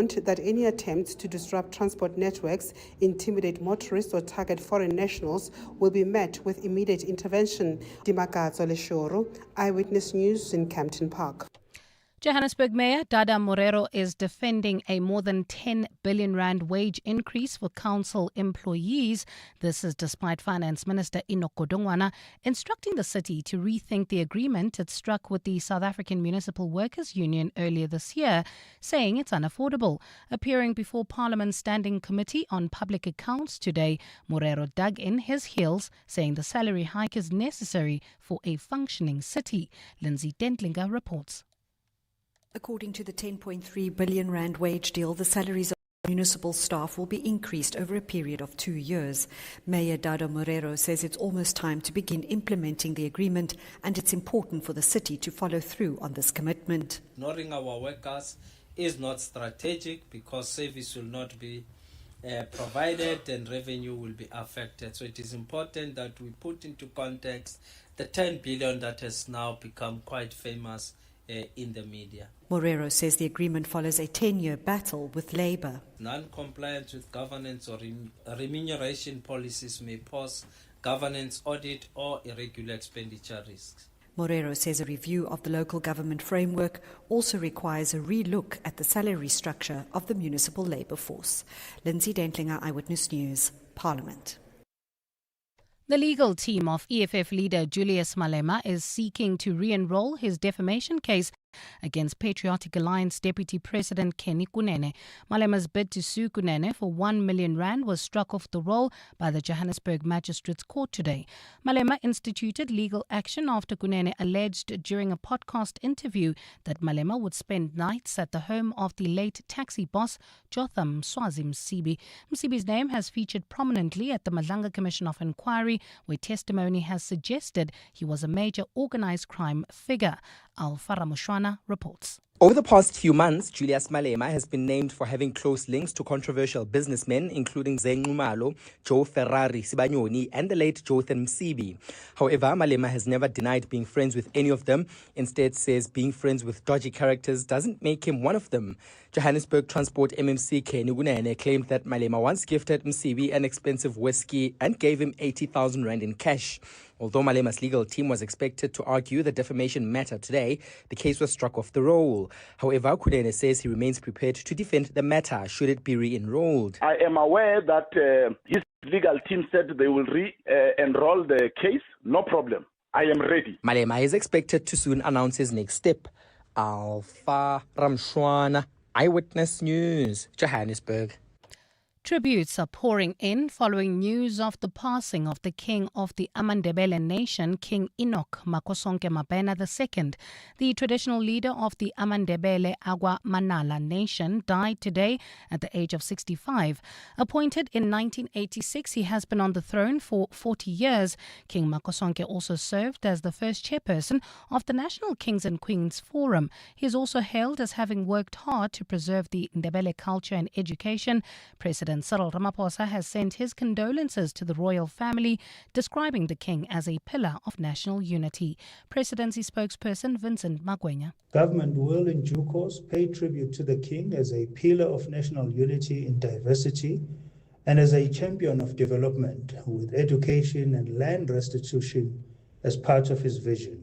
warned that any attempts to disrupt transport networks, intimidate motorists or target foreign nationals will be met with immediate intervention. Dimakatso Leshoro, Eyewitness News in Campton Park. Johannesburg Mayor Dada Morero is defending a more than 10 billion rand wage increase for council employees. This is despite Finance Minister Enoch Godongwana instructing the city to rethink the agreement it struck with the South African Municipal Workers Union earlier this year, saying it's unaffordable. Appearing before Parliament's Standing Committee on Public Accounts today, Morero dug in his heels, saying the salary hike is necessary for a functioning city. Lindsay Dentlinger reports. According to the 10.3 billion rand wage deal, the salaries of municipal staff will be increased over a period of 2 years. Mayor Dada Morero says it's almost time to begin implementing the agreement, and it's important for the city to follow through on this commitment. Ignoring our workers is not strategic because service will not be provided and revenue will be affected. So it is important that we put into context the 10 billion that has now become quite famous in the media. Morero says the agreement follows a 10-year battle with Labour. Non-compliance with governance or remuneration policies may pose governance audit or irregular expenditure risks. Morero says a review of the local government framework also requires a re-look at the salary structure of the municipal labour force. Lindsay Dentlinger, Eyewitness News, Parliament. The legal team of EFF leader Julius Malema is seeking to re-enroll his defamation case against Patriotic Alliance Deputy President Kenny Kunene. Malema's bid to sue Kunene for 1 million rand was struck off the roll by the Johannesburg Magistrates Court today. Malema instituted legal action after Kunene alleged during a podcast interview that Malema would spend nights at the home of the late taxi boss Jotham Mswazi Msibi. Msibi's name has featured prominently at the Madlanga Commission of Inquiry, where testimony has suggested he was a major organized crime figure. Alfara Mushwana reports. Over the past few months, Julius Malema has been named for having close links to controversial businessmen, including Zeng Nxumalo, Joe Ferrari Sibanyoni, and the late Jotham Msibi. However, Malema has never denied being friends with any of them. Instead, says being friends with dodgy characters doesn't make him one of them. Johannesburg Transport MMC Kenny Kunene claimed that Malema once gifted Msibi an expensive whiskey and gave him 80,000 rand in cash. Although Malema's legal team was expected to argue the defamation matter today, the case was struck off the roll. However, Kunene says he remains prepared to defend the matter should it be re-enrolled. I am aware that his legal team said they will re-enroll the case. No problem. I am ready. Malema is expected to soon announce his next step. Alfa Ramshwana, Eyewitness News, Johannesburg. Tributes are pouring in following news of the passing of the king of the Amandebele nation, King Enoch Makosonke Mabena II. The traditional leader of the Amandebele Agwa Manala nation died today at the age of 65. Appointed in 1986, he has been on the throne for 40 years. King Makosonke also served as the first chairperson of the National Kings and Queens Forum. He is also hailed as having worked hard to preserve the Ndebele culture and education. President Cyril Ramaphosa has sent his condolences to the royal family, describing the king as a pillar of national unity. Presidency spokesperson Vincent Magwenya. Government will in due course pay tribute to the king as a pillar of national unity in diversity and as a champion of development with education and land restitution as part of his vision.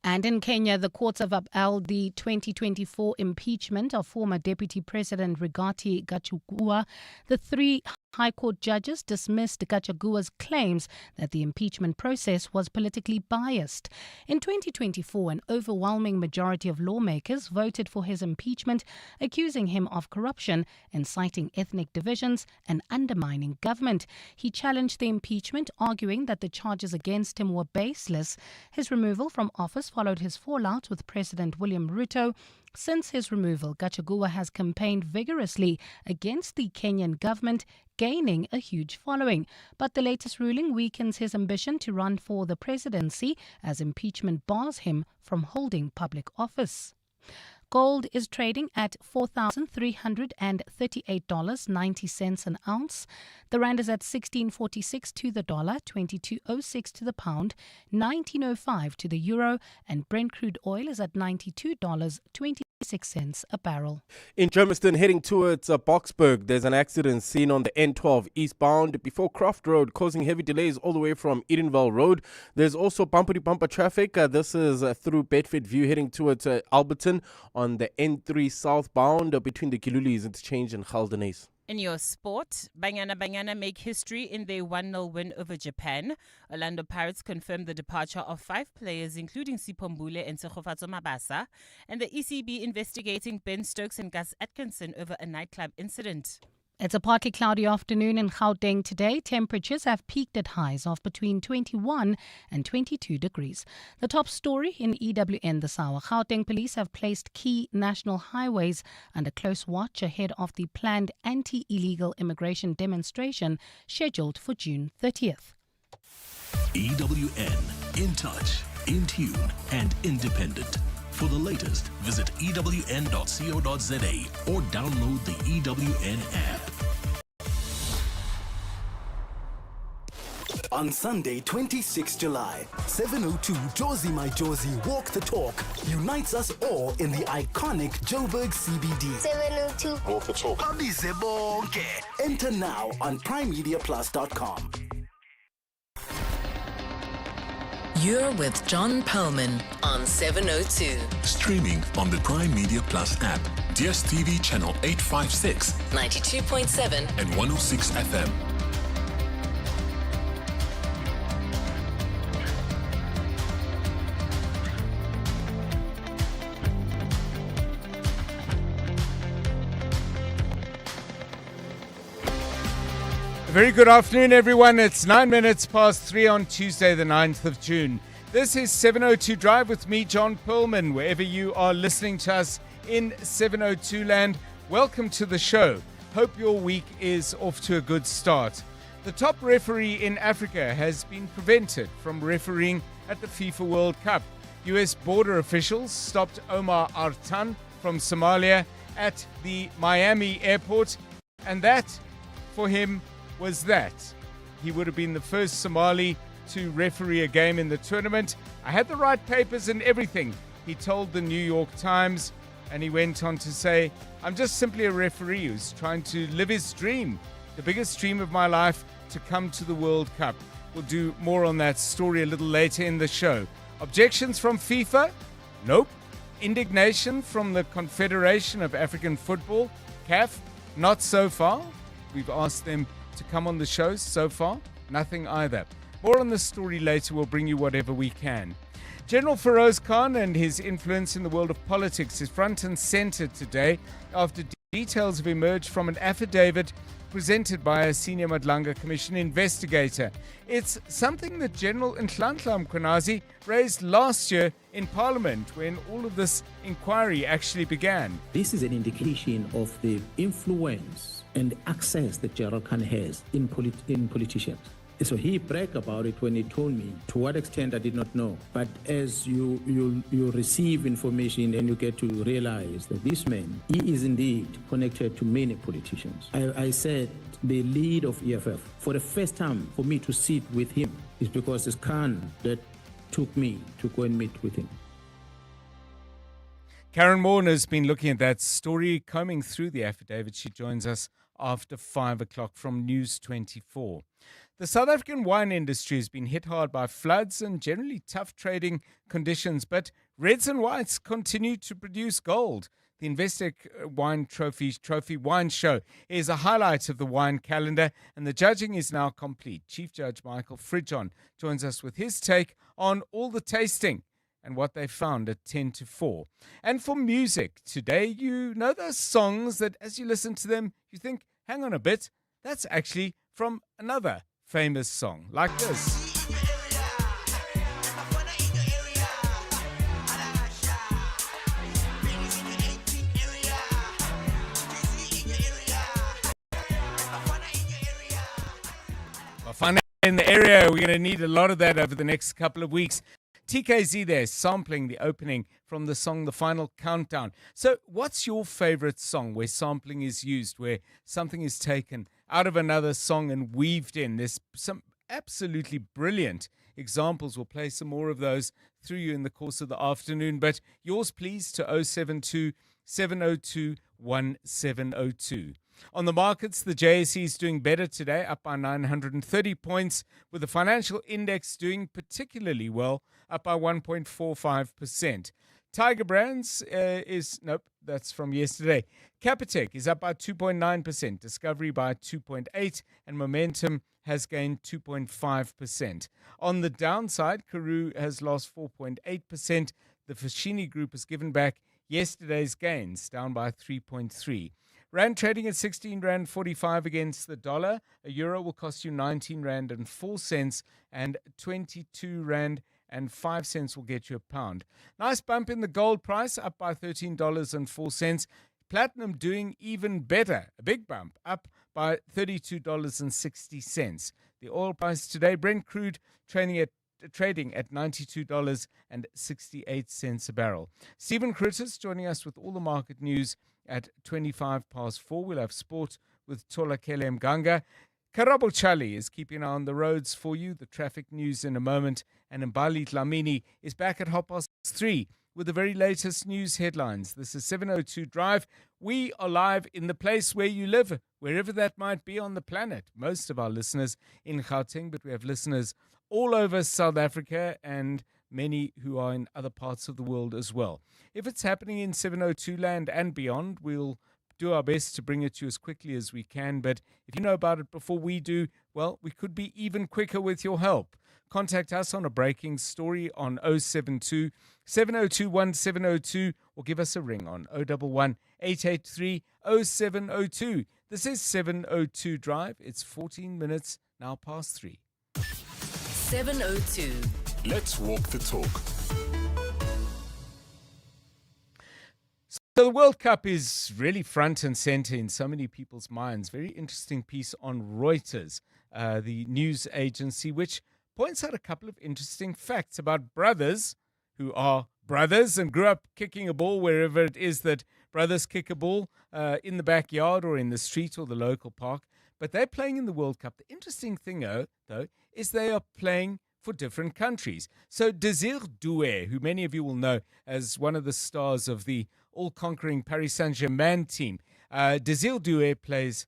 And in Kenya, the courts have upheld the 2024 impeachment of former Deputy President Rigathi Gachagua. The three High Court judges dismissed Gachagua's claims that the impeachment process was politically biased. In 2024, an overwhelming majority of lawmakers voted for his impeachment, accusing him of corruption, inciting ethnic divisions, and undermining government. He challenged the impeachment, arguing that the charges against him were baseless. His removal from office followed his fallout with President William Ruto. Since his removal, Gachagua has campaigned vigorously against the Kenyan government, gaining a huge following. But the latest ruling weakens his ambition to run for the presidency, as impeachment bars him from holding public office. Gold is trading at $4,338.90 an ounce. The rand is at 16.46 to the dollar, 22.06 to the pound, 19.05 to the euro, and Brent crude oil is at $92.20. cents a barrel. In Germiston, heading towards Boksburg, there's an accident seen on the N12 eastbound before Croft Road, causing heavy delays all the way from Edenvale Road. There's also bumper-to-bumper traffic. This is through Bedford View, heading towards Alberton on the N3 southbound between the Kilulis interchange and Galdenes. In your sport, Banyana make history in their 1-0 win over Japan. Orlando Pirates confirmed the departure of 5 players, including Sipombule and Sekgofatso Mabasa, and the ECB investigating Ben Stokes and Gus Atkinson over a nightclub incident. It's a partly cloudy afternoon in Gauteng today. Temperatures have peaked at highs of between 21 and 22 degrees. The top story in EWN this hour. Gauteng police have placed key national highways under close watch ahead of the planned anti-illegal immigration demonstration scheduled for June 30th. EWN, in touch, in tune, and independent. For the latest, visit ewn.co.za or download the EWN app. On Sunday, 26 July, 7:02 Jozi My Jozi Walk the Talk unites us all in the iconic Joburg CBD. 7:02 Walk the Talk. Abize bonke. Enter now on primemediaplus.com. You're with John Perlman on 702. Streaming on the Prime Media Plus app, DSTV channel 856, 92.7 and 106 FM. Very good afternoon, everyone. It's 9 minutes past 3 on Tuesday, the 9th of June. This is 702 Drive with me, John Perlman. Wherever you are listening to us in 702 land, welcome to the show. Hope your week is off to a good start. The top referee in Africa has been prevented from refereeing at the FIFA World Cup. US border officials stopped Omar Artan from Somalia at the Miami airport, and that, for him, was that. He would have been the first Somali to referee a game in the tournament. I had the right papers and everything, he told the New York Times, and he went on to say, I'm just simply a referee who's trying to live his dream, the biggest dream of my life, to come to the World Cup. We'll do more on that story a little later in the show. Objections from FIFA? Nope. Indignation from the Confederation of African Football, CAF? Not so far. We've asked them to come on the show. So far, nothing either. More on this story later. We'll bring you whatever we can. General Feroz Khan and his influence in the world of politics is front and center today after details have emerged from an affidavit presented by a senior Madlanga Commission investigator. It's something that General Nhlanhla Mkhwanazi raised last year in Parliament when all of this inquiry actually began. This is an indication of the influence and access that General Khan has in politicians. So he bragged about it when he told me. To what extent, I did not know. But as you receive information and you get to realize that this man, he is indeed connected to many politicians. I said the lead of EFF, for the first time for me to sit with him, is because it's Khan that took me to go and meet with him. Karen Moore has been looking at that story, combing through the affidavit. She joins us after 5 o'clock from News 24. The South African wine industry has been hit hard by floods and generally tough trading conditions, but Reds and Whites continue to produce gold. The Investec Wine Trophy Wine Show is a highlight of the wine calendar, and the judging is now complete. Chief Judge Michael Fridjon joins us with his take on all the tasting and what they found at 10 to 4. And for music today, you know those songs that as you listen to them, you think, hang on a bit, that's actually from another famous song like this. Fun in the area. We're going to need a lot of that over the next couple of weeks. TKZ there sampling the opening from the song The Final Countdown. So what's your favorite song where sampling is used, where something is taken out of another song and weaved in? There's some absolutely brilliant examples. We'll play some more of those through you in the course of the afternoon. But yours, please, to 072 0702-1702. On the markets, the JSE is doing better today, up by 930 points, with the financial index doing particularly well, up by 1.45%. Tiger Brands that's from yesterday. Capitec is up by 2.9%, Discovery by 2.8%, and Momentum has gained 2.5%. On the downside, Karoo has lost 4.8%. The Foschini Group has given back yesterday's gains, down by 3.3%. Rand trading at 16 Rand 45 against the dollar. A euro will cost you 19 Rand and 4 cents, and 22 Rand and 5 cents will get you a pound. Nice bump in the gold price, up by $13.04. Platinum doing even better, a big bump, up by $32.60. The oil price today, Brent crude trading at $92.68 a barrel. Stephen Critters joining us with all the market news at 4:25. We'll have sport with Tolakele Mganga. Karabo Chali is keeping an eye on the roads for you. The traffic news in a moment. And Mbali Dlamini is back at 3:30 with the very latest news headlines. This is 702 Drive. We are live in the place where you live, wherever that might be on the planet. Most of our listeners in Gauteng, but we have listeners all over South Africa and many who are in other parts of the world as well. If it's happening in 702 land and beyond, we'll do our best to bring it to you as quickly as we can. But if you know about it before we do, well, we could be even quicker with your help. Contact us on a breaking story on 072 702 1702 or give us a ring on 011 883 0702. This is 702 Drive. It's 14 minutes now past 3. 702. Let's walk the talk. So the World Cup is really front and center in so many people's minds. Very interesting piece on Reuters, the news agency, which points out a couple of interesting facts about brothers who are brothers and grew up kicking a ball wherever it is that brothers kick a ball, in the backyard or in the street or the local park. But they're playing in the World Cup. The interesting thing, though, is they are playing for different countries. So Desir Doué, who many of you will know as one of the stars of the all-conquering Paris Saint-Germain team, Desir Doué plays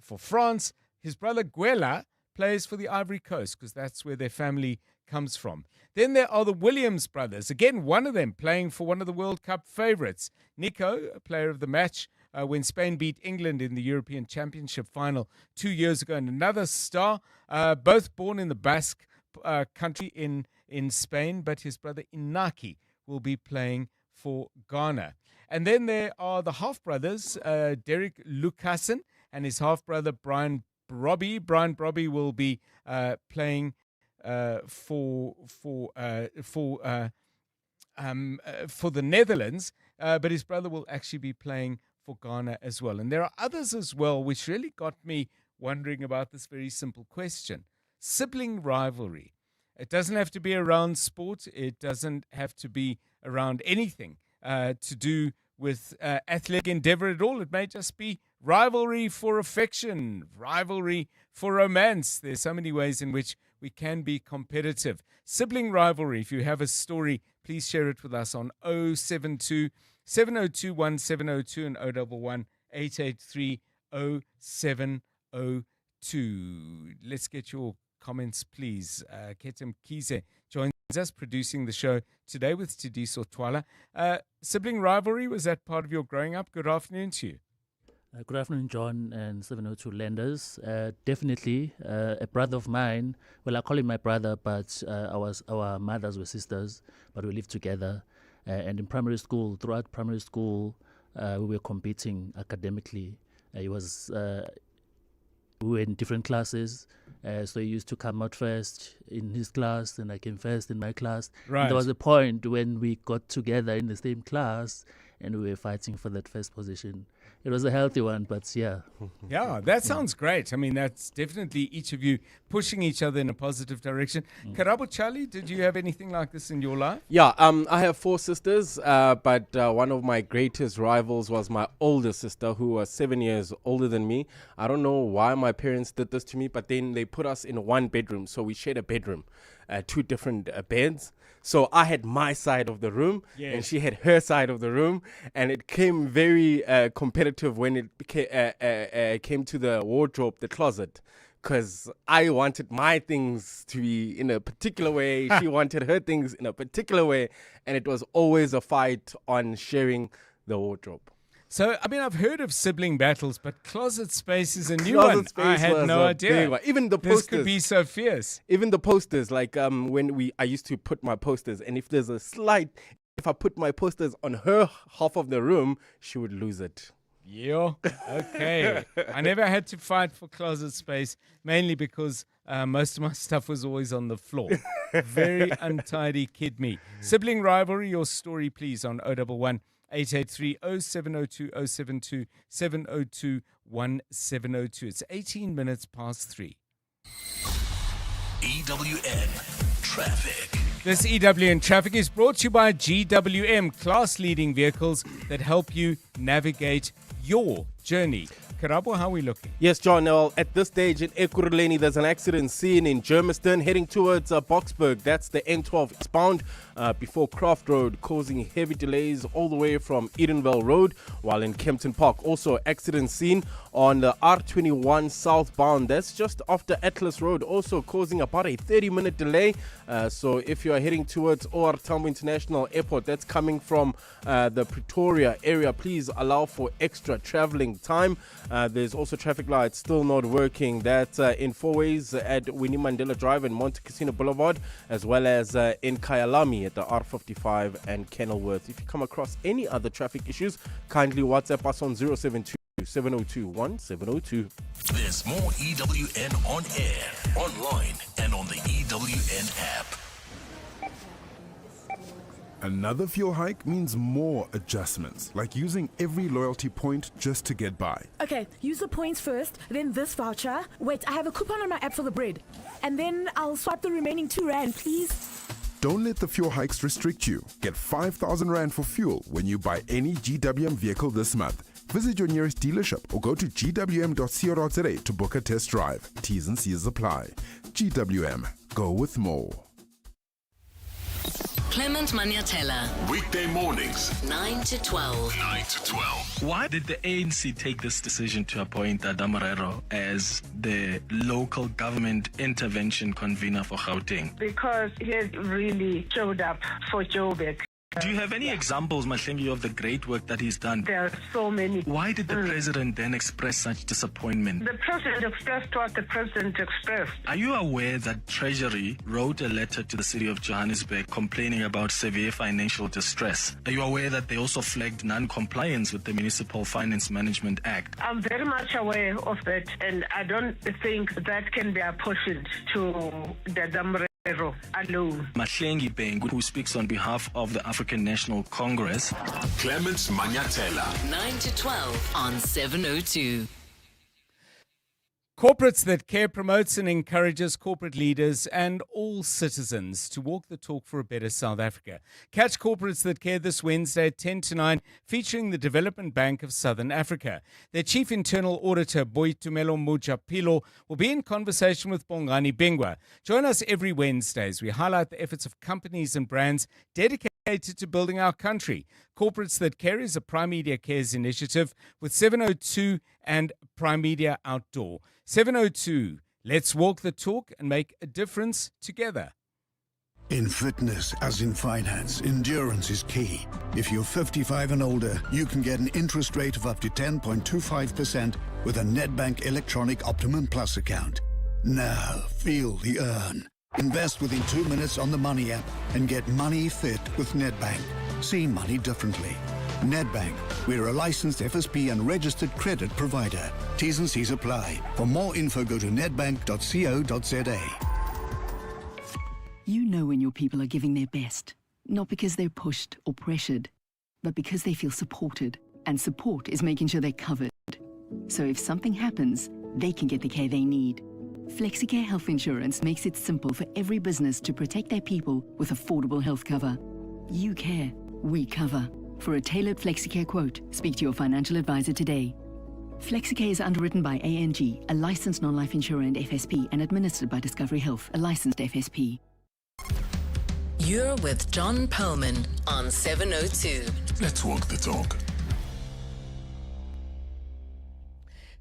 for France. His brother Guela plays for the Ivory Coast because that's where their family comes from. Then there are the Williams brothers. Again, one of them playing for one of the World Cup favourites. Nico, a player of the match when Spain beat England in the European Championship final 2 years ago, and another star, both born in the Basque country in Spain, but his brother Inaki will be playing for Ghana. And then there are the half-brothers, Derek Lucassen and his half-brother Brian Brobby. Brian Brobby will be playing for the Netherlands, but his brother will actually be playing for Ghana as well. And there are others as well, which really got me wondering about this very simple question. Sibling rivalry. It doesn't have to be around sport. It doesn't have to be around anything to do with athletic endeavor at all. It may just be rivalry for affection, rivalry for romance. There's so many ways in which we can be competitive. Sibling rivalry, if you have a story, please share it with us on 072 702 1702 and 011 883 0702. Let's get your comments, please. Ketem Kize joins us, producing the show today with Tidiso Twala. Sibling rivalry, was that part of your growing up? Good afternoon to you. Good afternoon, John and 702 lenders. Definitely, a brother of mine, well, I call him my brother, but our mothers were sisters, but we lived together. And in primary school, throughout primary school, we were competing academically. We were in different classes, so he used to come out first in his class, and I came first in my class. Right. And there was a point when we got together in the same class, and we were fighting for that first position. It was a healthy one, but yeah. Yeah, that sounds great. I mean, that's definitely each of you pushing each other in a positive direction. Karabo Chali, did you have anything like this in your life? Yeah, I have 4 sisters, but one of my greatest rivals was my older sister, who was 7 years older than me. I don't know why my parents did this to me, but then they put us in one bedroom, so we shared a bedroom, 2 different beds. So I had my side of the room, Yes. and she had her side of the room, and it came very competitive when it came to the wardrobe, the closet, because I wanted my things to be in a particular way. She wanted her things in a particular way, and it was always a fight on sharing the wardrobe. So, I mean, I've heard of sibling battles, but closet space is a new Closet one. space I had was no a idea. big one. Even the This posters. could be so fierce. Even the posters, like when I used to put my posters, and if there's if I put my posters on her half of the room, she would lose it. Yeah, okay. I never had to fight for closet space, mainly because most of my stuff was always on the floor. Very untidy kid me. Sibling rivalry, your story, please, on 011 883 0702 072 702 1702. It's 18 minutes past 3. EWN Traffic. This EWN Traffic is brought to you by GWM, class-leading vehicles that help you navigate your journey. Karabo, how are we looking? Yes, John. Well, at this stage in Ekurhuleni, there's an accident scene in Germiston heading towards Boksburg. That's the N12 eastbound before Croft Road, causing heavy delays all the way from Edenvale Road, while in Kempton Park. Also, accident scene on the R21 southbound. That's just after Atlas Road, also causing about a 30-minute delay. So if you are heading towards OR Tambo International Airport, that's coming from the Pretoria area, please allow for extra traveling time. There's also traffic lights still not working. That's in four ways at Winnie Mandela Drive and Monte Cassino Boulevard, as well as in Kyalami at the R55 and Kenilworth. If you come across any other traffic issues, kindly WhatsApp us on 072 702 1702. There's more EWN on air, online, and on the EWN app. Another fuel hike means more adjustments, like using every loyalty point just to get by. Okay, use the points first, then this voucher. Wait, I have a coupon on my app for the bread. And then I'll swipe the remaining R2, please. Don't let the fuel hikes restrict you. Get 5,000 Rand for fuel when you buy any GWM vehicle this month. Visit your nearest dealership or go to gwm.co.za to book a test drive. T's and C's apply. GWM. Go with more. Clement Maniatella. Weekday mornings, 9 to 12. 9 to 12. Why did the ANC take this decision to appoint Dada Morero as the local government intervention convener for Gauteng? Because he has really showed up for Joburg. Do you have any examples, Mahlengi, of the great work that he's done? There are so many. Why did the president then express such disappointment? The president expressed what the president expressed. Are you aware that Treasury wrote a letter to the city of Johannesburg complaining about severe financial distress? Are you aware that they also flagged non-compliance with the Municipal Finance Management Act? I'm very much aware of that, and I don't think that can be apportioned to the Damre alone. Mahlengi Beng, who speaks on behalf of the African National Congress. Clements Maniatella. 9 to 12 on 702. Corporates that care promotes and encourages corporate leaders and all citizens to walk the talk for a better South Africa. Catch Corporates That Care this Wednesday at 10 to 9, featuring the Development Bank of Southern Africa. Their Chief Internal Auditor, Boitumelo Mujapilo, will be in conversation with Bongani Bingwa. Join us every Wednesday as we highlight the efforts of companies and brands dedicated to building our country. Corporates That Care is a Prime Media Cares initiative with 702 and Prime Media Outdoor. 702, let's walk the talk and make a difference together. In fitness, as in finance, endurance is key. If you're 55 and older, you can get an interest rate of up to 10.25% with a Nedbank Electronic Optimum Plus account. Now, feel the earn. Invest within 2 minutes on the Money app and get money fit with Nedbank. See money differently. Nedbank, we're a licensed FSP and registered credit provider. T's and C's apply. For more info, go to nedbank.co.za. You know when your people are giving their best, not because they're pushed or pressured, but because they feel supported. And support is making sure they're covered. So if something happens, they can get the care they need. FlexiCare Health Insurance makes it simple for every business to protect their people with affordable health cover. You care, we cover. For a tailored FlexiCare quote, speak to your financial advisor today. FlexiCare is underwritten by ANG, a licensed non-life insurer and FSP, and administered by Discovery Health, a licensed FSP. You're with John Perlman on 702. Let's walk the talk.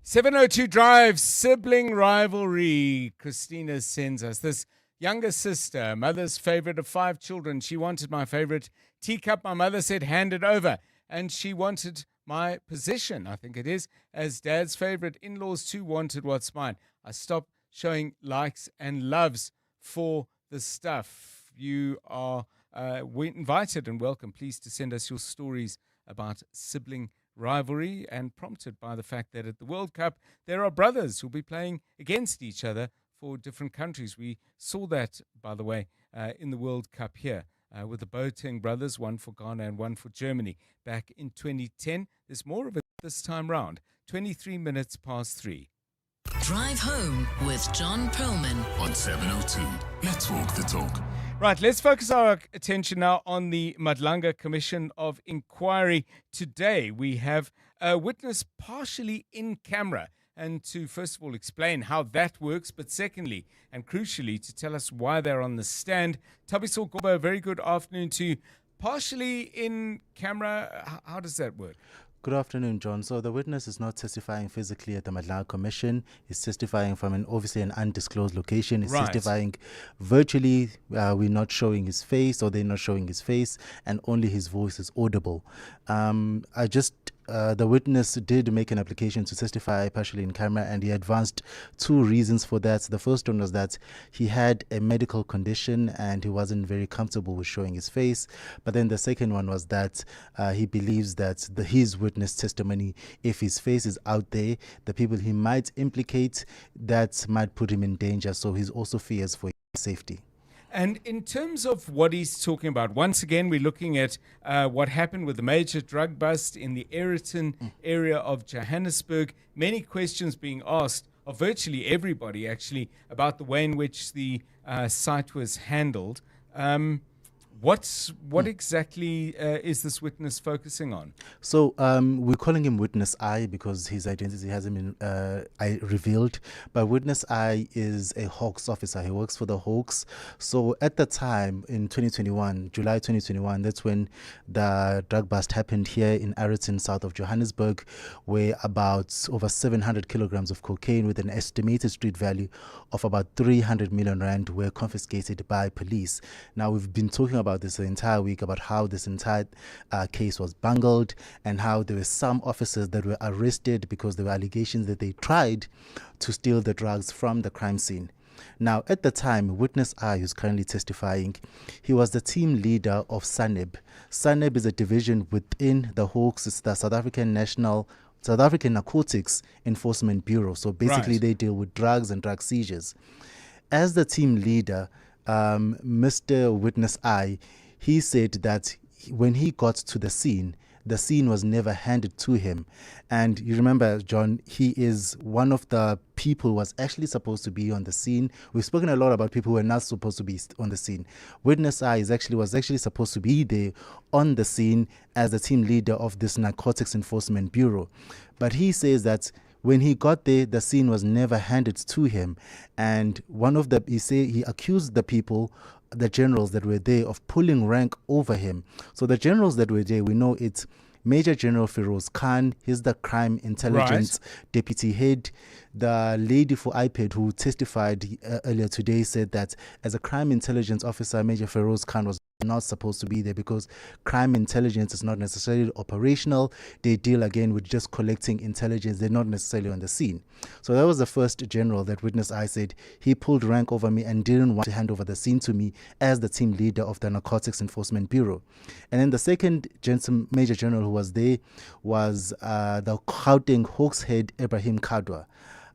702 Drive, sibling rivalry. Christina sends us this younger sister, mother's favorite of 5 children. She wanted my favorite teacup. My mother said, hand it over. And she wanted my position, I think it is, as dad's favorite. In-laws too wanted what's mine. I stopped showing likes and loves for the stuff. You are invited and welcome. Please to send us your stories about sibling rivalry, and prompted by the fact that at the World Cup there are brothers who'll be playing against each other for different countries. We saw that, by the way, in the World Cup here with the Boateng brothers, one for Ghana and one for Germany back in 2010. There's more of it this time round. 23 minutes past 3. Drive home with John Perlman on 702. Let's walk the talk. Right, let's focus our attention now on the Madlanga Commission of Inquiry. Today we have a witness partially in camera, and to first of all explain how that works, but secondly and crucially to tell us why they're on the stand. Tabiso Goba, a very good afternoon to you. Partially in camera, how does that work? Good afternoon, John. So the witness is not testifying physically at the Madlanga Commission. He's testifying from obviously an undisclosed location. He's testifying virtually. We're not showing his face, or they're not showing his face, and only his voice is audible. The witness did make an application to testify partially in camera, and he advanced 2 reasons for that. The first one was that he had a medical condition and he wasn't very comfortable with showing his face. But then the second one was that he believes that his witness testimony, if his face is out there, the people he might implicate, that might put him in danger. So he also fears for his safety. And in terms of what he's talking about, once again, we're looking at what happened with the major drug bust in the Ayrton area of Johannesburg. Many questions being asked of virtually everybody, actually, about the way in which the site was handled. What exactly is this witness focusing on? So we're calling him Witness I because his identity hasn't been revealed. But Witness I is a Hawks officer. He works for the Hawks. So at the time in 2021, July 2021, that's when the drug bust happened here in Ayrton, south of Johannesburg, where about over 700 kilograms of cocaine with an estimated street value of about 300 million rand were confiscated by police. Now, we've been talking about this the entire week, about how this entire case was bungled and how there were some officers that were arrested because there were allegations that they tried to steal the drugs from the crime scene. Now, at the time, Witness I, who's currently testifying, he was the team leader of SANEB. SANEB is a division within the Hawks. It's the South African Narcotics Enforcement Bureau. So basically, they deal with drugs and drug seizures. As the team leader, Mr. Witness I, he said that when he got to the scene was never handed to him. And you remember, John, he is one of the people who was actually supposed to be on the scene. We've spoken a lot about people who are not supposed to be on the scene. Witness I was actually supposed to be there on the scene as the team leader of this Narcotics Enforcement Bureau. But he says that when he got there, the scene was never handed to him. And he accused the people, the generals that were there, of pulling rank over him. So the generals that were there, we know it's Major General Feroz Khan. He's the crime intelligence deputy head. The lady for IPED who testified earlier today said that as a crime intelligence officer, Major Feroz Khan was not supposed to be there because crime intelligence is not necessarily operational. They deal again with just collecting intelligence. They're not necessarily on the scene. So that was the first general that Witness I said he pulled rank over me and didn't want to hand over the scene to me as the team leader of the Narcotics Enforcement Bureau. And then the second Major General who was there was the Gauteng Hawks head Ibrahim Kadwa.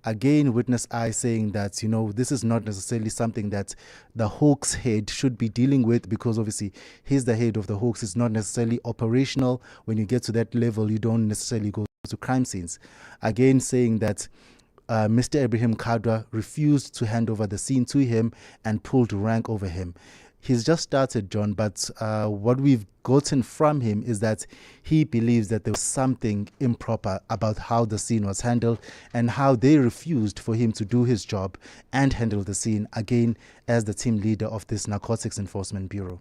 Again, Witness I saying that, this is not necessarily something that the Hawks head should be dealing with because obviously he's the head of the Hawks. It's not necessarily operational. When you get to that level, you don't necessarily go to crime scenes. Again, saying that Mr. Ibrahim Kadwa refused to hand over the scene to him and pulled rank over him. He's just started, John, but what we've gotten from him is that he believes that there was something improper about how the scene was handled and how they refused for him to do his job and handle the scene, again, as the team leader of this Narcotics Enforcement Bureau.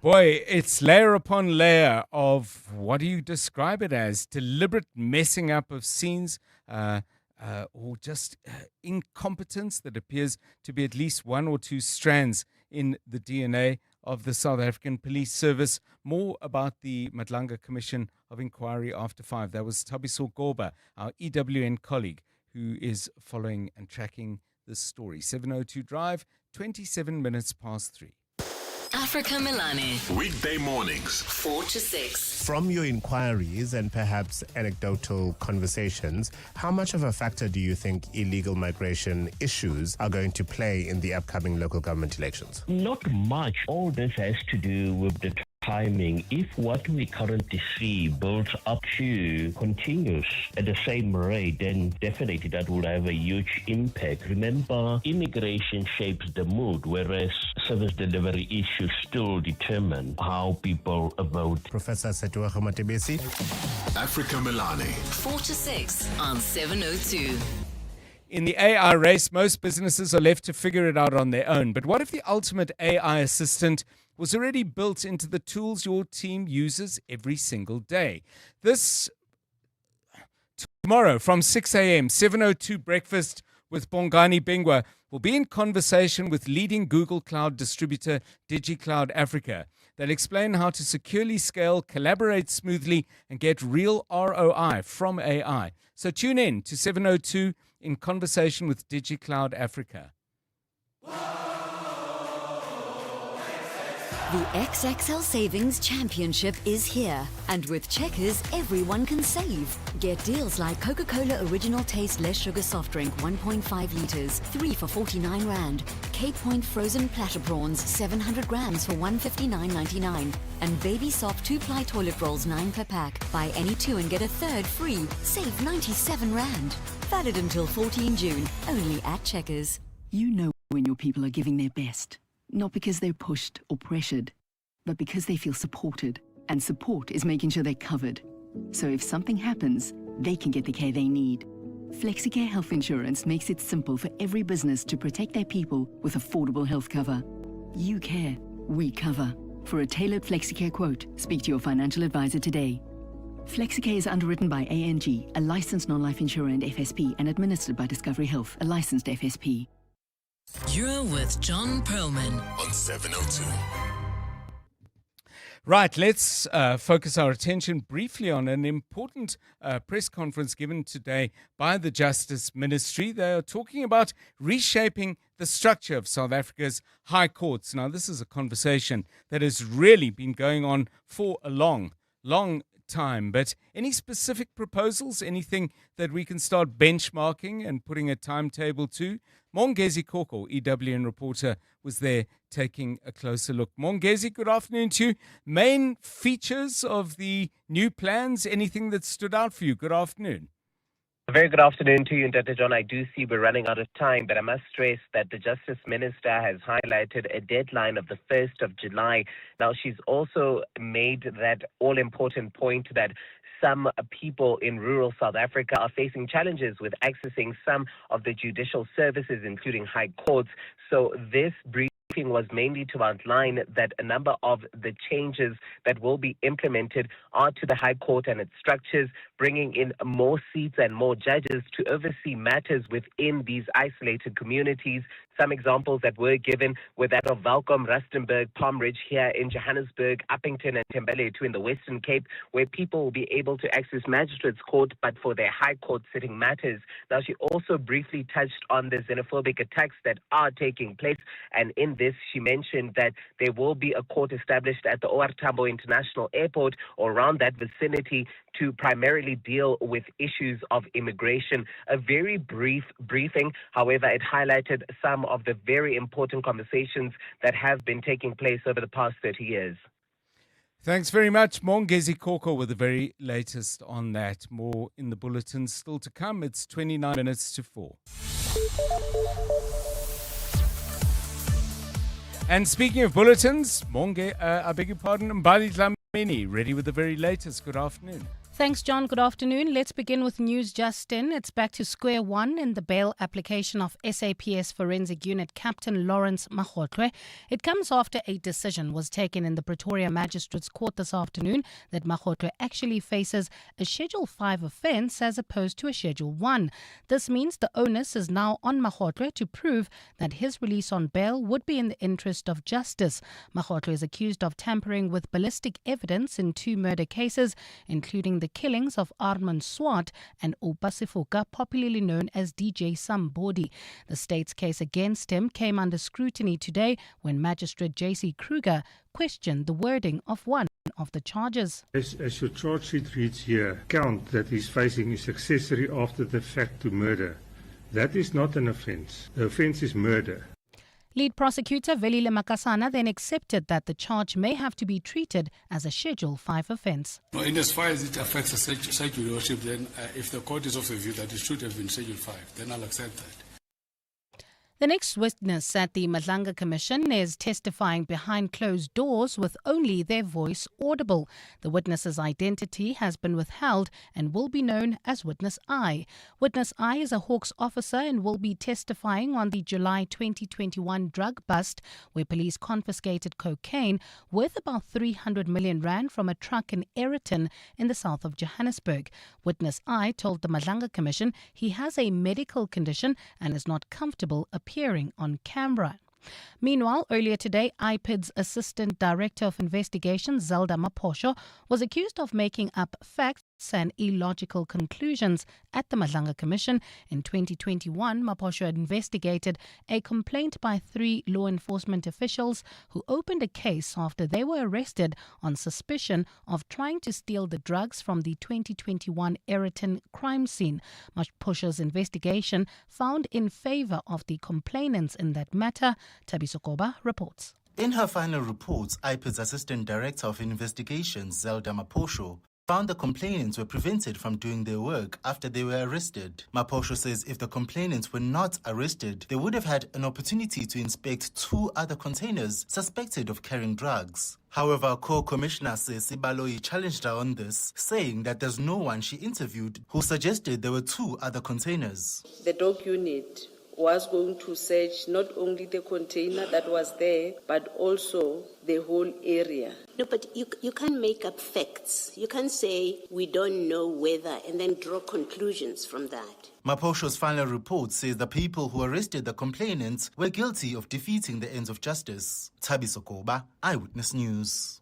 Boy, it's layer upon layer of, what do you describe it as? Deliberate messing up of scenes, or just incompetence that appears to be at least one or two strands in the DNA of the South African Police Service. More about the Madlanga Commission of Inquiry after 5. That was Tabiso Goba, our EWN colleague, who is following and tracking this story. 702 Drive, 27 minutes past 3. Africa Milani. Weekday mornings, 4 to 6. From your inquiries and perhaps anecdotal conversations, how much of a factor do you think illegal migration issues are going to play in the upcoming local government elections? Not much. All this has to do with the timing. If what we currently see builds up to continues at the same rate, then definitely that would have a huge impact. Remember, immigration shapes the mood, whereas service delivery issues still determine how people vote. Professor Setuago Matebesi. Africa Milani. 4 to 6 on 702. In the AI race, most businesses are left to figure it out on their own. But what if the ultimate AI assistant was already built into the tools your team uses every single day? This tomorrow from 6 a.m., 702 Breakfast with Bongani Bingwa will be in conversation with leading Google Cloud distributor DigiCloud Africa. They'll explain how to securely scale, collaborate smoothly, and get real ROI from AI. So tune in to 702 in conversation with DigiCloud Africa. The XXL Savings Championship is here. And with Checkers, everyone can save. Get deals like Coca-Cola Original Taste Less Sugar Soft Drink 1.5 litres, 3 for 49 Rand. Cape Point Frozen Platter Prawns 700 grams for 159.99. And Baby Soft 2-ply toilet rolls 9 per pack. Buy any 2 and get a third free. Save 97 Rand. Valid until 14 June. Only at Checkers. You know when your people are giving their best. Not because they're pushed or pressured, but because they feel supported. And support is making sure they're covered. So if something happens, they can get the care they need. FlexiCare Health Insurance makes it simple for every business to protect their people with affordable health cover. You care, we cover. For a tailored FlexiCare quote, speak to your financial advisor today. FlexiCare is underwritten by ANG, a licensed non-life insurer and FSP, and administered by Discovery Health, a licensed FSP. You're with John Perlman on 702. Right, let's focus our attention briefly on an important press conference given today by the Justice Ministry. They are talking about reshaping the structure of South Africa's high courts. Now, this is a conversation that has really been going on for a long time. But any specific proposals, anything that we can start benchmarking and putting a timetable to? Mongezi Koko, EWN reporter, was there taking a closer look. Mongezi, good afternoon to you. Main features of the new plans, anything that stood out for you? Good afternoon. A very good afternoon to you, Dr. John. I do see we're running out of time, but I must stress that the Justice Minister has highlighted a deadline of the 1st of July. Now, she's also made that all-important point that some people in rural South Africa are facing challenges with accessing some of the judicial services, including high courts. So this briefing was mainly to outline that a number of the changes that will be implemented are to the High Court and its structures, bringing in more seats and more judges to oversee matters within these isolated communities. Some examples that were given were that of Welkom, Rustenburg, Palm Ridge here in Johannesburg, Uppington and Tembeletu in the Western Cape, where people will be able to access magistrates' court, but for their high court sitting matters. Now, she also briefly touched on the xenophobic attacks that are taking place, and in this, she mentioned that there will be a court established at the OR Tambo International Airport or around that vicinity to primarily deal with issues of immigration. A very brief briefing, however, it highlighted some of the very important conversations that have been taking place over the past 30 years. Thanks very much, Mongezi Koko, with the very latest on that. More in the bulletin still to come. It's 29 minutes to 4. And speaking of bulletins, I beg your pardon, Mbali Dlamini, ready with the very latest. Good afternoon. Thanks, John. Good afternoon. Let's begin with news just in. It's back to square one in the bail application of SAPS Forensic Unit Captain Lawrence Makgotlwe. It comes after a decision was taken in the Pretoria Magistrates Court this afternoon that Makgotlwe actually faces a Schedule 5 offence as opposed to a Schedule 1. This means the onus is now on Makgotlwe to prove that his release on bail would be in the interest of justice. Makgotlwe is accused of tampering with ballistic evidence in 2 murder cases, including the killings of Armand Swart and Oupa Sifuka, popularly known as DJ Sambodi. The state's case against him came under scrutiny today when Magistrate J.C. Kruger questioned the wording of one of the charges. As your charge sheet reads here, count that he's facing is accessory after the fact to murder. That is not an offence. The offence is murder. Lead prosecutor Velile Makasana then accepted that the charge may have to be treated as a Schedule 5 offence. No, in as far as it affects a Schedule worship, then if the court is of the view that it should have been Schedule 5, then I'll accept that. The next witness at the Madlanga Commission is testifying behind closed doors with only their voice audible. The witness's identity has been withheld and will be known as Witness I. Witness I is a Hawks officer and will be testifying on the July 2021 drug bust where police confiscated cocaine worth about 300 million rand from a truck in Ayrton in the south of Johannesburg. Witness I told the Madlanga Commission he has a medical condition and is not comfortable appearing on camera. Meanwhile, earlier today, IPID's Assistant Director of Investigations, Zelda Maposho, was accused of making up facts and illogical conclusions at the Madlanga Commission. In 2021, Maposho investigated a complaint by 3 law enforcement officials who opened a case after they were arrested on suspicion of trying to steal the drugs from the 2021 Ayrton crime scene. Maposho's investigation found in favor of the complainants in that matter. Tabiso Koba reports. In her final report, IPID's Assistant Director of Investigations, Zelda Maposho, found the complainants were prevented from doing their work after they were arrested. Maposho says if the complainants were not arrested, they would have had an opportunity to inspect 2 other containers suspected of carrying drugs. However, Co-Commissioner Sibaloyi challenged her on this, saying that there's no one she interviewed who suggested there were 2 other containers. The dog unit was going to search not only the container that was there, but also the whole area. No, but you can't make up facts. You can't say we don't know whether and then draw conclusions from that. Maposho's final report says the people who arrested the complainants were guilty of defeating the ends of justice. Tabiso Koba, Eyewitness News.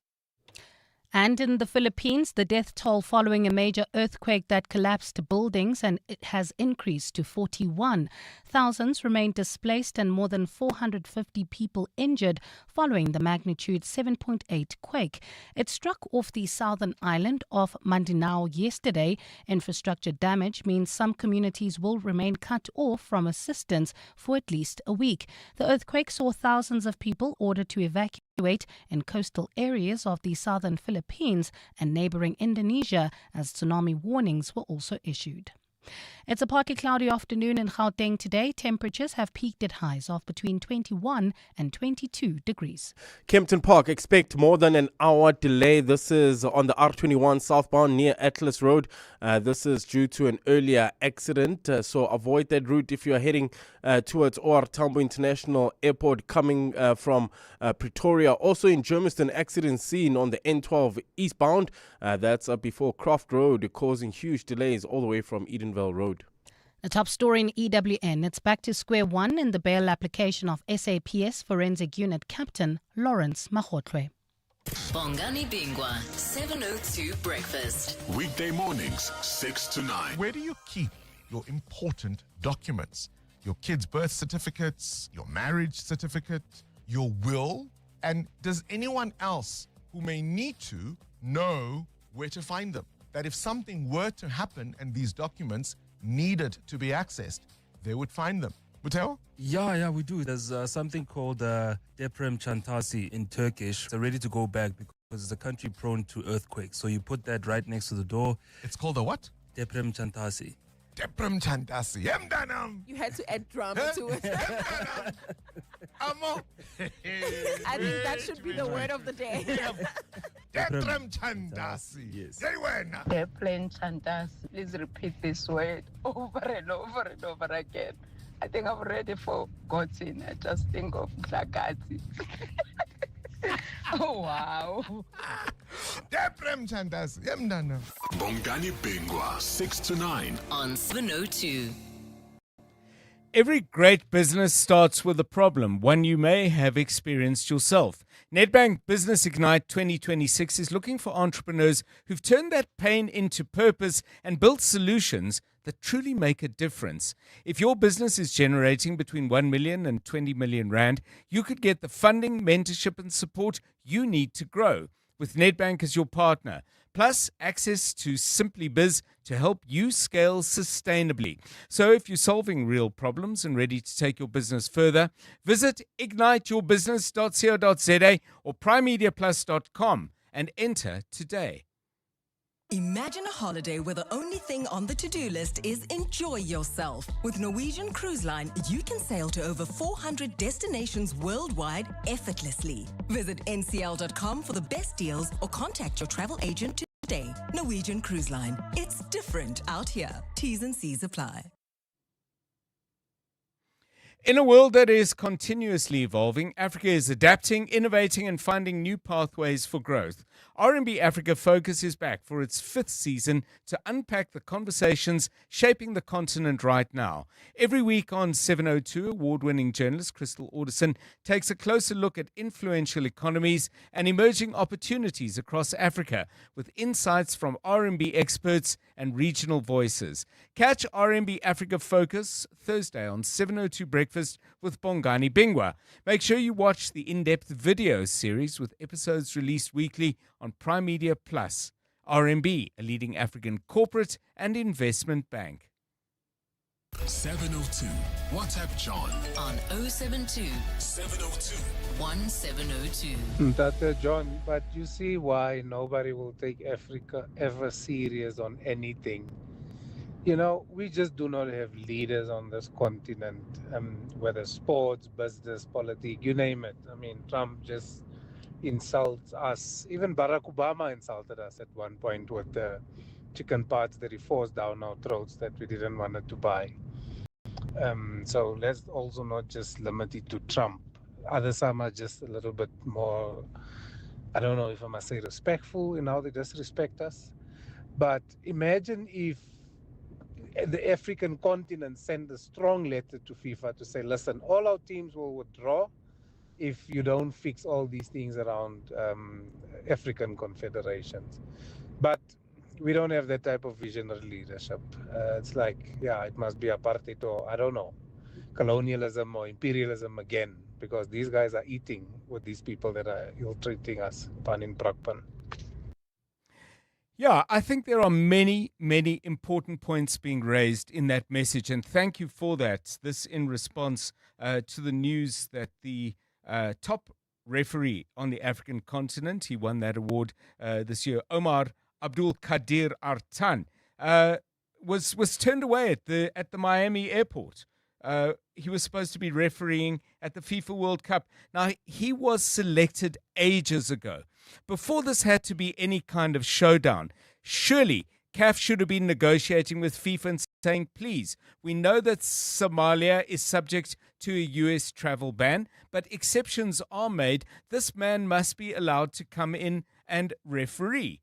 And in the Philippines, the death toll following a major earthquake that collapsed buildings and it has increased to 41. Thousands remain displaced and more than 450 people injured following the magnitude 7.8 quake. It struck off the southern island of Mindanao yesterday. Infrastructure damage means some communities will remain cut off from assistance for at least a week. The earthquake saw thousands of people ordered to evacuate in coastal areas of the southern Philippines and neighboring Indonesia as tsunami warnings were also issued. It's a partly cloudy afternoon in Gauteng today. Temperatures have peaked at highs of between 21 and 22 degrees. Kempton Park, expect more than an hour delay. This is on the R21 southbound near Atlas Road. This is due to an earlier accident, so avoid that route if you're heading towards OR Tambo International Airport coming from Pretoria. Also in Germiston, accident scene on the N12 eastbound. That's before Croft Road, causing huge delays all the way from Edenvale Road. The top story in EWN, it's back to square one in the bail application of SAPS Forensic Unit Captain Lawrence Makgotlwe. Bongani Bingwa, 702 Breakfast. Weekday mornings, 6 to 9. Where do you keep your important documents? Your kids' birth certificates, your marriage certificate, your will? And does anyone else who may need to know where to find them? That if something were to happen and these documents needed to be accessed, they would find them. Buteo? Yeah, we do. There's something called deprem çantası in Turkish. It's a ready-to-go bag because it's a country prone to earthquakes. So you put that right next to the door. It's called a what? Deprem çantası. Deprem çantası. You had to add drama to it. I think that should be the word of the day. Deprem Chandasi. Yes. Airplane Chantasi. Please repeat this word over and over and over again. I think I've already forgotten. I just think of Glagati. Oh, wow. Deprem Chandasi. Yemdana. Bongani Bingwa, 6 to 9. On 702. Every great business starts with a problem, one you may have experienced yourself. Nedbank Business Ignite 2026 is looking for entrepreneurs who've turned that pain into purpose and built solutions that truly make a difference. If your business is generating between 1 million and 20 million rand, you could get the funding, mentorship and support you need to grow with Nedbank as your partner. Plus, access to Simply Biz to help you scale sustainably. So if you're solving real problems and ready to take your business further, visit igniteyourbusiness.co.za or primemediaplus.com and enter today. Imagine a holiday where the only thing on the to-do list is enjoy yourself. With Norwegian Cruise Line, you can sail to over 400 destinations worldwide effortlessly. Visit ncl.com for the best deals or contact your travel agent today. Norwegian Cruise Line. It's different out here. T's and C's apply. In a world that is continuously evolving, Africa is adapting, innovating and finding new pathways for growth. R&B Africa Focus is back for its 5th season to unpack the conversations shaping the continent right now. Every week on 702, award-winning journalist Crystal Alderson takes a closer look at influential economies and emerging opportunities across Africa with insights from R&B experts and regional voices. Catch R&B Africa Focus Thursday on 702 Breakfast with Bongani Bingwa. Make sure you watch the in-depth video series with episodes released weekly on Prime Media Plus. RMB, a leading African corporate and investment bank. 702. WhatsApp John on 072 702 1702. Dr. John, but you see why nobody will take Africa ever serious on anything. You know, we just do not have leaders on this continent, whether sports, business, politics, you name it. I mean, Trump just insults us. Even Barack Obama insulted us at one point with the chicken parts that he forced down our throats that we didn't want to buy. So let's also not just limit it to Trump. Others are just a little bit more, I don't know if I must say respectful in how they disrespect us. But imagine if the African continent sent a strong letter to FIFA to say, listen, all our teams will withdraw if you don't fix all these things around African confederations. But we don't have that type of visionary leadership. It's like, yeah, it must be apartheid or, I don't know, colonialism or imperialism again, because these guys are eating with these people that are ill-treating us, pan in Brakpan. Yeah, I think there are many, many important points being raised in that message, and thank you for that. This in response to the news that the top referee on the African continent, he won that award this year, Omar Abdul Kadir Artan, was turned away at the Miami airport. He was supposed to be refereeing at the FIFA World Cup. Now, he was selected ages ago. Before this had to be any kind of showdown, surely CAF should have been negotiating with FIFA and saying, please, we know that Somalia is subject to a US travel ban, but exceptions are made. This man must be allowed to come in and referee.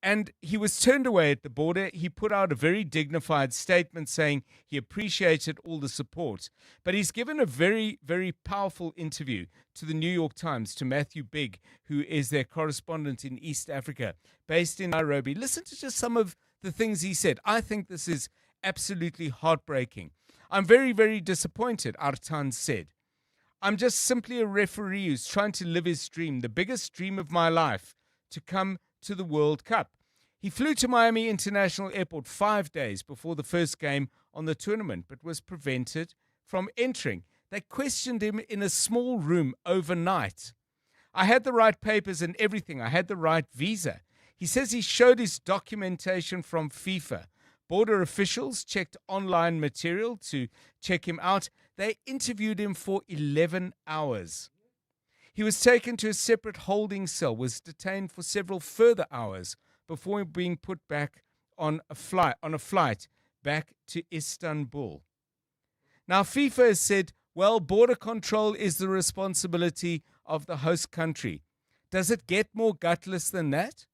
And he was turned away at the border. He put out a very dignified statement saying he appreciated all the support. But he's given a very, very powerful interview to the New York Times, to Matthew Bigg, who is their correspondent in East Africa, based in Nairobi. Listen to just some of the things he said. I think this is absolutely heartbreaking. I'm very, very disappointed, Artan said. I'm just simply a referee who's trying to live his dream, the biggest dream of my life, to come to the World Cup. He flew to Miami International Airport 5 days before the first game on the tournament, but was prevented from entering. They questioned him in a small room overnight. I had the right papers and everything. I had the right visa. He says he showed his documentation from FIFA. Border officials checked online material to check him out. They interviewed him for 11 hours. He was taken to a separate holding cell, was detained for several further hours before being put back on a flight back to Istanbul. Now, FIFA has said, well, border control is the responsibility of the host country. Does it get more gutless than that?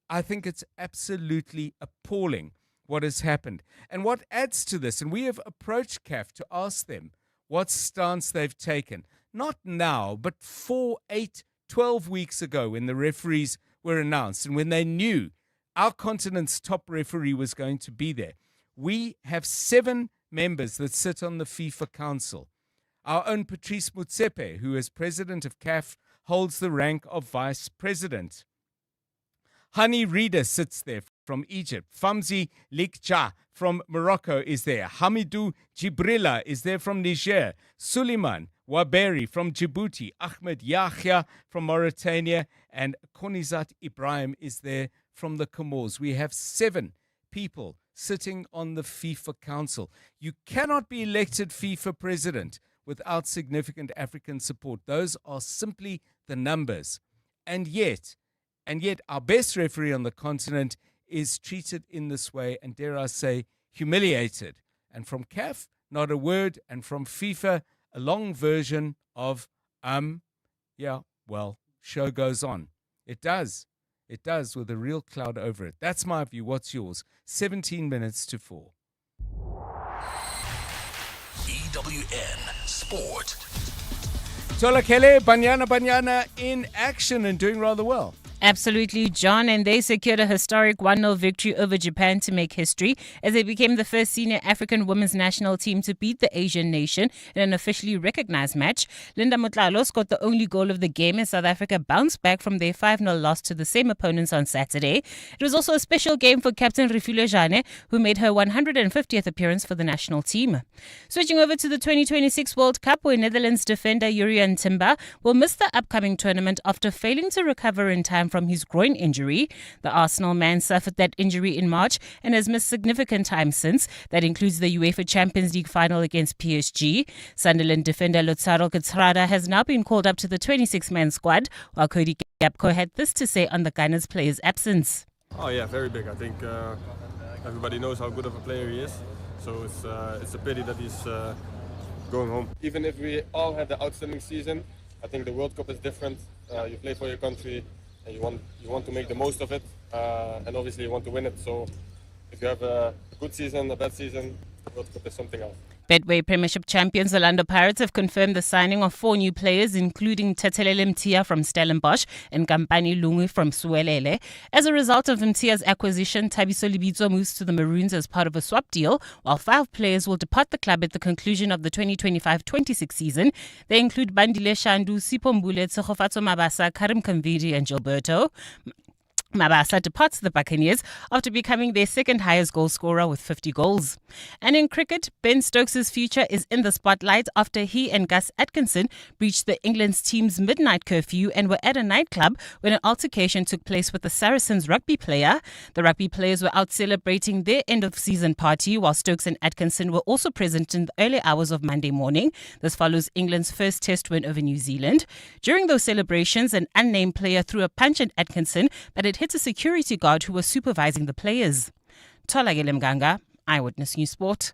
I think it's absolutely appalling what has happened. And what adds to this, and we have approached CAF to ask them what stance they've taken. Not now, but 4, 8, 12 weeks ago when the referees were announced and when they knew our continent's top referee was going to be there. We have 7 members that sit on the FIFA Council. Our own Patrice Motsepe, who is president of CAF, holds the rank of vice president. Hani Rida sits there from Egypt. Famzi Likja from Morocco is there. Hamidou Jibrila is there from Niger. Suleiman Waberi from Djibouti. Ahmed Yahya from Mauritania. And Konizat Ibrahim is there from the Comores. We have 7 people sitting on the FIFA Council. You cannot be elected FIFA president without significant African support. Those are simply the numbers. And yet our best referee on the continent is treated in this way and, dare I say, humiliated. And from CAF, not a word. And from FIFA, a long version of, show goes on. It does. It does, with a real cloud over it. That's my view. What's yours? 17 minutes to 4. EWN Sport. Tolakele Banyana in action and doing rather well. Absolutely, John, and they secured a historic 1-0 victory over Japan to make history as they became the first senior African women's national team to beat the Asian nation in an officially recognized match. Linda Motlalo scored the only goal of the game as South Africa bounced back from their 5-0 loss to the same opponents on Saturday. It was also a special game for captain Refilwe Jane, who made her 150th appearance for the national team. Switching over to the 2026 World Cup, where Netherlands defender Jurriën Timber will miss the upcoming tournament after failing to recover in time from his groin injury. The Arsenal man suffered that injury in March and has missed significant time since. That includes the UEFA Champions League final against PSG. Sunderland defender Lozaro Gazzarada has now been called up to the 26-man squad, while Cody Gapco had this to say on the Gunners player's absence. Oh yeah, very big. I think everybody knows how good of a player he is. So it's a pity that he's going home. Even if we all had an outstanding season, I think the World Cup is different. You play for your country. And you want to make the most of it, and obviously you want to win it. So if you have a good season, a bad season, the World Cup is something else. Betway Premiership champions Orlando Pirates have confirmed the signing of 4 new players, including Tetelele Mtia from Stellenbosch and Kampani Lungu from Suelele. As a result of Mtia's acquisition, Thabiso Libitso moves to the Maroons as part of a swap deal, while 5 players will depart the club at the conclusion of the 2025-26 season. They include Bandile Shandu, Sipho Mbule, Tsegofatso Mabasa, Karim Kamvidi and Gilberto. Mabasa departs the Buccaneers after becoming their second highest goal scorer with 50 goals. And in cricket, Ben Stokes' future is in the spotlight after he and Gus Atkinson breached the England's team's midnight curfew and were at a nightclub when an altercation took place with the Saracens rugby player. The rugby players were out celebrating their end-of-season party, while Stokes and Atkinson were also present in the early hours of Monday morning. This follows England's first test win over New Zealand. During those celebrations, an unnamed player threw a punch at Atkinson, but it hit a security guard who was supervising the players. Tolagele Mganga, Eyewitness News Sport.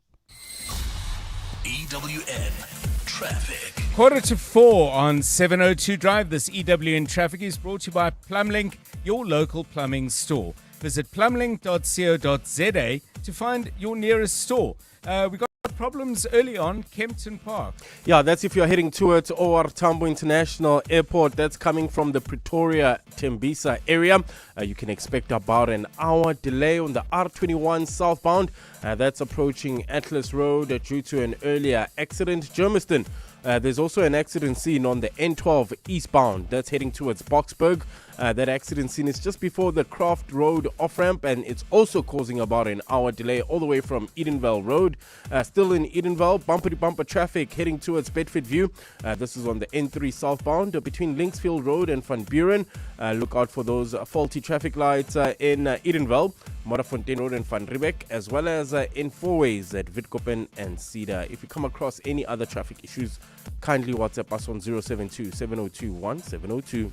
EWN Traffic. 3:45 on 702 Drive. This EWN Traffic is brought to you by Plumlink, your local plumbing store. Visit plumlink.co.za to find your nearest store. We got problems early on Kempton Park. Yeah, that's if you're heading towards OR Tambo International Airport. That's coming from the Pretoria Tembisa area. You can expect about an hour delay on the R21 southbound. That's approaching Atlas Road due to an earlier accident. Germiston. There's also an accident scene on the N12 eastbound. That's heading towards Boksburg. That accident scene is just before the Croft Road off-ramp, and it's also causing about an hour delay all the way from Edenvale Road. Still in Edenvale, bumper-to-bumper traffic heading towards Bedford View. This is on the N3 southbound between Linksfield Road and Van Buren. Look out for those faulty traffic lights in Edenvale. Modderfontein Road and Van Riebeck, as well as in four-ways at Witkoppen and Cedar. If you come across any other traffic issues, kindly WhatsApp us on 072-702-1702.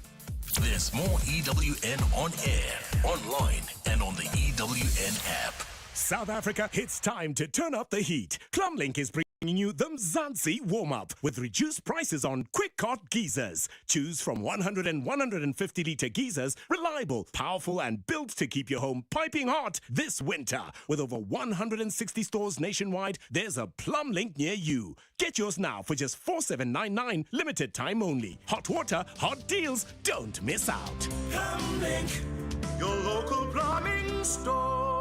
There's more EWN on air, online, and on the EWN app. South Africa, it's time to turn up the heat. Plumlink is bringing you the Mzansi warm-up with reduced prices on quick cart geysers. Choose from 100 and 150 litre geysers, reliable, powerful and built to keep your home piping hot this winter. With over 160 stores nationwide, there's a Plumlink near you. Get yours now for just $4,799, limited time only. Hot water, hot deals, don't miss out. Plumlink, your local plumbing store.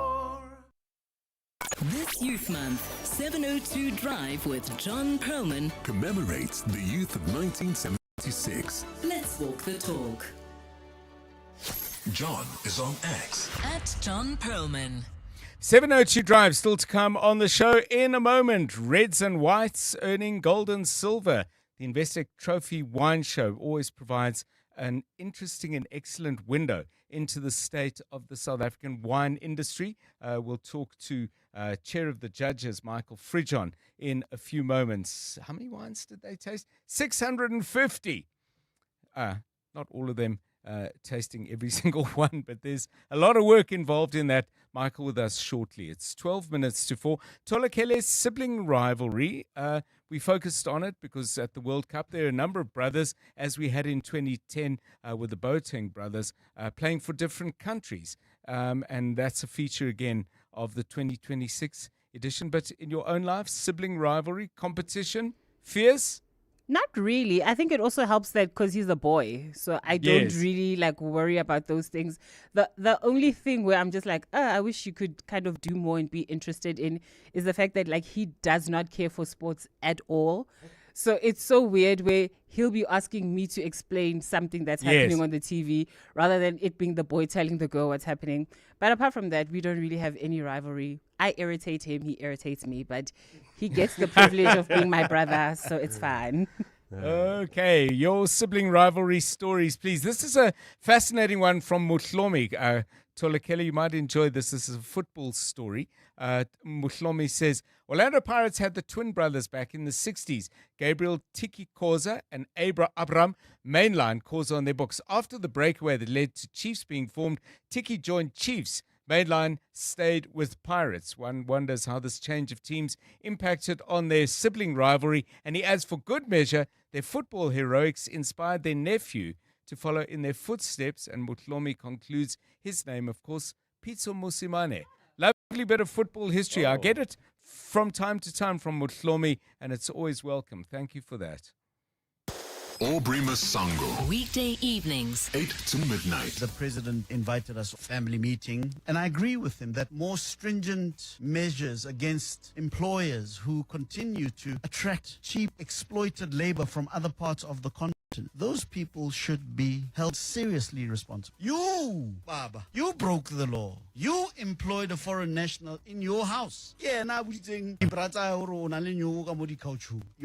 This Youth Month, 702 Drive with John Perlman commemorates the youth of 1976. Let's walk the talk. John is on X. At John Perlman. 702 Drive still to come on the show in a moment. Reds and whites earning gold and silver. The Investec Trophy Wine Show always provides an interesting and excellent window into the state of the South African wine industry. We'll talk to Chair of the Judges, Michael Frijon, in a few moments. How many wines did they taste? 650. Not all of them tasting every single one, but there's a lot of work involved in that. Michael with us shortly. It's 12 minutes to 4. Tolakele's sibling rivalry. We focused on it because at the World Cup there are a number of brothers, as we had in 2010 with the Boateng brothers, playing for different countries. And that's a feature again of the 2026 edition. But in your own life, sibling rivalry, competition, fierce? Not really. I think it also helps that because he's a boy. So I don't really worry about those things. The only thing where I'm just like, I wish you could kind of do more and be interested in is the fact that he does not care for sports at all. So it's so weird where he'll be asking me to explain something that's happening on the TV rather than it being the boy telling the girl what's happening. But apart from that, we don't really have any rivalry. I irritate him, he irritates me, but he gets the privilege of being my brother, so it's fine. Okay, your sibling rivalry stories, please. This is a fascinating one from Muhlomi. Tolakele, you might enjoy this. This is a football story. Muhlomi says, Orlando Pirates had the twin brothers back in the 60s. Gabriel Tiki Khoza and Abram Mainline Khoza on their books. After the breakaway that led to Chiefs being formed, Tiki joined Chiefs. Mainline stayed with Pirates. One wonders how this change of teams impacted on their sibling rivalry. And he adds, for good measure, their football heroics inspired their nephew to follow in their footsteps. And Mutlomi concludes his name, of course, Pitso Musimane. Lovely bit of football history. I get it from time to time from Mutlomi, and it's always welcome. Thank you for that. Aubrey Masango. Weekday evenings, 8 to midnight. The president invited us to a family meeting, and I agree with him that more stringent measures against employers who continue to attract cheap, exploited labor from other parts of the continent, those people should be held seriously responsible. You, Baba, you broke the law. You employed a foreign national in your house. Yeah, now we're saying you're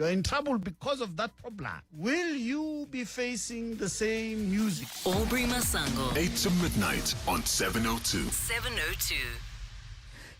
in trouble because of that problem. Will you be facing the same music? Aubrey Masango. 8 to midnight on 702. 702.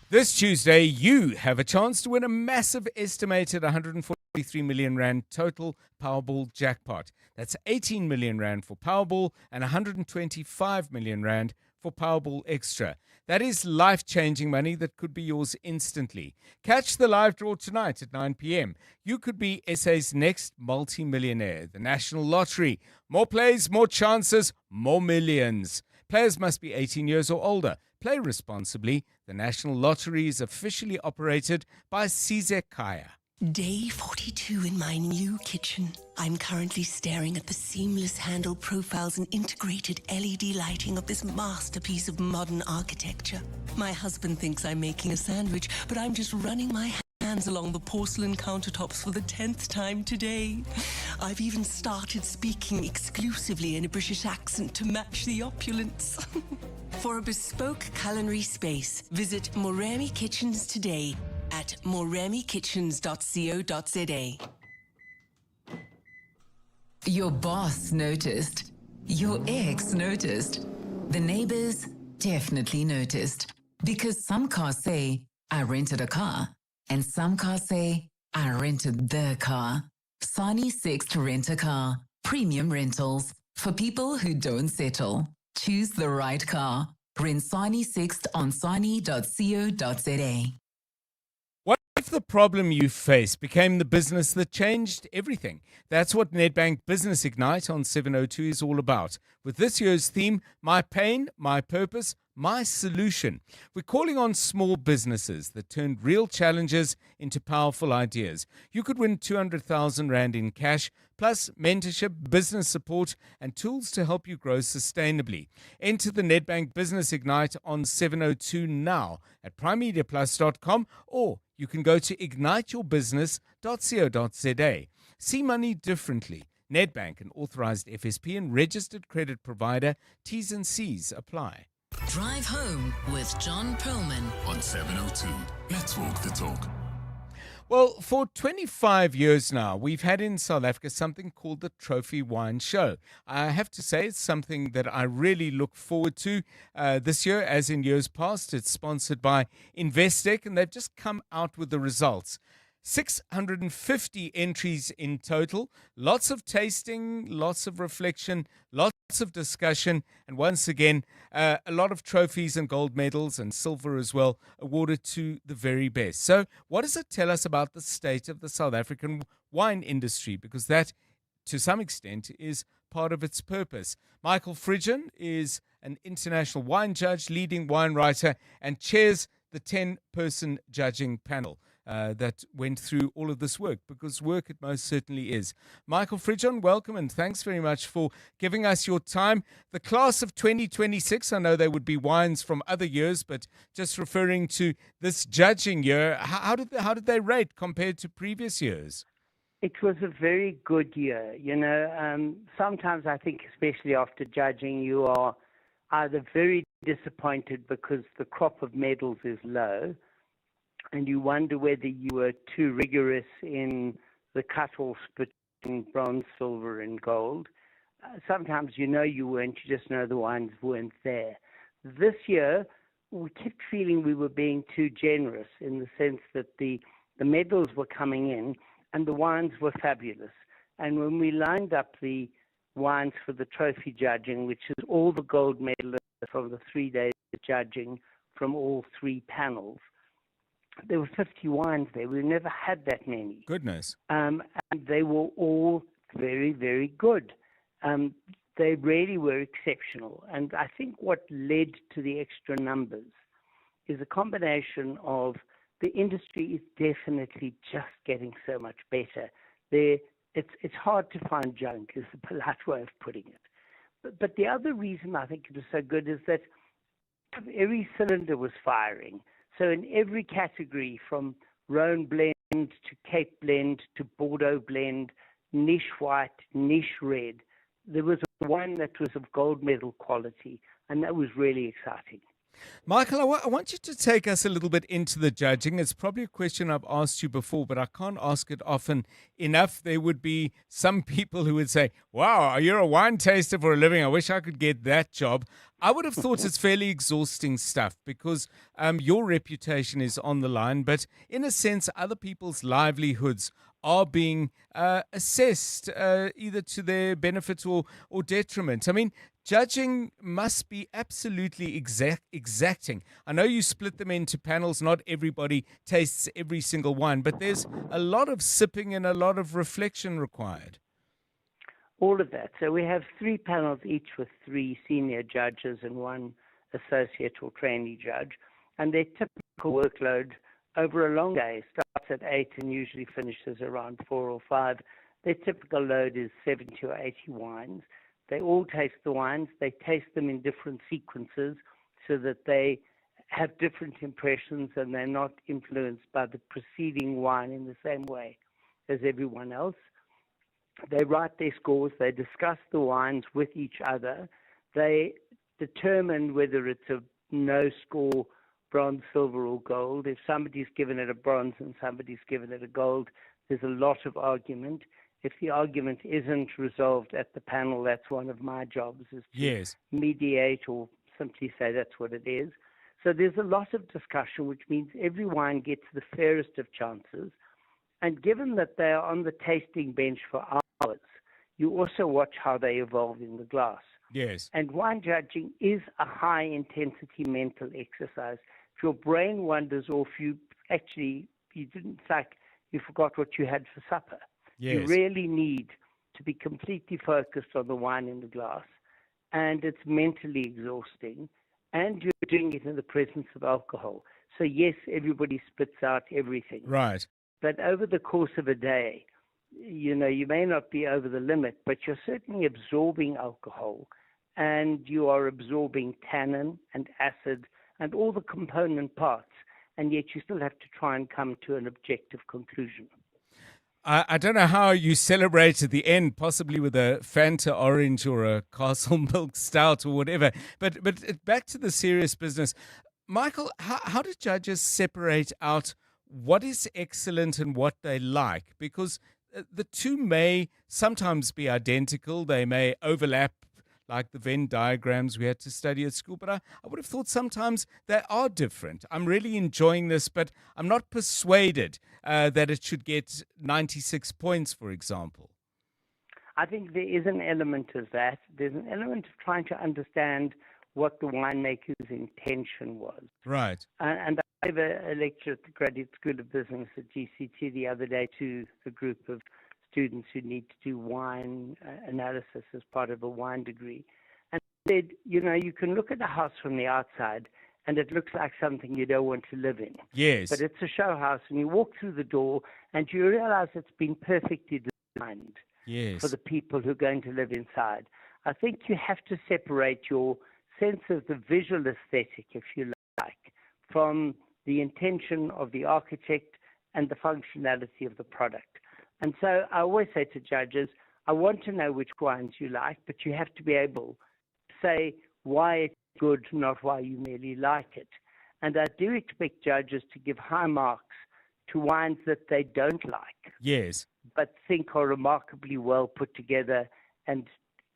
This Tuesday, you have a chance to win a massive estimated 143 million rand total Powerball jackpot. That's 18 million rand for Powerball and 125 million rand for Powerball Extra. That is life-changing money that could be yours instantly. Catch the live draw tonight at 9 p.m. You could be SA's next multi-millionaire. The National Lottery. More plays, more chances, more millions. Players must be 18 years or older. Play responsibly. The National Lottery is officially operated by Sizek Kaya. Day 42 in my new kitchen. I'm currently staring at the seamless handle profiles and integrated LED lighting of this masterpiece of modern architecture. My husband thinks I'm making a sandwich, but I'm just running my hands along the porcelain countertops for the 10th time today. I've even started speaking exclusively in a British accent to match the opulence. For a bespoke culinary space, visit Moremi Kitchens today at moremikitchens.co.za. Your boss noticed. Your ex noticed. The neighbors definitely noticed. Because some cars say, I rented a car, and some cars say, I rented the car. Sani Sixt Rent a Car. Premium rentals for people who don't settle. Choose the right car. Rent Sani Sixt on sani.co.za. What if the problem you face became the business that changed everything? That's what Nedbank Business Ignite on 702 is all about. With this year's theme, My Pain, My Purpose, My Solution. We're calling on small businesses that turned real challenges into powerful ideas. You could win 200,000 Rand in cash, plus mentorship, business support, and tools to help you grow sustainably. Enter the Nedbank Business Ignite on 702 now at primemediaplus.com, or you can go to igniteyourbusiness.co.za. See money differently. Nedbank, an authorized FSP and registered credit provider. T's and C's apply. Drive home with John Perlman on 702. Let's walk the talk. Well, for 25 years now, we've had in South Africa something called the Trophy Wine Show. I have to say it's something that I really look forward to this year, as in years past. It's sponsored by Investec, and they've just come out with the results. 650 entries in total, lots of tasting, lots of reflection, lots of discussion, and once again, a lot of trophies and gold medals and silver as well awarded to the very best. So what does it tell us about the state of the South African wine industry? Because that, to some extent, is part of its purpose. Michael Fridgen is an international wine judge, leading wine writer, and chairs the 10-person judging panel that went through all of this work, because work it most certainly is. Michael Fridgen, welcome, and thanks very much for giving us your time. The class of 2026, I know there would be wines from other years, but just referring to this judging year, how did they rate compared to previous years? It was a very good year. You know, sometimes I think, especially after judging, you are either very disappointed because the crop of medals is low, and you wonder whether you were too rigorous in the cut-offs between bronze, silver, and gold. Sometimes you know you weren't, you just know the wines weren't there. This year, we kept feeling we were being too generous, in the sense that the medals were coming in and the wines were fabulous. And when we lined up the wines for the trophy judging, which is all the gold medalists from the 3 days of judging from all three panels, there were 50 wines there. We've never had that many. Goodness. And they were all very, very good. They really were exceptional. And I think what led to the extra numbers is a combination of the industry is definitely just getting so much better. It's hard to find junk, is the polite way of putting it. But the other reason I think it was so good is that every cylinder was firing. So in every category, from Rhone blend to Cape blend to Bordeaux blend, niche white, niche red, there was one that was of gold medal quality, and that was really exciting. Michael, I want you to take us a little bit into the judging. It's probably a question I've asked you before, but I can't ask it often enough. There would be some people who would say, wow, you're a wine taster for a living. I wish I could get that job. I would have thought it's fairly exhausting stuff, because your reputation is on the line, but in a sense, other people's livelihoods are being assessed either to their benefit or detriment. I mean, judging must be absolutely exacting. I know you split them into panels. Not everybody tastes every single wine, but there's a lot of sipping and a lot of reflection required. All of that. So we have three panels, each with three senior judges and one associate or trainee judge. And their typical workload over a long day starts at 8 and usually finishes around 4 or 5. Their typical load is 70 or 80 wines. They all taste the wines. They taste them in different sequences so that they have different impressions and they're not influenced by the preceding wine in the same way as everyone else. They write their scores. They discuss the wines with each other. They determine whether it's a no score, bronze, silver, or gold. If somebody's given it a bronze and somebody's given it a gold, there's a lot of argument. If the argument isn't resolved at the panel, that's one of my jobs, is to mediate or simply say that's what it is. So there's a lot of discussion, which means every wine gets the fairest of chances. And given that they are on the tasting bench for hours, you also watch how they evolve in the glass. Yes. And wine judging is a high-intensity mental exercise. If your brain wanders off, you didn't, it's like you forgot what you had for supper. Yes. You really need to be completely focused on the wine in the glass, and it's mentally exhausting, and you're doing it in the presence of alcohol. So yes, everybody spits out everything. Right. But over the course of a day, you may not be over the limit, but you're certainly absorbing alcohol, and you are absorbing tannin and acid and all the component parts, and yet you still have to try and come to an objective conclusion. I don't know how you celebrate at the end, possibly with a Fanta Orange or a Castle Milk Stout or whatever. But back to the serious business. Michael, how do judges separate out what is excellent and what they like? Because the two may sometimes be identical. They may overlap, like the Venn diagrams we had to study at school. But I would have thought sometimes they are different. I'm really enjoying this, but I'm not persuaded that it should get 96 points, for example. I think there is an element of that. There's an element of trying to understand what the winemaker's intention was. Right. And I gave a lecture at the Graduate School of Business at GCT the other day to a group of students who need to do wine analysis as part of a wine degree. And said, you can look at a house from the outside and it looks like something you don't want to live in. Yes. But it's a show house, and you walk through the door and you realize it's been perfectly designed Yes. for the people who are going to live inside. I think you have to separate your sense of the visual aesthetic, if you like, from the intention of the architect and the functionality of the product. And so I always say to judges, I want to know which wines you like, but you have to be able to say why it's good, not why you merely like it. And I do expect judges to give high marks to wines that they don't like, Yes. but think are remarkably well put together and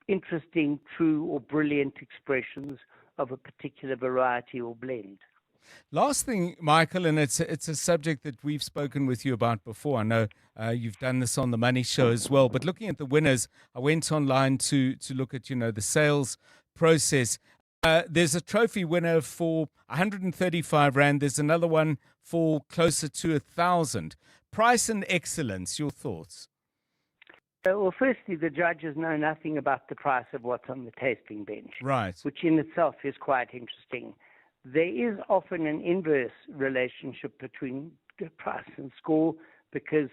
interesting, true, or brilliant expressions of a particular variety or blend. Last thing, Michael, and it's a subject that we've spoken with you about before. I know you've done this on the Money Show as well. But looking at the winners, I went online to look at the sales process. There's a trophy winner for 135 Rand. There's another one for closer to 1,000. Price and excellence. Your thoughts? Well, firstly, the judges know nothing about the price of what's on the tasting bench, Right. which in itself is quite interesting. There is often an inverse relationship between price and score, because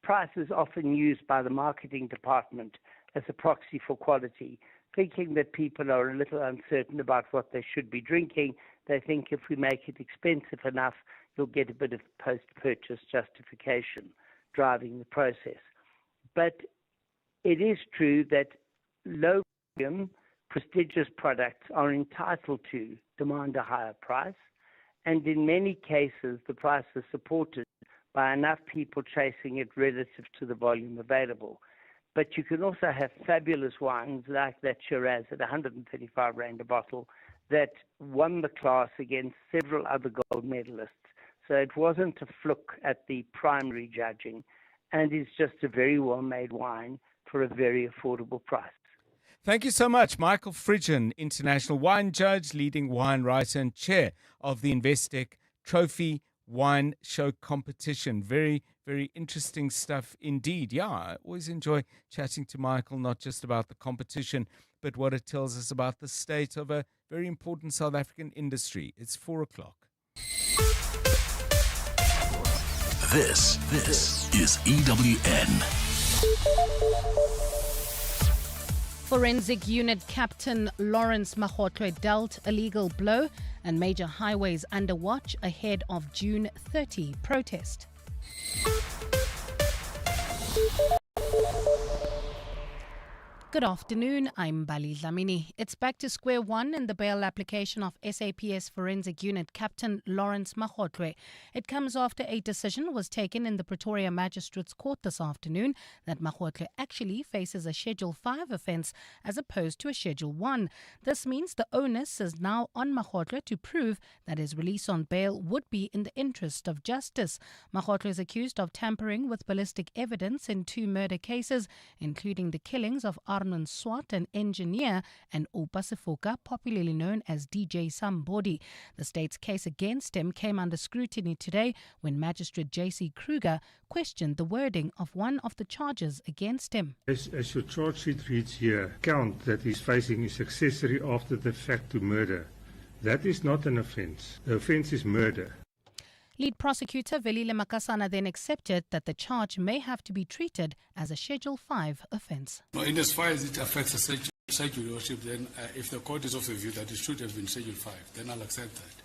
price is often used by the marketing department as a proxy for quality, thinking that people are a little uncertain about what they should be drinking. They think if we make it expensive enough, you'll get a bit of post-purchase justification driving the process. But it is true that low-volume, prestigious products are entitled to demand a higher price, and in many cases the price is supported by enough people chasing it relative to the volume available. But you can also have fabulous wines like that Shiraz at 135 Rand a bottle that won the class against several other gold medalists. So it wasn't a fluke at the primary judging, and is just a very well-made wine for a very affordable price. Thank you so much, Michael Fridgen, International Wine Judge, leading wine writer and chair of the Investec Trophy Wine Show Competition. Very, very interesting stuff indeed. Yeah, I always enjoy chatting to Michael, not just about the competition, but what it tells us about the state of a very important South African industry. It's 4:00. This is EWN. Forensic Unit Captain Lawrence Mahotwe dealt a legal blow, and major highways under watch ahead of June 30 protest. Good afternoon, I'm Bali Dlamini. It's back to square one in the bail application of SAPS Forensic Unit Captain Lawrence Makgotlwe. It comes after a decision was taken in the Pretoria Magistrates Court this afternoon that Makgotlwe actually faces a Schedule 5 offence as opposed to a Schedule 1. This means the onus is now on Makgotlwe to prove that his release on bail would be in the interest of justice. Makgotlwe is accused of tampering with ballistic evidence in 2 murder cases, including the killings of Arnon Swart, an engineer, and Opa Sefoka, popularly known as DJ Somebody. The state's case against him came under scrutiny today when Magistrate J.C. Kruger questioned the wording of one of the charges against him. As your charge sheet reads here, count that he's facing is accessory after the fact to murder. That is not an offence. The offence is murder. Lead prosecutor Velile Makasana then accepted that the charge may have to be treated as a Schedule 5 offence. No, in as far as it affects a Schedule worship, then if the court is of the view that it should have been Schedule 5, then I'll accept that.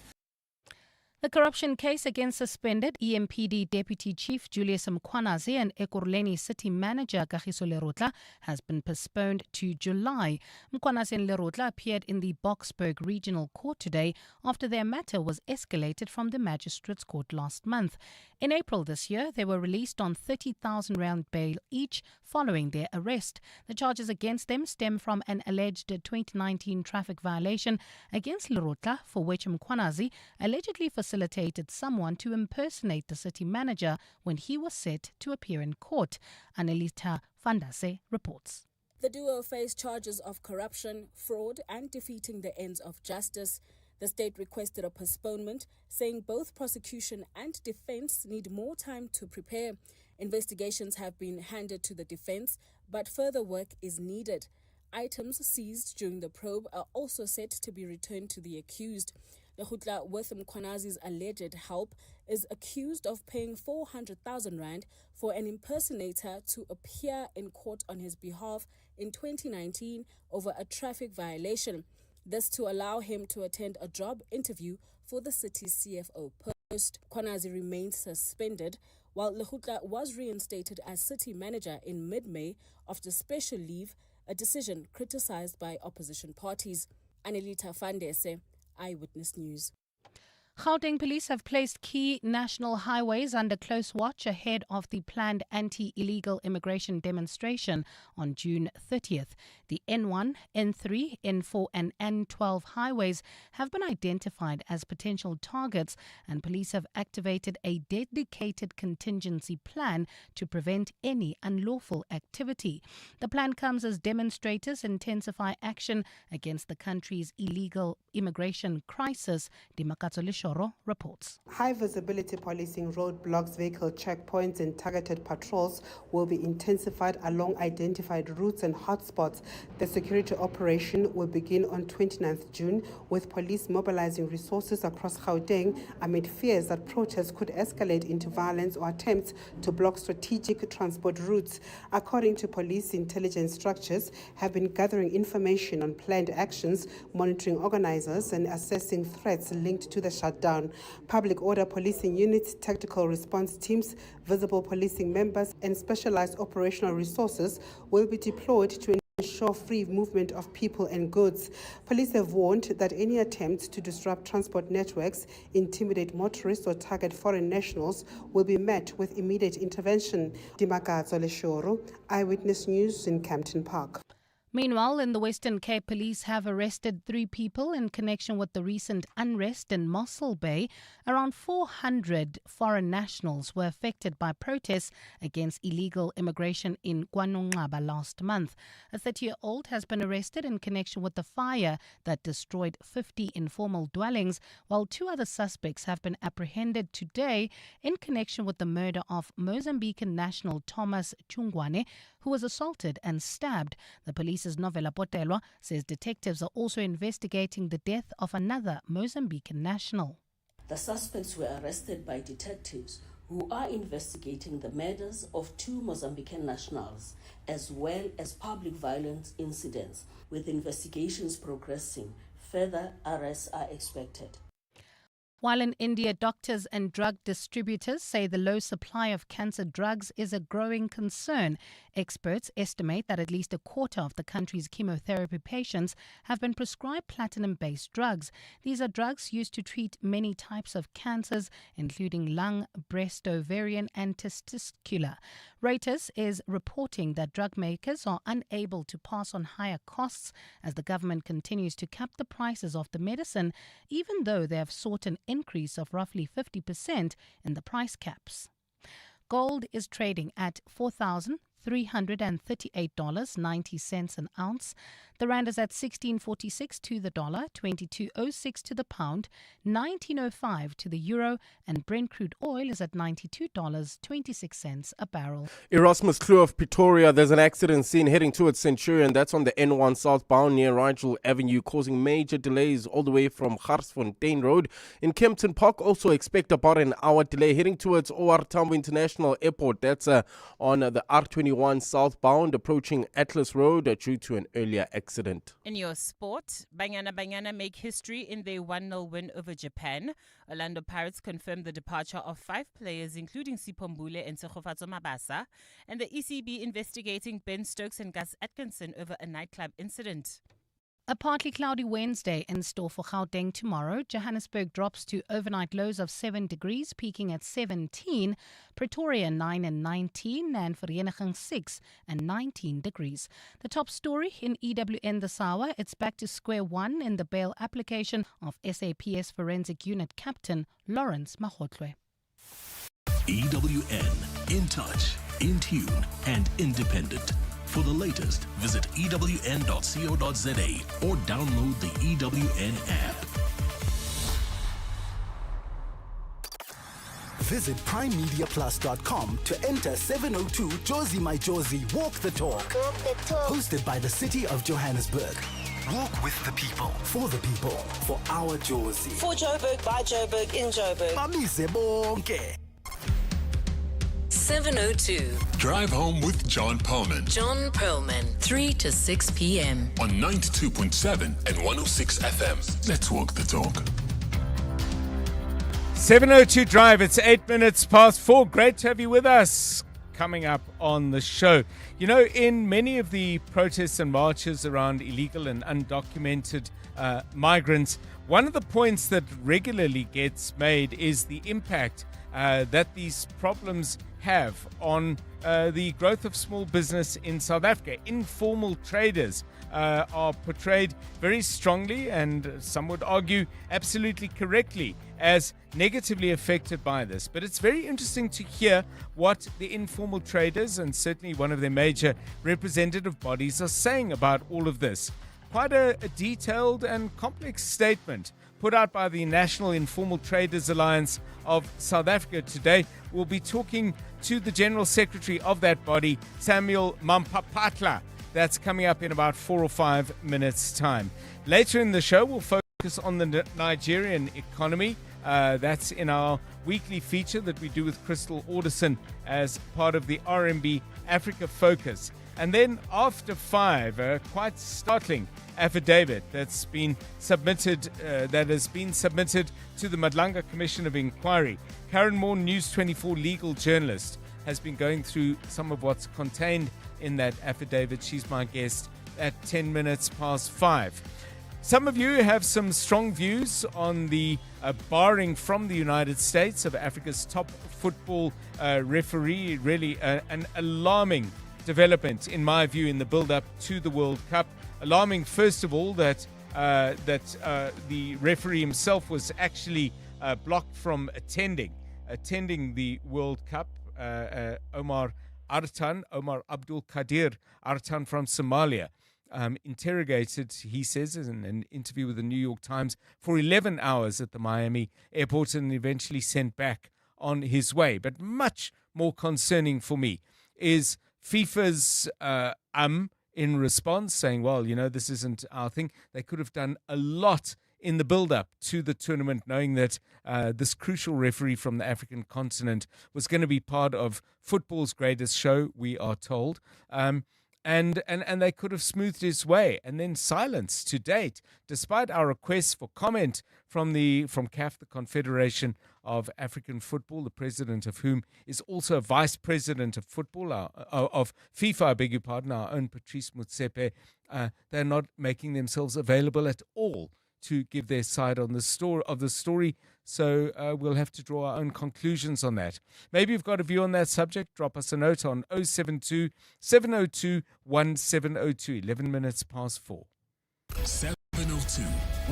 The corruption case against suspended EMPD Deputy Chief Julius Mkhwanazi and Ekurhuleni City Manager Kagiso Lerotla has been postponed to July. Mkhwanazi and Lerotla appeared in the Boksburg Regional Court today after their matter was escalated from the Magistrates Court last month. In April this year, they were released on 30,000 rand bail each following their arrest. The charges against them stem from an alleged 2019 traffic violation against Lerotla, for which Mkhwanazi allegedly facilitated someone to impersonate the city manager when he was set to appear in court. Annelita Fandase reports. The duo face charges of corruption, fraud, and defeating the ends of justice. The state requested a postponement, saying both prosecution and defense need more time to prepare. Investigations have been handed to the defense, but further work is needed. Items seized during the probe are also set to be returned to the accused. Lekgotla, with Mkhwanazi's alleged help, is accused of paying 400,000 rand for an impersonator to appear in court on his behalf in 2019 over a traffic violation. This to allow him to attend a job interview for the city's CFO post. Mkhwanazi remains suspended, while Lekgotla was reinstated as city manager in mid-May after special leave, a decision criticized by opposition parties. Annelita Fandese, Eyewitness News. Gauteng police have placed key national highways under close watch ahead of the planned anti-illegal immigration demonstration on June 30th. The N1, N3, N4 and N12 highways have been identified as potential targets, and police have activated a dedicated contingency plan to prevent any unlawful activity. The plan comes as demonstrators intensify action against the country's illegal immigration crisis. Reports. High visibility policing, roadblocks, vehicle checkpoints and targeted patrols will be intensified along identified routes and hotspots. The security operation will begin on 29th June with police mobilizing resources across Gauteng amid fears that protests could escalate into violence or attempts to block strategic transport routes. According to police, intelligence structures have been gathering information on planned actions, monitoring organizers and assessing threats linked to the shutdown. Public order policing units, tactical response teams, visible policing members, and specialized operational resources will be deployed to ensure free movement of people and goods. Police have warned that any attempts to disrupt transport networks, intimidate motorists, or target foreign nationals will be met with immediate intervention. Dimakatso Leshoro, Eyewitness News in Campton Park. Meanwhile, in the Western Cape, police have arrested 3 people in connection with the recent unrest in Mossel Bay. Around 400 foreign nationals were affected by protests against illegal immigration in KwaNongqaba last month. A 30-year-old has been arrested in connection with the fire that destroyed 50 informal dwellings, while 2 other suspects have been apprehended today in connection with the murder of Mozambican national Thomas Chungwane, who was assaulted and stabbed. The police's Novela Potelwa says detectives are also investigating the death of another Mozambican national. The suspects were arrested by detectives who are investigating the murders of 2 Mozambican nationals, as well as public violence incidents, with investigations progressing. Further arrests are expected. While in India, doctors and drug distributors say the low supply of cancer drugs is a growing concern. Experts estimate that at least a quarter of the country's chemotherapy patients have been prescribed platinum-based drugs. These are drugs used to treat many types of cancers, including lung, breast, ovarian, and testicular. Reuters is reporting that drug makers are unable to pass on higher costs as the government continues to cap the prices of the medicine, even though they have sought an increase of roughly 50% in the price caps. Gold is trading at $4,338.90 an ounce. The rand is at 16.46 to the dollar, 22.06 to the pound, 19.05 to the euro, and Brent crude oil is at $92.26 a barrel. Erasmus Klue of Pretoria, there's an accident scene heading towards Centurion. That's on the N1 southbound near Rigel Avenue, causing major delays all the way from Garsfontein Road. In Kempton Park, also expect about an hour delay heading towards OR Tambo International Airport. That's on the R21 southbound approaching Atlas Road due to an earlier accident. In your sport, Banyana make history in their 1-0 win over Japan. Orlando Pirates confirmed the departure of 5 players, including Sipho Mbule and Sekgofatso Mabasa, and the ECB investigating Ben Stokes and Gus Atkinson over a nightclub incident. A partly cloudy Wednesday in store for Gauteng tomorrow. Johannesburg drops to overnight lows of 7 degrees, peaking at 17. Pretoria 9 and 19, and Vereeniging 6 and 19 degrees. The top story in EWN this hour, it's back to square one in the bail application of SAPS Forensic Unit Captain Lawrence Mahotlwe. EWN, in touch, in tune, and independent. For the latest, visit ewn.co.za or download the EWN app. Visit primemediaplus.com to enter 702 Josie My Josie Walk the Talk. Hosted by the City of Johannesburg. Walk with the people, for the people, for our Josie. For Joburg, by Joburg, in Joburg. Bamise bonke. 702. Drive home with John Perlman. John Perlman, 3 to 6 p.m. On 92.7 and 106 FM. Let's walk the talk. 702 Drive, it's 8 minutes past 4. Great to have you with us. Coming up on the show. You know, in many of the protests and marches around illegal and undocumented migrants, one of the points that regularly gets made is the impact that these problems have on the growth of small business in South Africa. Informal traders are portrayed very strongly, and some would argue absolutely correctly, as negatively affected by this. But it's very interesting to hear what the informal traders, and certainly one of their major representative bodies, are saying about all of this. Quite a detailed and complex statement put out by the National Informal Traders Alliance of South Africa today. We'll be talking to the General Secretary of that body, Samuel Mampapatla. That's coming up in about 4 or 5 minutes' time. Later in the show, we'll focus on the Nigerian economy. That's in our weekly feature that we do with Crystal Alderson as part of the RMB Africa Focus. And then after 5, a quite startling affidavit that's been submitted, that has been submitted to the Madlanga Commission of Inquiry. Karen Moore, News 24 legal journalist, has been going through some of what's contained in that affidavit. She's my guest at 10 minutes past 5. Some of you have some strong views on the barring from the United States of Africa's top football referee. Really an alarming development, in my view, in the build-up to the World Cup. Alarming, first of all, that the referee himself was actually blocked from attending the World Cup. Omar Abdul Kadir Artan from Somalia, interrogated, he says, in an interview with the New York Times, for 11 hours at the Miami airport and eventually sent back on his way. But much more concerning for me is FIFA's in response, saying, well, you know, this isn't our thing. They could have done a lot in the build-up to the tournament, knowing that this crucial referee from the African continent was going to be part of football's greatest show, we are told. And they could have smoothed his way. And then silence to date, despite our requests for comment from CAF, the Confederation of African Football, the president of whom is also vice president of football, of FIFA, I beg your pardon, our own Patrice Motsepe. They're not making themselves available at all to give their side on the story. So we'll have to draw our own conclusions on that. Maybe you've got a view on that subject. Drop us a note on 072 702 1702, 11 minutes past 4. 702.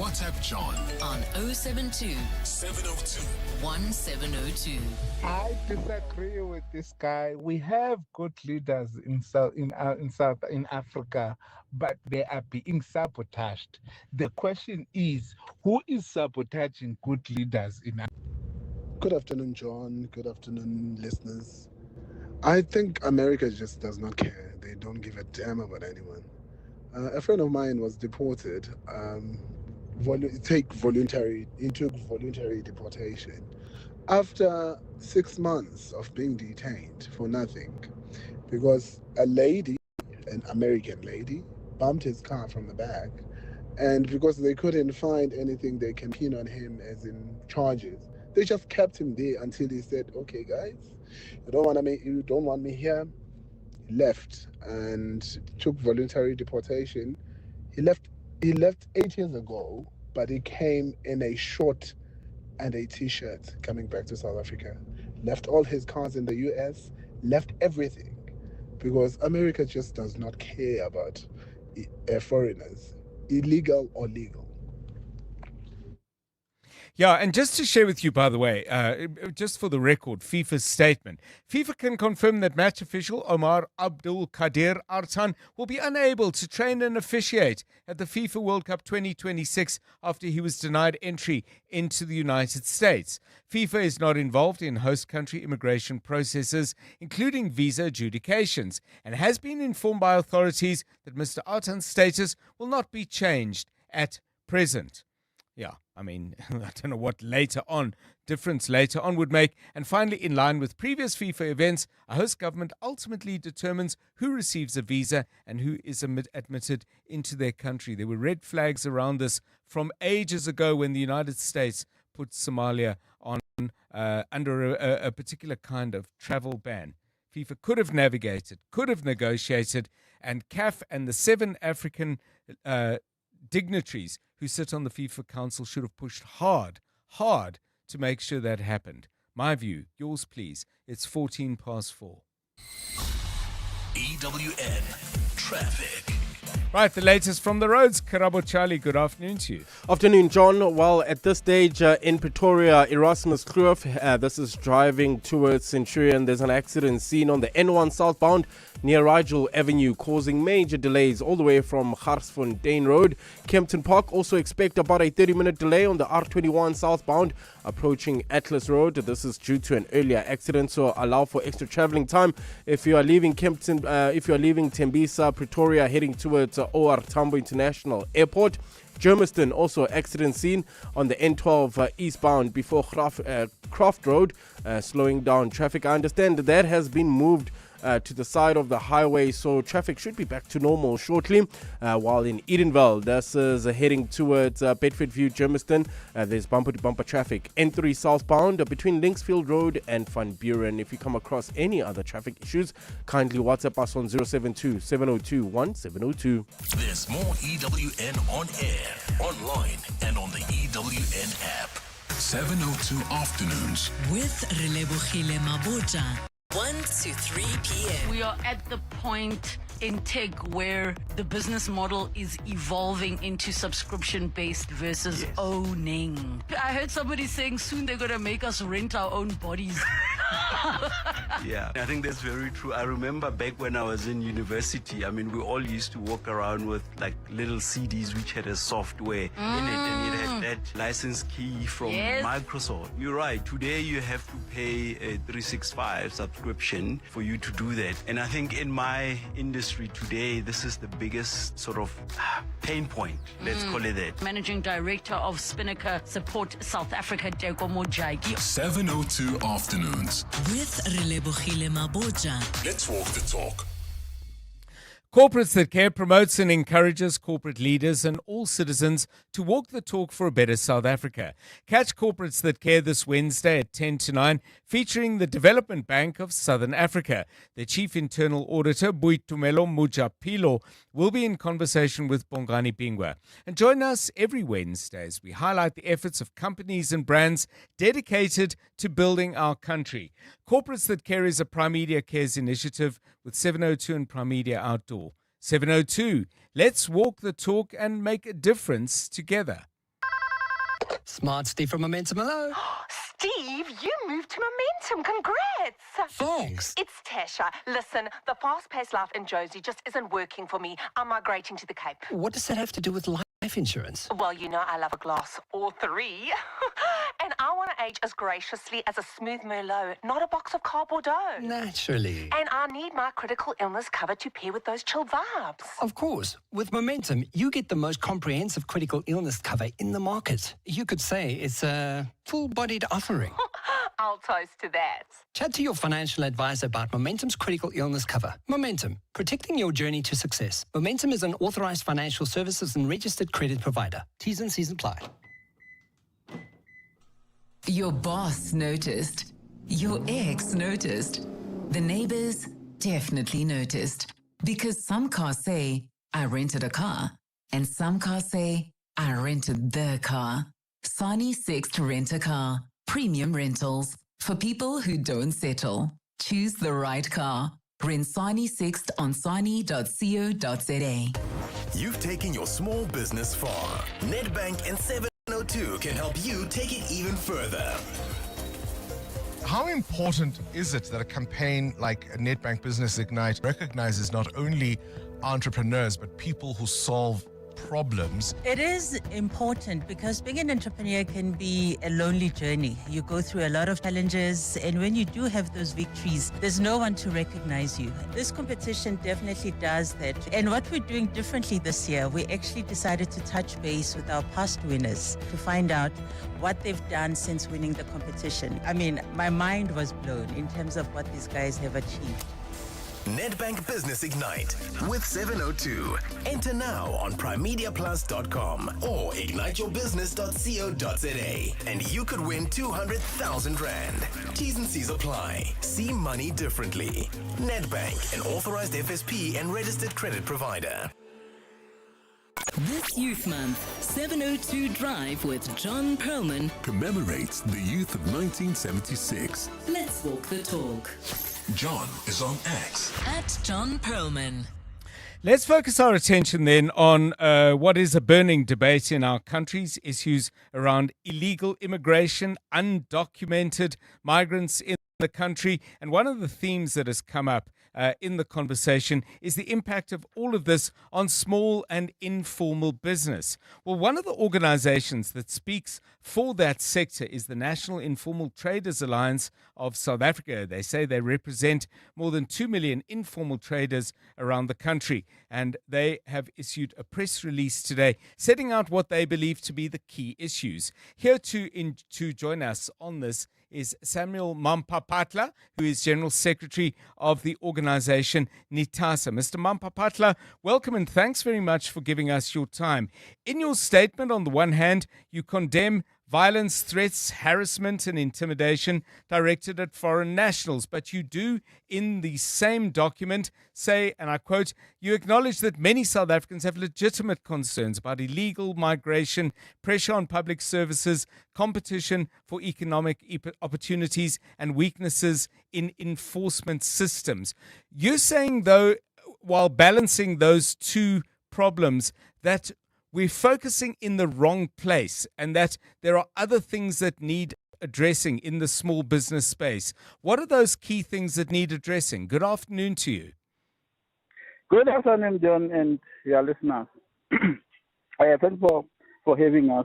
WhatsApp John on 072 702 1702. I disagree with this guy. We have good leaders in Africa, but they are being sabotaged. The question is, who is sabotaging good leaders in Africa? Good afternoon, John. Good afternoon, listeners. I think America just does not care. They don't give a damn about anyone. A friend of mine was deported. Took voluntary deportation after 6 months of being detained for nothing, because a lady, an American lady, bumped his car from the back, and because they couldn't find anything they can pin on him as in charges, they just kept him there until he said, "Okay, guys, you don't want me here." He left and took voluntary deportation. He left 8 years ago, but he came in a short and a t-shirt coming back to South Africa. Left all his cars in the US, left everything, because America just does not care about foreigners, illegal or legal. Yeah, and just to share with you, by the way, just for the record, FIFA's statement. FIFA can confirm that match official Omar Abdul Kadir Artan will be unable to train and officiate at the FIFA World Cup 2026 after he was denied entry into the United States. FIFA is not involved in host country immigration processes, including visa adjudications, and has been informed by authorities that Mr. Artan's status will not be changed at present. Yeah, I mean, I don't know what difference later on would make. And finally, in line with previous FIFA events, a host government ultimately determines who receives a visa and who is admitted into their country. There were red flags around this from ages ago when the United States put Somalia on under a particular kind of travel ban. FIFA could have navigated, could have negotiated, and CAF and the 7 African dignitaries who sit on the FIFA Council should have pushed hard to make sure that happened. My view, yours please. It's 14 past 4. EWN Traffic. Right, the latest from the roads. Karabo Charlie, good afternoon to you. Afternoon, John. Well, at this stage in Pretoria, Erasmus Kloof, this is driving towards Centurion. There's an accident seen on the N1 southbound near Rigel Avenue, causing major delays all the way from Garsfontein Road. Kempton Park also expect about a 30-minute delay on the R21 southbound approaching Atlas Road. This is due to an earlier accident, so allow for extra traveling time if you are leaving Tembisa, Pretoria, heading towards OR Tambo International Airport. Germiston, also accident scene on the N12 eastbound before Croft Road, slowing down traffic. I understand that has been moved to the side of the highway, so traffic should be back to normal shortly. While in Edenville, this is heading towards Bedfordview, Germiston. There's bumper-to-bumper traffic. N3 southbound between Linksfield Road and Van Buren. If you come across any other traffic issues, kindly WhatsApp us on 072 702 1702. There's more EWN on air, online, and on the EWN app. 702 Afternoons with Relebohile Maboja. 1 to 3 p.m. We are at the point in tech where the business model is evolving into subscription-based versus owning. I heard somebody saying soon they're going to make us rent our own bodies. Yeah, I think that's very true. I remember back when I was in university, I mean, we all used to walk around with like little CDs which had a software in it, and it had that license key from Microsoft. You're right. Today you have to pay a 365 subscription for you to do that. And I think in my industry today, this is the biggest sort of pain point. Let's call it that. Managing Director of Spinnaker Support South Africa, Teko Mojaki. 702 Afternoons with Relebohile Maboja. Let's walk the talk. Corporates That Care promotes and encourages corporate leaders and all citizens to walk the talk for a better South Africa. Catch Corporates That Care this Wednesday at 10 to 9, featuring the Development Bank of Southern Africa. The Chief Internal Auditor, Boitumelo Mujapilo, will be in conversation with Bongani Bingwa. And join us every Wednesday as we highlight the efforts of companies and brands dedicated to building our country. Corporates That Care is a Prime Media Cares initiative with 702 and Prime Media Outdoor. 702, let's walk the talk and make a difference together. Smart Steve from Momentum, hello. Steve, you moved to Momentum. Congrats. Thanks. It's Tasha. Listen, the fast-paced life in Josie just isn't working for me. I'm migrating to the Cape. What does that have to do with life insurance? Well, you know I love a glass or three. And I want to age as graciously as a smooth Merlot, not a box of car Bordeaux. Naturally. And I need my critical illness cover to pair with those chill vibes. Of course. With Momentum, you get the most comprehensive critical illness cover in the market. You could say it's a full-bodied offering. I'll toast to that. Chat to your financial advisor about Momentum's critical illness cover. Momentum, protecting your journey to success. Momentum is an authorized financial services and registered credit provider. T's and C's apply. Your boss noticed. Your ex noticed. The neighbors definitely noticed. Because some cars say, I rented a car. And some cars say, I rented the car. Sani 6 to rent a car. Premium rentals. For people who don't settle. Choose the right car. Rent Sani 6 on sani.co.za. You've taken your small business far. Nedbank and 702 can help you take it even further. How important is it that a campaign like Nedbank Business Ignite recognizes not only entrepreneurs but people who solve problems? It is important because being an entrepreneur can be a lonely journey. You go through a lot of challenges, and when you do have those victories, there's no one to recognize you. This competition definitely does that. And what we're doing differently this year, we actually decided to touch base with our past winners to find out what they've done since winning the competition. I mean, my mind was blown in terms of what these guys have achieved. Nedbank Business Ignite with 702. Enter now on primemediaplus.com or igniteyourbusiness.co.za and you could win 200,000 Rand. T's and C's apply. See money differently. Nedbank, an authorized FSP and registered credit provider. This Youth Month, 702 Drive with John Perlman commemorates the youth of 1976. Let's walk the talk. John is on X. At John Perlman. Let's focus our attention then on what is a burning debate in our country's issues around illegal immigration, undocumented migrants in the country. And one of the themes that has come up in the conversation is the impact of all of this on small and informal business. Well, one of the organizations that speaks for that sector is the National Informal Traders Alliance of South Africa. They say they represent more than 2 million informal traders around the country, and they have issued a press release today setting out what they believe to be the key issues. Here to join us on this is Samuel Mampapatla, who is General Secretary of the organization NITASA. Mr. Mampapatla, welcome and thanks very much for giving us your time. In your statement, on the one hand, you condemn violence, threats, harassment and intimidation directed at foreign nationals. But you do, in the same document, say, and I quote, you acknowledge that many South Africans have legitimate concerns about illegal migration, pressure on public services, competition for economic opportunities and weaknesses in enforcement systems. You're saying, though, while balancing those two problems, that we're focusing in the wrong place and that there are other things that need addressing in the small business space. What are those key things that need addressing? Good afternoon to you. Good afternoon, John, and your listeners. Thanks for having us.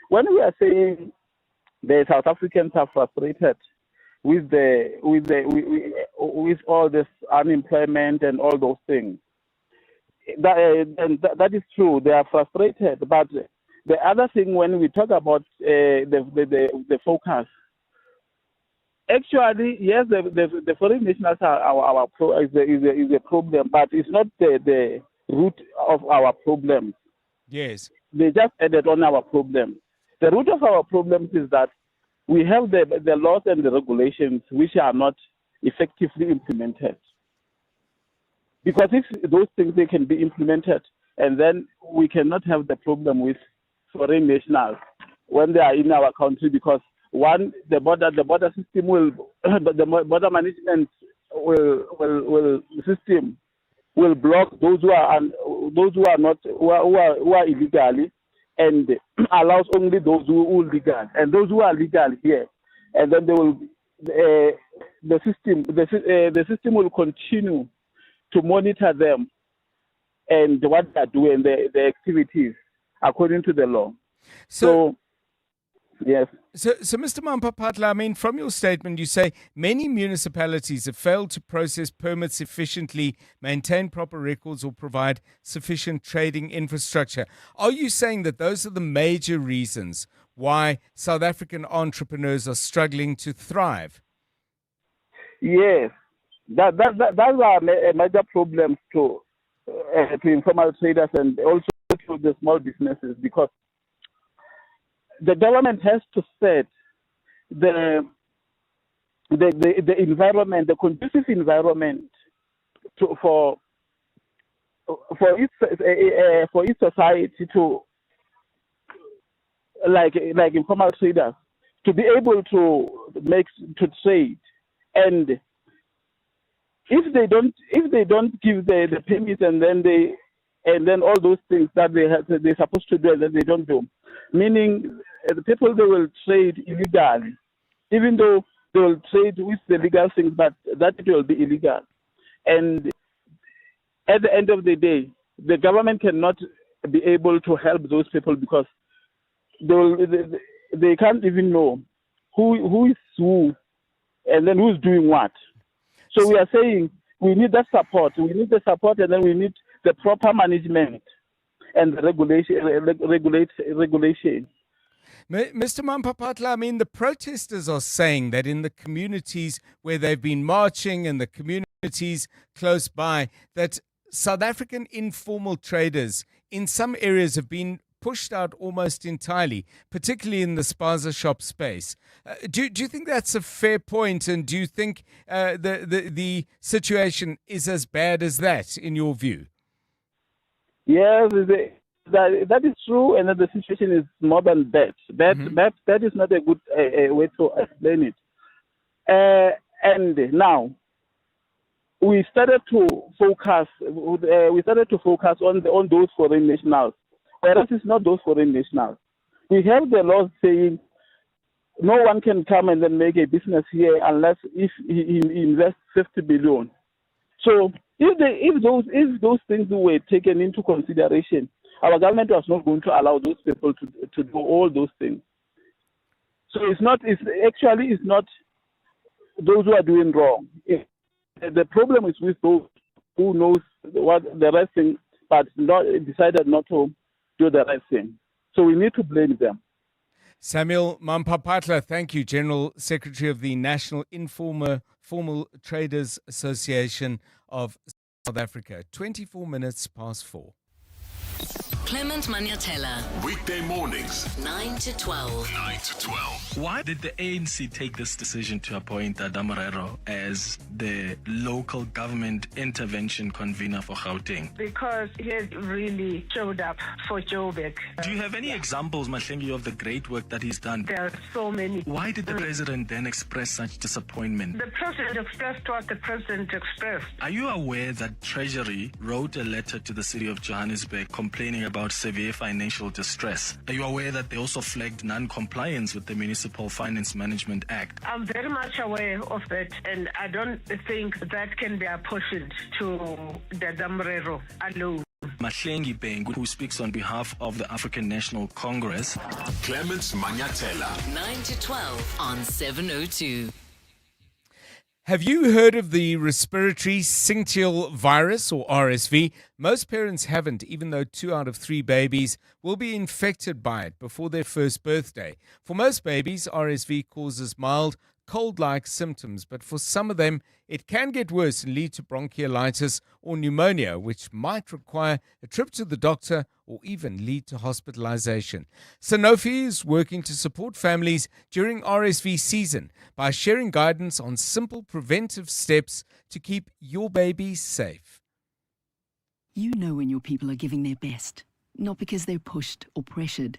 When we are saying the South Africans are frustrated with all this unemployment and all those things, that is true. They are frustrated. But the other thing, when we talk about the focus, Actually, yes, the foreign nationals are is a problem, but it's not the root of our problems. Yes. They just added on our problem. The root of our problems is that we have the laws and the regulations which are not effectively implemented. Because if those things they can be implemented, and then we cannot have the problem with foreign nationals when they are in our country, because one, the border system will, the border management system will block those who are illegally, and allows only those who are legal, and those who are legal here, and then they will the system will continue to monitor them and what they are doing, the activities according to the law. So yes. So, Mr. Mampapatla, I mean, from your statement, you say many municipalities have failed to process permits efficiently, maintain proper records, or provide sufficient trading infrastructure. Are you saying that those are the major reasons why South African entrepreneurs are struggling to thrive? Yes, those are major problems to informal traders and also to the small businesses, because the government has to set the environment, the conducive environment for its society to like informal traders to be able to trade, and if they don't give the permits and then all those things that they're supposed to do and then they don't do, meaning the people, they will trade illegally, even though they will trade with the legal things, but that it will be illegal. And at the end of the day, the government cannot be able to help those people, because they can't even know who is who and then who's doing what. So we are saying we need that support. We need the support, and then we need the proper management and the regulation. Mr. Mampapatla, I mean, the protesters are saying that in the communities where they've been marching and the communities close by, that South African informal traders in some areas have been pushed out almost entirely, particularly in the spaza shop space. Do you think that's a fair point, and do you think the situation is as bad as that, in your view? Yes, that is true, and the situation is more than that. That is not a good way to explain it. And now we started to focus. On those foreign nationals, whereas it's not those foreign nationals. We have the laws saying no one can come and then make a business here unless if he invests 50 billion. So if those things were taken into consideration, our government was not going to allow those people to do all those things. So it's not those who are doing wrong. The problem is with those who knows what the right thing, but decided not to do the right thing. So we need to blame them. Samuel Mampapatla, thank you, General Secretary of the National Formal Traders Association of South Africa. 24 minutes past 4. Clement Maniatella. Weekday mornings, 9 to 12. 9 to 12. Why did the ANC take this decision to appoint Damorero as the local government intervention convener for Gauteng? Because he has really showed up for Joburg. Do you have any examples, Mahlengi, of the great work that he's done? There are so many. Why did the president then express such disappointment? The president expressed what the president expressed. Are you aware that Treasury wrote a letter to the city of Johannesburg complaining about severe financial distress? Are you aware that they also flagged non-compliance with the Municipal Finance Management Act? I'm very much aware of that, and I don't think that can be apportioned to the Damorero alone. Mahlengi Beng, who speaks on behalf of the African National Congress. Clements Maniatella. 9 to 12 on 702. Have you heard of the respiratory syncytial virus, or RSV? Most parents haven't, even though 2 out of 3 babies will be infected by it before their first birthday. For most babies, RSV causes mild cold-like symptoms, but for some of them, it can get worse and lead to bronchiolitis or pneumonia, which might require a trip to the doctor or even lead to hospitalization. Sanofi is working to support families during RSV season by sharing guidance on simple preventive steps to keep your baby safe. You know when your people are giving their best, not because they're pushed or pressured,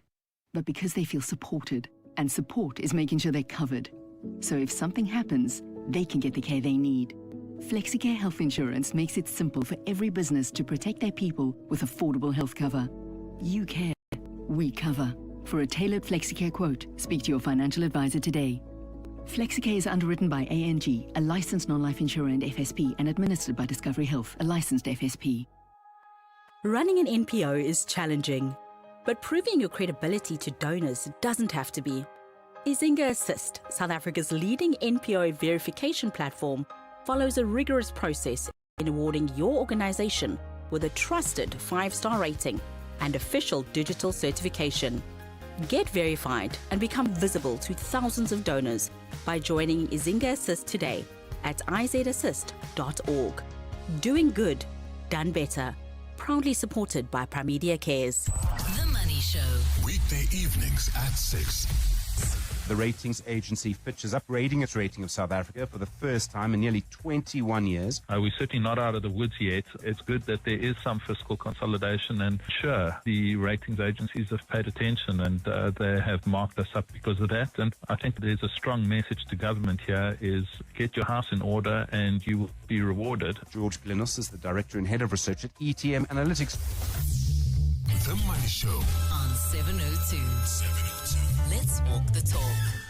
but because they feel supported. And support is making sure they're covered. So if something happens, they can get the care they need. FlexiCare Health Insurance makes it simple for every business to protect their people with affordable health cover. You care, we cover. For a tailored FlexiCare quote, speak to your financial advisor today. FlexiCare is underwritten by ANG, a licensed non-life insurer and FSP, and administered by Discovery Health, a licensed FSP. Running an NPO is challenging, but proving your credibility to donors doesn't have to be. Izinga Assist, South Africa's leading NPO verification platform, follows a rigorous process in awarding your organization with a trusted 5-star rating and official digital certification. Get verified and become visible to thousands of donors by joining Izinga Assist today at izassist.org. Doing good, done better. Proudly supported by Primedia Cares. The Money Show. Weekday evenings at 6. The ratings agency Fitch is upgrading its rating of South Africa for the first time in nearly 21 years. We're certainly not out of the woods yet. It's good that there is some fiscal consolidation, and sure, the ratings agencies have paid attention and they have marked us up because of that. And I think there's a strong message to government here is get your house in order and you will be rewarded. George Glenos is the Director and Head of Research at ETM Analytics. The Money Show on 702. Let's walk the talk.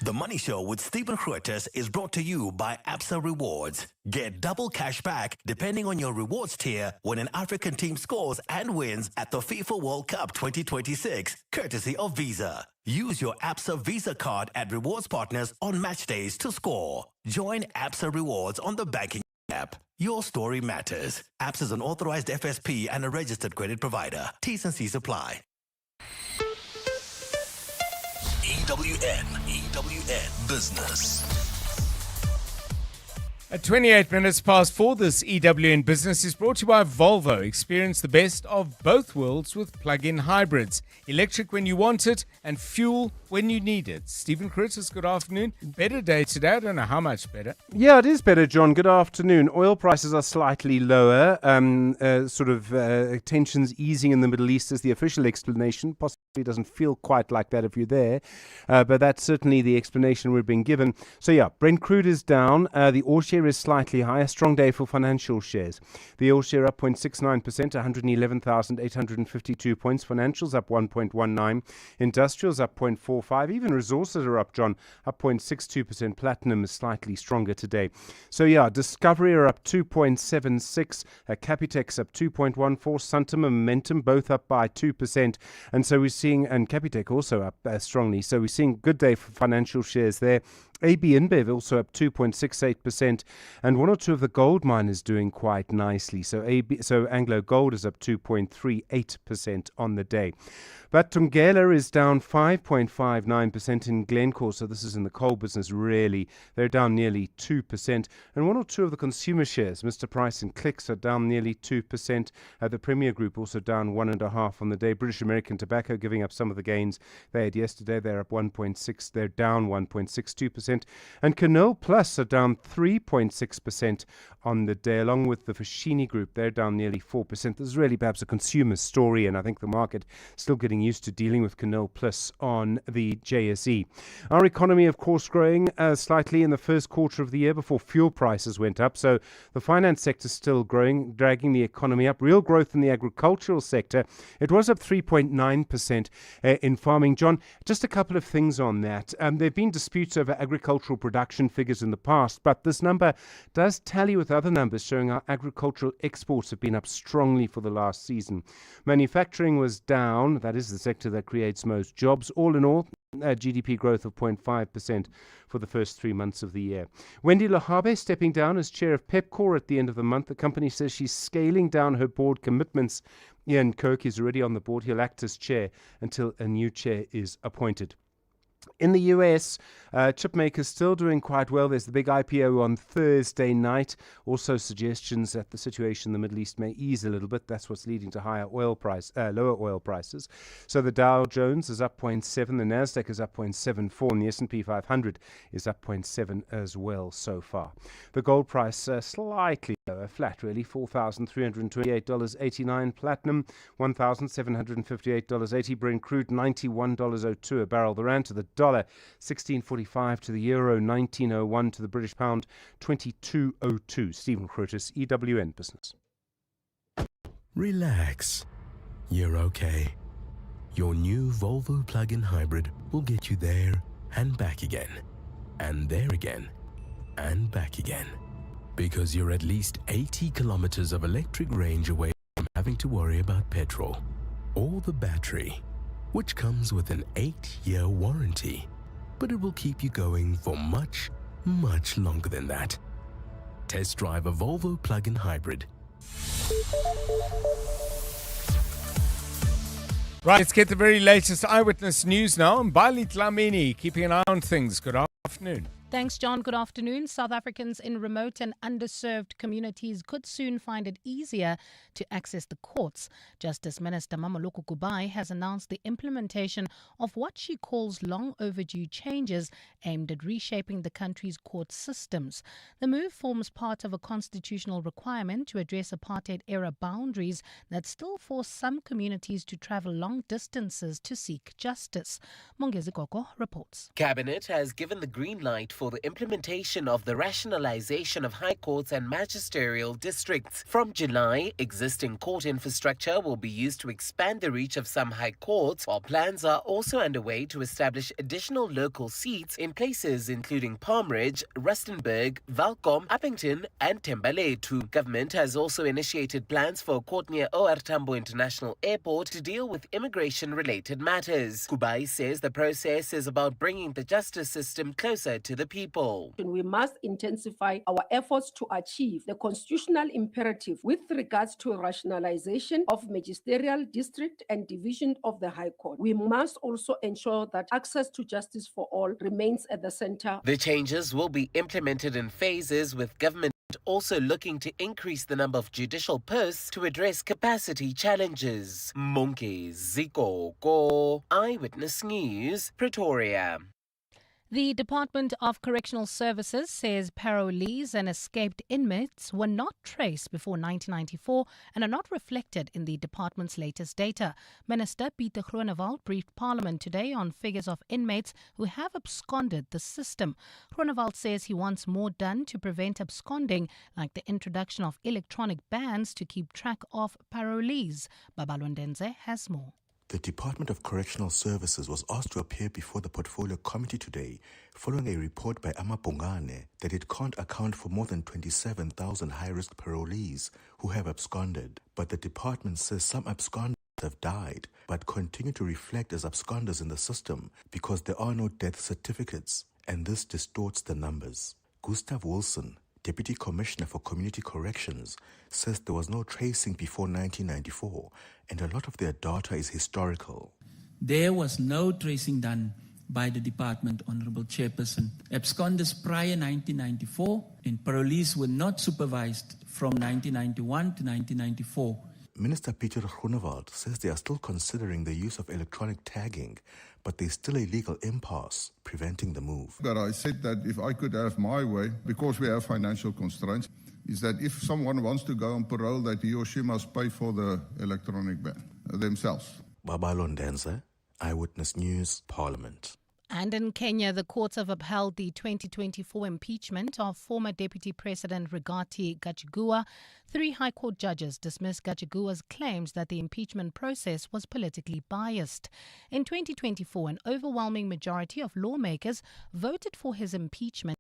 The Money Show with Stephen Grootes is brought to you by Absa Rewards. Get double cash back depending on your rewards tier when an African team scores and wins at the FIFA World Cup 2026, courtesy of Visa. Use your Absa Visa card at rewards partners on match days to score. Join Absa Rewards on the banking app. Your story matters. Absa is an authorized FSP and a registered credit provider. T's and C's apply. EWN Business. At 28 minutes past 4, this EWN Business is brought to you by Volvo. Experience the best of both worlds with plug-in hybrids. Electric when you want it and fuel when you need it. Stephen Grootes, good afternoon. Better day today. I don't know how much better. Yeah, it is better, John. Good afternoon. Oil prices are slightly lower. Tensions easing in the Middle East is the official explanation. Possibly doesn't feel quite like that if you're there. But that's certainly the explanation we're being given. So yeah, Brent crude is down. The ore share is slightly higher. Strong day for financial shares. The ore share up 0.69%, 111,852 points. Financials up 1.19. Industrials up 0.45. Even resources are up, John, up 0.62%. Platinum is slightly stronger today. So yeah, Discovery are up 2.76. Capitec's up 2.14. Suntum and Momentum both up by 2%. And so we're seeing, and Capitec also up strongly. So we're seeing good day for financial shares there. AB InBev also up 2.68%, and one or two of the gold miners doing quite nicely. So Anglo Gold is up 2.38% on the day. But Thungela is down 5.59% in Glencore, so this is in the coal business really. They're down nearly 2%. And one or two of the consumer shares, Mr. Price and Clicks, are down nearly 2%. The Premier Group also down 1.5% on the day. British American Tobacco giving up some of the gains they had yesterday. They're up 1.6%. They're down 1.62%. And Canal Plus are down 3.6% on the day, along with the Foschini Group. They're down nearly 4%. This is really perhaps a consumer story, and I think the market still getting used to dealing with Canal Plus on the JSE. Our economy, of course, growing slightly in the first quarter of the year before fuel prices went up. So the finance sector is still growing, dragging the economy up. Real growth in the agricultural sector. It was up 3.9% in farming. John, just a couple of things on that. There have been disputes over agricultural production figures in the past, but this number does tally with other numbers showing our agricultural exports have been up strongly for the last season. Manufacturing was down. That is the sector that creates most jobs. All in all, GDP growth of 0.5% for the first 3 months of the year. Wendy Lohabe stepping down as chair of Pepkor at the end of the month. The company says she's scaling down her board commitments. Ian Kirk is already on the board. He'll act as chair until a new chair is appointed. In the US, chip makers still doing quite well. There's the big IPO on Thursday night. Also suggestions that the situation in the Middle East may ease a little bit. That's what's leading to lower oil prices. So the Dow Jones is up 0.7, the Nasdaq is up 0.74, and the S&P 500 is up 0.7 as well so far. The gold price slightly lower, flat really, $4,328.89. Platinum, $1,758.80. Brent crude, $91.02 a barrel. The rand to the dollar, 16.45 to the euro, 19.01 to the British pound, 22.02. Stephen Crotus, EWN Business. Relax. You're okay. Your new Volvo plug-in hybrid will get you there and back again. And there again. And back again. Because you're at least 80 kilometers of electric range away from having to worry about petrol or the battery, which comes with an 8-year warranty. But it will keep you going for much, much longer than that. Test drive a Volvo plug-in hybrid. Right, let's get the very latest eyewitness news now. And Bali Tlamini, keeping an eye on things. Good afternoon. Thanks, John. Good afternoon. South Africans in remote and underserved communities could soon find it easier to access the courts. Justice Minister Mameloko Kubai has announced the implementation of what she calls long overdue changes aimed at reshaping the country's court systems. The move forms part of a constitutional requirement to address apartheid-era boundaries that still force some communities to travel long distances to seek justice. Mongezi Koko reports. Cabinet has given the green light for the implementation of the rationalization of high courts and magisterial districts. From July, existing court infrastructure will be used to expand the reach of some high courts, while plans are also underway to establish additional local seats in places including Palmridge, Rustenburg, Welkom, Uppington and Thembalethu. Government has also initiated plans for a court near OR Tambo International Airport to deal with immigration-related matters. Kubai says the process is about bringing the justice system closer to the people. We must intensify our efforts to achieve the constitutional imperative with regards to rationalization of magisterial district and division of the High Court. We must also ensure that access to justice for all remains at the center. The changes will be implemented in phases, with government also looking to increase the number of judicial posts to address capacity challenges. Monke Zikoko, Eyewitness News, Pretoria. The Department of Correctional Services says parolees and escaped inmates were not traced before 1994 and are not reflected in the department's latest data. Minister Pieter Groenewald briefed Parliament today on figures of inmates who have absconded the system. Groenewald says he wants more done to prevent absconding, like the introduction of electronic bans to keep track of parolees. Babalondenze has more. The Department of Correctional Services was asked to appear before the Portfolio Committee today following a report by Amabongane that it can't account for more than 27,000 high-risk parolees who have absconded. But the department says some absconders have died but continue to reflect as absconders in the system because there are no death certificates, and this distorts the numbers. Gustav Wilson, Deputy Commissioner for Community Corrections, says there was no tracing before 1994 and a lot of their data is historical. There was no tracing done by the department, Honourable Chairperson. Absconders prior 1994 and parolees were not supervised from 1991 to 1994. Minister Pieter Groenewald says they are still considering the use of electronic tagging, but there's still a legal impasse preventing the move. But I said that if I could have my way, because we have financial constraints, is that if someone wants to go on parole, that he or she must pay for the electronic ban themselves. Babalondenze, Eyewitness News, Parliament. And in Kenya, the courts have upheld the 2024 impeachment of former Deputy President Rigathi Gachagua. 3 High Court judges dismissed Gachagua's claims that the impeachment process was politically biased. In 2024, an overwhelming majority of lawmakers voted for his impeachment,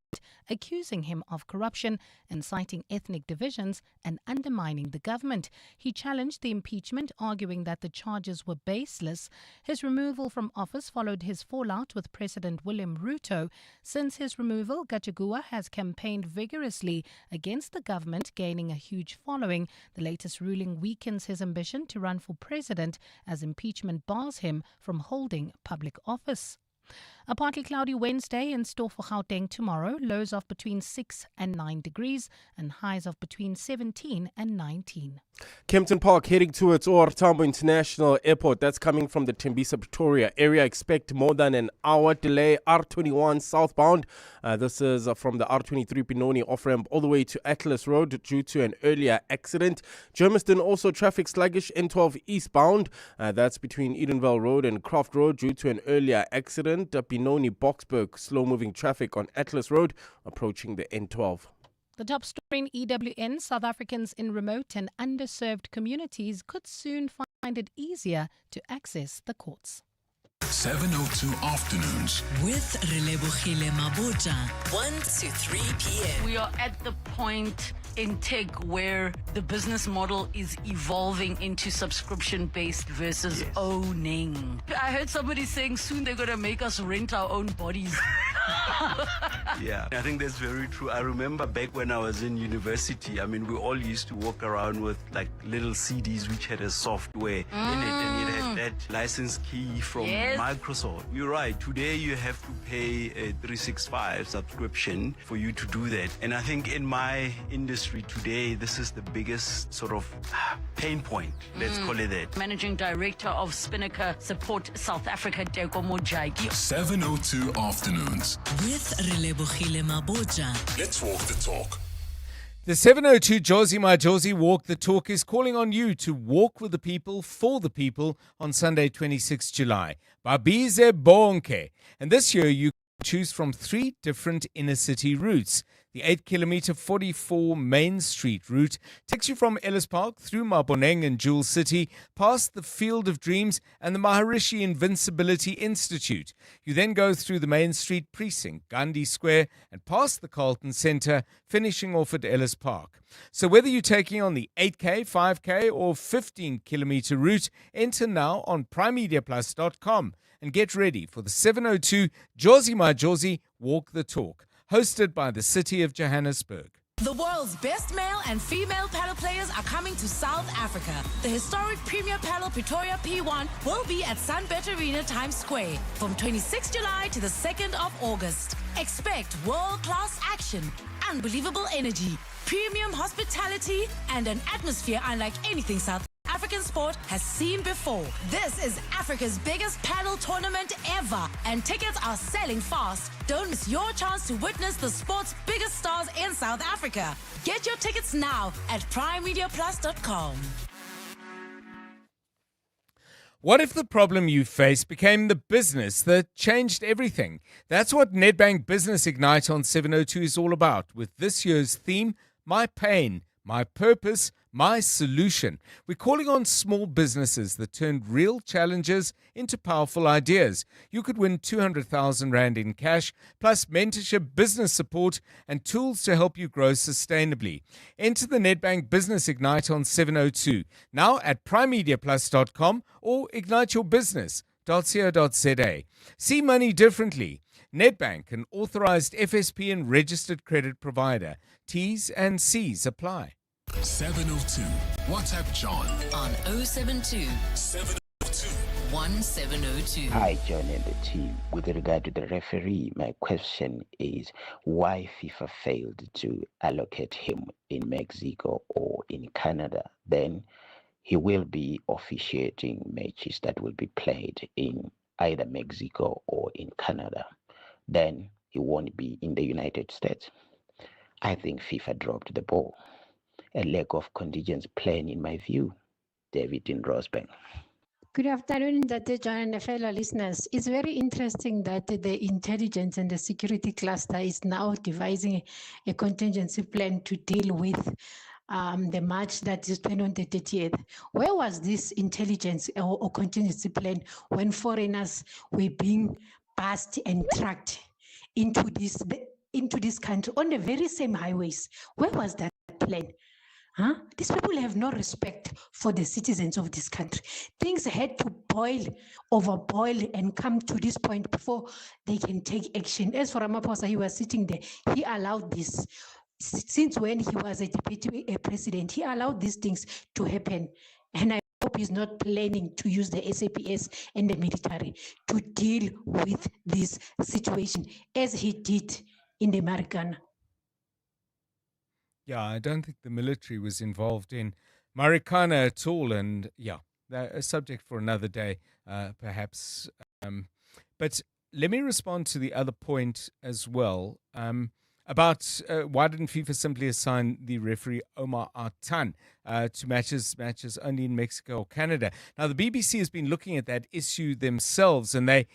accusing him of corruption, inciting ethnic divisions and undermining the government. He challenged the impeachment, arguing that the charges were baseless. His removal from office followed his fallout with President William Ruto. Since his removal, Gachagua has campaigned vigorously against the government, gaining a huge following. The latest ruling weakens his ambition to run for president, as impeachment bars him from holding public office. A partly cloudy Wednesday in store for Gauteng tomorrow. Lows of between 6 and 9 degrees and highs of between 17 and 19. Kempton Park heading towards OR Tambo International Airport. That's coming from the Tembisa Pretoria area. Expect more than an hour delay. R21 southbound. This is from the R23 Benoni off-ramp all the way to Atlas Road due to an earlier accident. Germiston also traffic sluggish. N12 eastbound. That's between Edenvale Road and Croft Road due to an earlier accident. Benoni Boksburg slow-moving traffic on Atlas Road approaching the N12. The top story in EWN, South Africans in remote and underserved communities could soon find it easier to access the courts. 702 Afternoons with Relebogile Mabota, 1 to 3 p.m. We are at the point in tech where the business model is evolving into subscription-based versus owning. I heard somebody saying soon they're going to make us rent our own bodies. Yeah, I think that's very true. I remember back when I was in university, I mean, we all used to walk around with like little CDs which had a software in it, and it had that license key from Microsoft. You're right. Today you have to pay a 365 subscription for you to do that. And I think in my industry today, this is the biggest sort of pain point. Let's call it that. Managing Director of Spinnaker Support South Africa, Teko Mojaki. 702 Afternoons with Relebogile Mabota. Let's walk the talk. The 702 Jozi My Jozi Walk the Talk is calling on you to walk with the people for the people on Sunday, 26 July. Babize Bonke. And this year you choose from 3 different inner city routes. The 8-kilometer 44 Main Street route takes you from Ellis Park through Maboneng and Jewel City, past the Field of Dreams and the Maharishi Invincibility Institute. You then go through the Main Street precinct, Gandhi Square, and past the Carlton Centre, finishing off at Ellis Park. So whether you're taking on the 8K, 5K or 15-kilometer route, enter now on primemediaplus.com and get ready for the 702 Jozi My Jozi Walk the Talk, hosted by the City of Johannesburg. The world's best male and female paddle players are coming to South Africa. The historic Premier Paddle Pretoria P1 will be at Sunbet Arena Times Square from 26 July to the 2nd of August. Expect world-class action, unbelievable energy, premium hospitality, and an atmosphere unlike anything South African sport has seen before. This is Africa's biggest paddle tournament ever, and tickets are selling fast. Don't miss your chance to witness the sport's biggest stars in South Africa. Get your tickets now at primemediaplus.com. What if the problem you face became the business that changed everything? That's what Nedbank Business Ignite on 702 is all about, with this year's theme, My Pain, My Purpose, My Solution. We're calling on small businesses that turned real challenges into powerful ideas. You could win 200,000 Rand in cash, plus mentorship, business support, and tools to help you grow sustainably. Enter the Nedbank Business Ignite on 702, now at primemediaplus.com or igniteyourbusiness.co.za. See money differently. Nedbank, an authorized FSP and registered credit provider. T's and C's apply. 702. WhatsApp John on 072 702 1702. Hi, John and the team. With regard to the referee, my question is why FIFA failed to allocate him in Mexico or in Canada. Then he will be officiating matches that will be played in either Mexico or in Canada. Then he won't be in the United States. I think FIFA dropped the ball. A lack of contingency plan, in my view. David in Rosebank. Good afternoon, Dr. John and fellow listeners. It's very interesting that the intelligence and the security cluster is now devising a contingency plan to deal with the match that is planned on the 30th. Where was this intelligence or contingency plan when foreigners were being passed and tracked into this country on the very same highways? Where was that plan? These people have no respect for the citizens of this country. Things had to overboil and come to this point before they can take action. As for Ramaphosa, he was sitting there. He allowed this. Since when he was a deputy president, he allowed these things to happen. And I hope hope he's not planning to use the SAPS and the military to deal with this situation as he did in the Marikana. Yeah, I don't think the military was involved in Marikana at all. And yeah, a subject for another day, perhaps. But let me respond to the other point as well about why didn't FIFA simply assign the referee Omar Artan to matches only in Mexico or Canada. Now, the BBC has been looking at that issue themselves, and they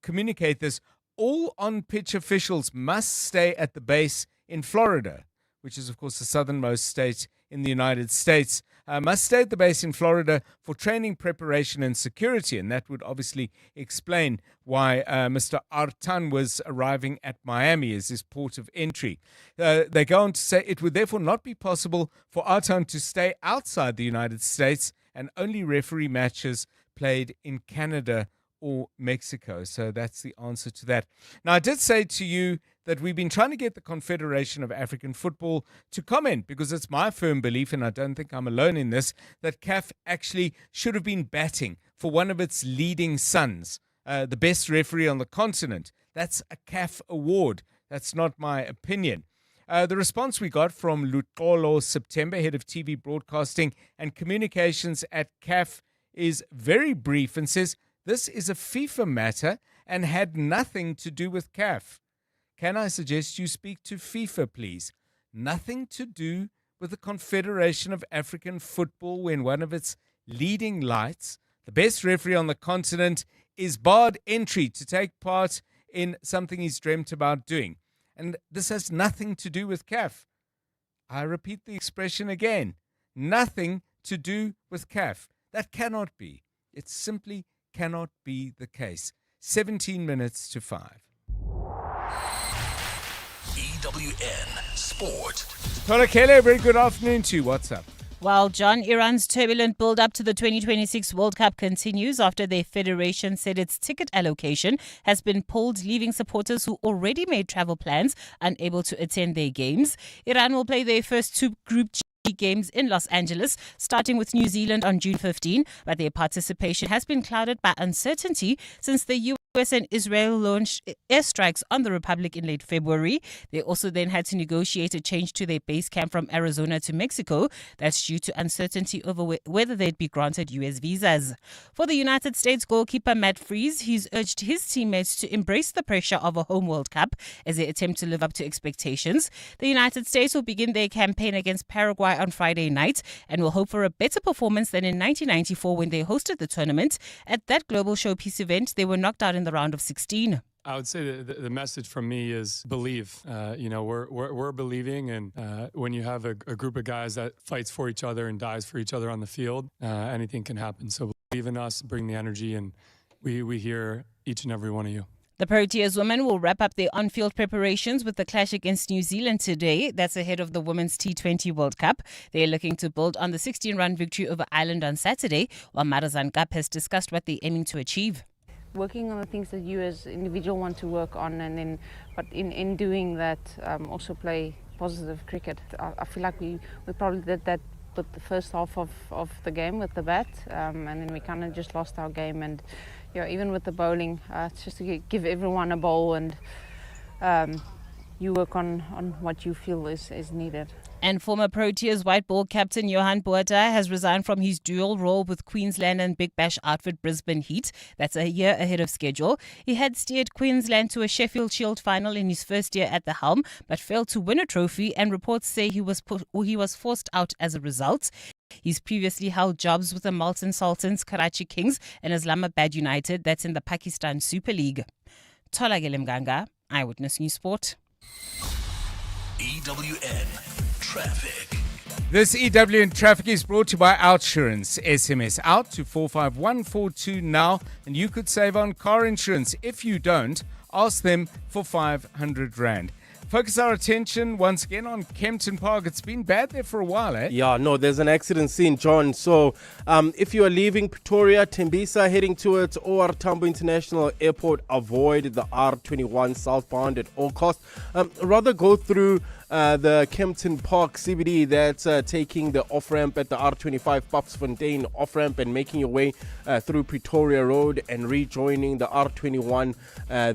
communicate this. All on-pitch officials must stay at the base in Florida, which is, of course, the southernmost state in the United States, must stay at the base in Florida for training, preparation, and security. And that would obviously explain why Mr. Artan was arriving at Miami as his port of entry. They go on to say it would therefore not be possible for Artan to stay outside the United States and only referee matches played in Canada or Mexico. So that's the answer to that. Now, I did say to you that we've been trying to get the Confederation of African Football to comment, because it's my firm belief, and I don't think I'm alone in this, that CAF actually should have been batting for one of its leading sons, the best referee on the continent. That's a CAF award. That's not my opinion. The response we got from Lutolo September, head of TV broadcasting and communications at CAF, is very brief and says, this is a FIFA matter and had nothing to do with CAF. Can I suggest you speak to FIFA, please? Nothing to do with the Confederation of African Football when one of its leading lights, the best referee on the continent, is barred entry to take part in something he's dreamt about doing. And this has nothing to do with CAF. I repeat the expression again. Nothing to do with CAF. That cannot be. It simply cannot be the case. 17 minutes to 5. EWN Sport. Tola Kele, very good afternoon to you. What's up? Well, John, Iran's turbulent build-up to the 2026 World Cup continues after their federation said its ticket allocation has been pulled, leaving supporters who already made travel plans unable to attend their games. Iran will play their first two Group G games in Los Angeles, starting with New Zealand on June 15, but their participation has been clouded by uncertainty since the US and Israel launched airstrikes on the Republic in late February. They also then had to negotiate a change to their base camp from Arizona to Mexico. That's due to uncertainty over whether they'd be granted US visas. For the United States goalkeeper Matt Freese, he's urged his teammates to embrace the pressure of a home World Cup as they attempt to live up to expectations. The United States will begin their campaign against Paraguay on Friday night and will hope for a better performance than in 1994 when they hosted the tournament. At that global showpiece event, they were knocked out in the round of 16. I would say the message from me is believe. We're believing, and when you have a group of guys that fights for each other and dies for each other on the field, anything can happen. So believe in us, bring the energy, and we hear each and every one of you. The Proteas women will wrap up their on-field preparations with the clash against New Zealand today. That's ahead of the Women's T20 World Cup. They're looking to build on the 16-run victory over Ireland on Saturday, while Marazan Gap has discussed what they're aiming to achieve. Working on the things that you as individual want to work on, and then, but in doing that, also play positive cricket. I feel like we probably did that with the first half of the game with the bat, and then we kind of just lost our game. And even with the bowling, it's just to give everyone a bowl, and you work on what you feel is needed. And former Proteas white ball captain Johan Boata has resigned from his dual role with Queensland and Big Bash outfit Brisbane Heat. That's a year ahead of schedule. He had steered Queensland to a Sheffield Shield final in his first year at the helm, but failed to win a trophy, and reports say he was forced out as a result. He's previously held jobs with the Multan Sultans, Karachi Kings and Islamabad United. That's in the Pakistan Super League. Tola Mganga, Eyewitness News Sport. EWN Traffic. This EWN Traffic is brought to you by Outsurance. SMS out to 45142 now, and you could save on car insurance. If you don't, ask them for 500 Rand. Focus our attention once again on Kempton Park. It's been bad there for a while, eh? Yeah, no, there's an accident scene, John. So if you are leaving Pretoria, Tembisa, heading towards OR Tambo International Airport, avoid the R21 southbound at all costs. Rather go through the Kempton Park CBD, that's taking the off-ramp at the R25 Papsfontein off-ramp and making your way through Pretoria Road and rejoining the R21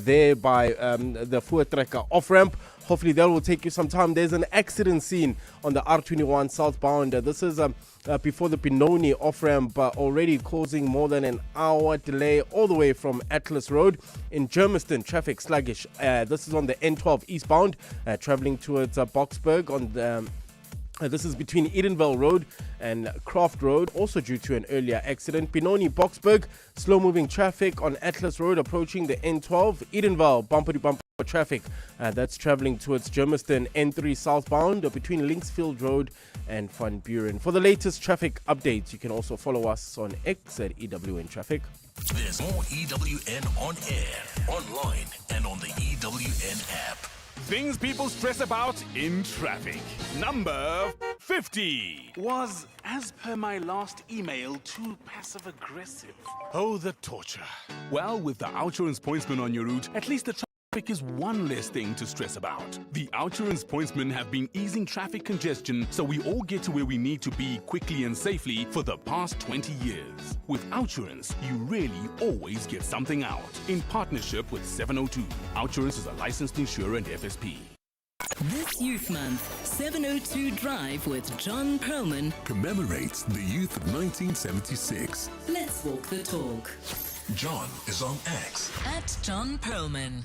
there by the Voortrekker off-ramp. Hopefully that will take you some time. There's an accident scene on the R21 southbound. This is before the Benoni off-ramp, already causing more than an hour delay all the way from Atlas Road. In Germiston, traffic sluggish. This is on the N12 eastbound, traveling towards Boksburg on the this is between Edenvale Road and Croft Road, also due to an earlier accident. Benoni, Boksburg, slow-moving traffic on Atlas Road approaching the N12. Edenvale, bumper-to-bumper traffic. That's traveling towards Germiston, N3 southbound between Linksfield Road and Van Buren. For the latest traffic updates, you can also follow us on X at EWN Traffic. There's more EWN on air, online, and on the EWN app. Things people stress about in traffic. Number 50 was, as per my last email, too passive-aggressive. Oh, the torture. Well, with the Outsurance pointsman on your route, at least the traffic is one less thing to stress about. The Outsurance pointsmen have been easing traffic congestion so we all get to where we need to be quickly and safely for the past 20 years. With Outsurance, you really always get something out. In partnership with 702, Outsurance is a licensed insurer and FSP. This Youth Month, 702 Drive with John Perlman Commemorates the youth of 1976. Let's walk the talk. John is on X. At John Perlman.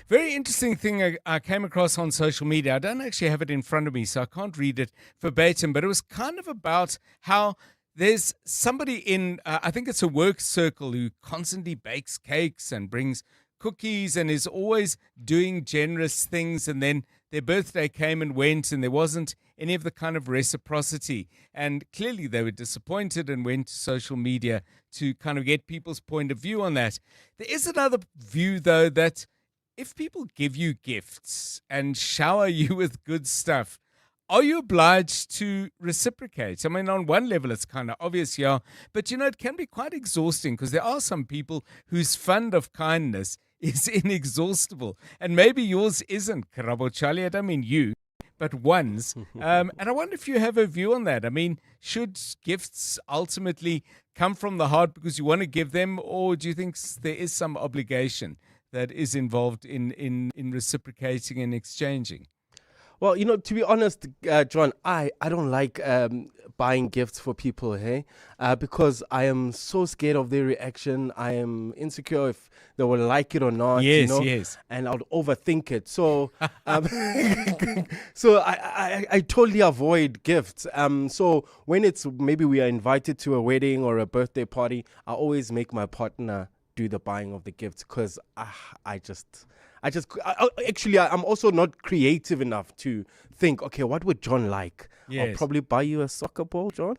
Very interesting thing I came across on social media. I don't actually have it in front of me, so I can't read it verbatim, but it was kind of about how there's somebody in, I think it's a work circle, who constantly bakes cakes and brings cookies and is always doing generous things, and then their birthday came and went and there wasn't any of the kind of reciprocity, and clearly they were disappointed and went to social media to kind of get people's point of view on that. There is another view, though, that if people give you gifts and shower you with good stuff, are you obliged to reciprocate? I mean, on one level, it's kind of obvious, yeah, but it can be quite exhausting because there are some people whose fund of kindness is inexhaustible, and maybe yours isn't, Karabo Charlie. I don't mean you, but one's. And I wonder if you have a view on that. I mean, should gifts ultimately come from the heart because you want to give them, or do you think there is some obligation that is involved in reciprocating and exchanging? Well, to be honest, John, I don't like buying gifts for people, hey? Because I am so scared of their reaction. I am insecure if they will like it or not. Yes. And I'll overthink it. So, so I totally avoid gifts. So when it's maybe we are invited to a wedding or a birthday party, I always make my partner do the buying of the gifts because actually, I'm also not creative enough to think, okay, what would John like? Yes. I'll probably buy you a soccer ball, John.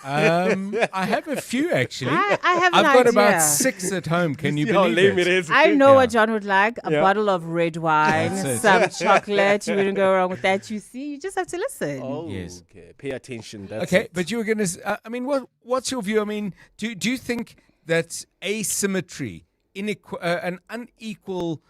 I have a few, actually. I have an I've got idea. about 6 at home. Can you believe it? I know what John would like. A bottle of red wine, That's some chocolate. You wouldn't go wrong with that. You see, you just have to listen. Oh, Yes. okay. Pay attention. That's Okay, it. but you were going to, I mean, what's your view? I mean, do you think that asymmetry, an unequal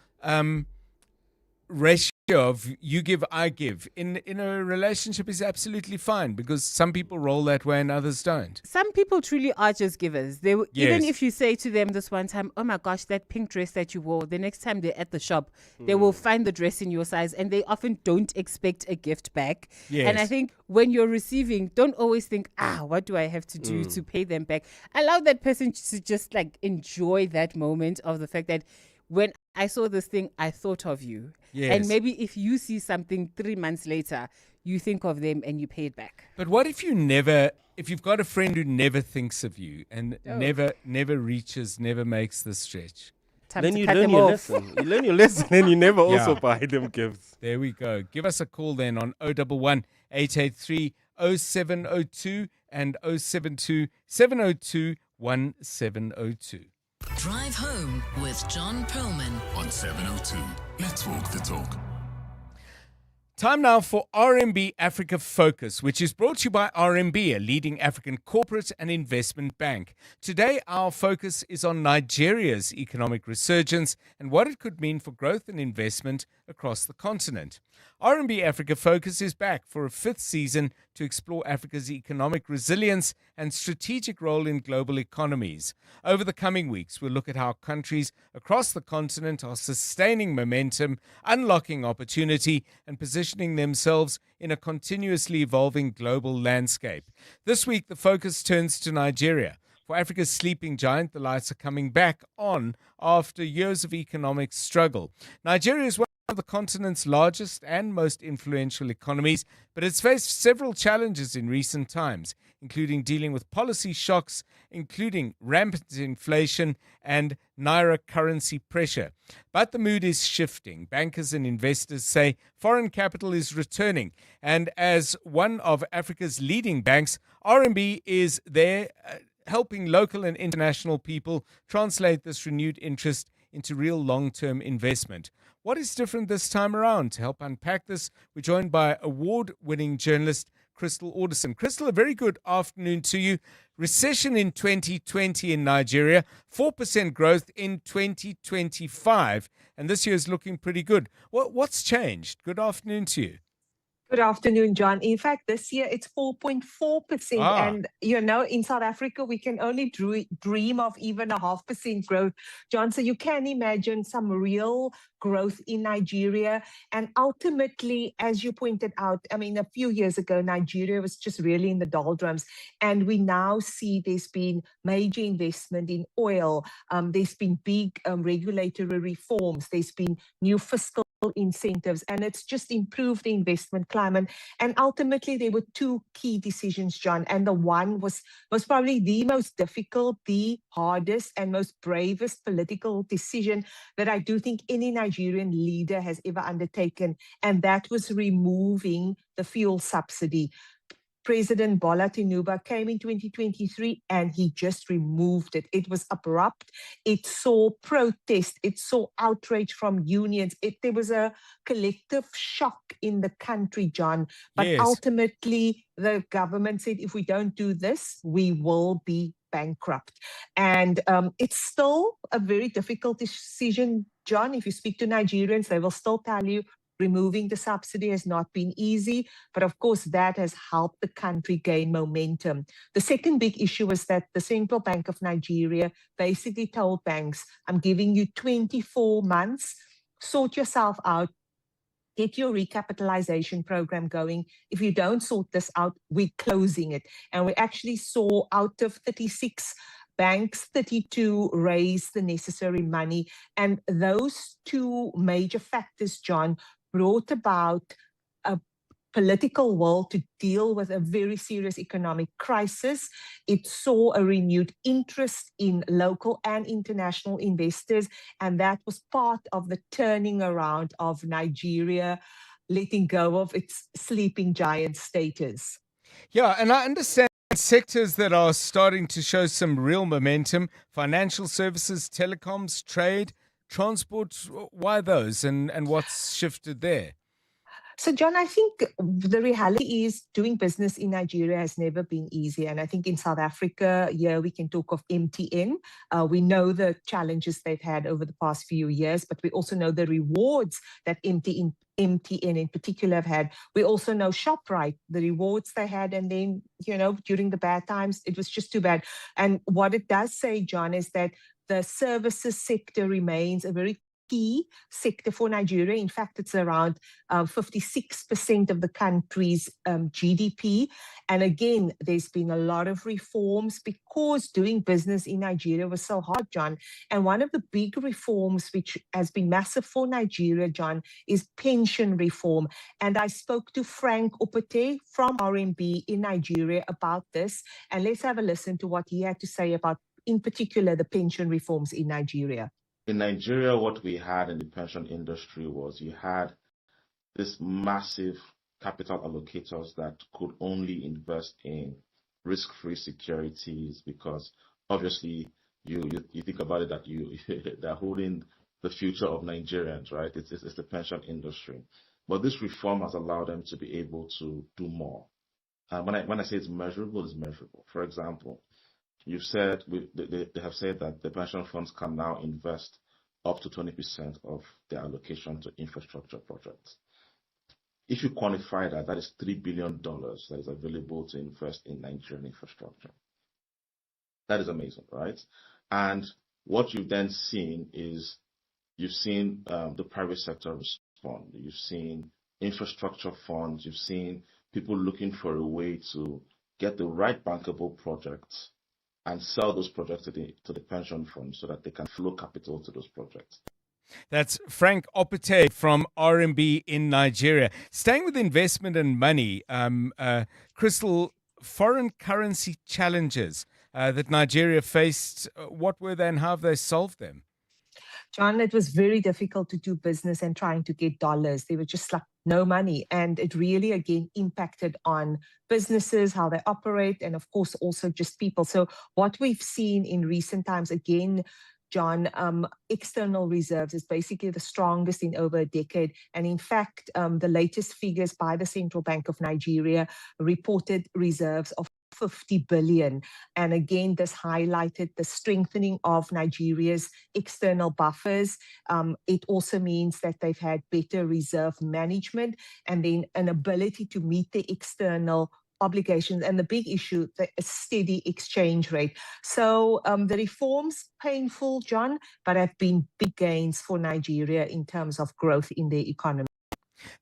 ratio of you give, I give in a relationship is absolutely fine, because some people roll that way and others don't. Some people truly are just givers. They Yes. Even if you say to them this one time, oh my gosh, that pink dress that you wore, the next time they're at the shop, they will find the dress in your size, and they often don't expect a gift back. Yes. And I think when you're receiving, don't always think, what do I have to do to pay them back? Allow that person to just enjoy that moment of the fact that when I saw this thing, I thought of you. Yes. And maybe if you see something 3 months later, you think of them and you pay it back. But what if if you've got a friend who never thinks of you and never reaches, never makes the stretch? Then you learn your lesson. You learn your lesson and you never also buy them gifts. There we go. Give us a call then on 011 883 0702 and 072 702 1702. Drive home with John Perlman On 702, let's walk the talk. Time now for RMB Africa Focus, which is brought to you by RMB, a leading African corporate and investment bank. Today, our focus is on Nigeria's economic resurgence and what it could mean for growth and investment across the continent. RMB Africa Focus is back for a fifth season to explore Africa's economic resilience and strategic role in global economies. Over the coming weeks, we'll look at how countries across the continent are sustaining momentum, unlocking opportunity, and positioning themselves in a continuously evolving global landscape. This week, the focus turns to Nigeria. For Africa's sleeping giant, the lights are coming back on after years of economic struggle. Nigeria is one of the continent's largest and most influential economies, but it's faced several challenges in recent times, including dealing with policy shocks, including rampant inflation and naira currency pressure. But the mood is shifting. Bankers and investors say foreign capital is returning, and as one of Africa's leading banks, RMB is there helping local and international people translate this renewed interest into real long-term investment. What is different this time around? To help unpack this, we're joined by award-winning journalist Crystal Alderson. Crystal, a very good afternoon to you. Recession in 2020 in Nigeria, 4% growth in 2025, and this year is looking pretty good. What's changed? Good afternoon to you. Good afternoon, John. In fact, this year it's 4.4%. And, in South Africa, we can only dream of even 0.5% growth, John. So you can imagine some real growth in Nigeria. And ultimately, as you pointed out, a few years ago, Nigeria was just really in the doldrums. And we now see there's been major investment in oil. There's been big regulatory reforms. There's been new fiscal incentives, and it's just improved the investment climate. And ultimately there were two key decisions, John, and the one was probably the most difficult, the hardest and most bravest political decision that I do think any Nigerian leader has ever undertaken, and that was removing the fuel subsidy. President Bola Tinubu came in 2023 and he just removed it. It was abrupt. It saw protest. It saw outrage from unions. There was a collective shock in the country, John. But ultimately, the government said, if we don't do this, we will be bankrupt. And it's still a very difficult decision, John. If you speak to Nigerians, they will still tell you, removing the subsidy has not been easy, but of course that has helped the country gain momentum. The second big issue was that the Central Bank of Nigeria basically told banks, I'm giving you 24 months, sort yourself out, get your recapitalization program going. If you don't sort this out, we're closing it. And we actually saw out of 36 banks, 32 raised the necessary money. And those two major factors, John, brought about a political will to deal with a very serious economic crisis. It saw a renewed interest in local and international investors, and that was part of the turning around of Nigeria letting go of its sleeping giant status. Yeah, and I understand sectors that are starting to show some real momentum: financial services, telecoms, trade, transport. Why those, and what's shifted there? So, John, I think the reality is doing business in Nigeria has never been easy. And I think in South Africa, we can talk of MTN. We know the challenges they've had over the past few years, but we also know the rewards that MTN in particular have had. We also know ShopRite, the rewards they had, and then, during the bad times, it was just too bad. And what it does say, John, is that the services sector remains a very key sector for Nigeria. In fact, it's around 56% of the country's GDP. And again, there's been a lot of reforms because doing business in Nigeria was so hard, John. And one of the big reforms which has been massive for Nigeria, John, is pension reform. And I spoke to Frank Opete from RMB in Nigeria about this. And let's have a listen to what he had to say about, in particular, the pension reforms in Nigeria. In Nigeria, what we had in the pension industry was you had this massive capital allocators that could only invest in risk-free securities because obviously you think about it that they're holding the future of Nigerians, right? It's the pension industry. But this reform has allowed them to be able to do more. When I say it's measurable, it's measurable. For example, you've said they have said that the pension funds can now invest up to 20% of their allocation to infrastructure projects. If you quantify that, that is $3 billion that is available to invest in Nigerian infrastructure. That is amazing, right? And what you've then seen is you've seen the private sector respond. You've seen infrastructure funds. You've seen people looking for a way to get the right bankable projects and sell those projects to the pension funds so that they can flow capital to those projects. That's Frank Opete from RMB in Nigeria. Staying with investment and money, Crystal, foreign currency challenges that Nigeria faced, what were they and how have they solved them? John, it was very difficult to do business and trying to get dollars. They were just like no money. And it really, again, impacted on businesses, how they operate, and of course, also just people. So what we've seen in recent times, again, John, external reserves is basically the strongest in over a decade. And in fact, the latest figures by the Central Bank of Nigeria reported reserves of 50 billion. And again, this highlighted the strengthening of Nigeria's external buffers. It also means that they've had better reserve management and then an ability to meet the external obligations, and the big issue, the steady exchange rate. So the reforms, painful, John, but have been big gains for Nigeria in terms of growth in the economy.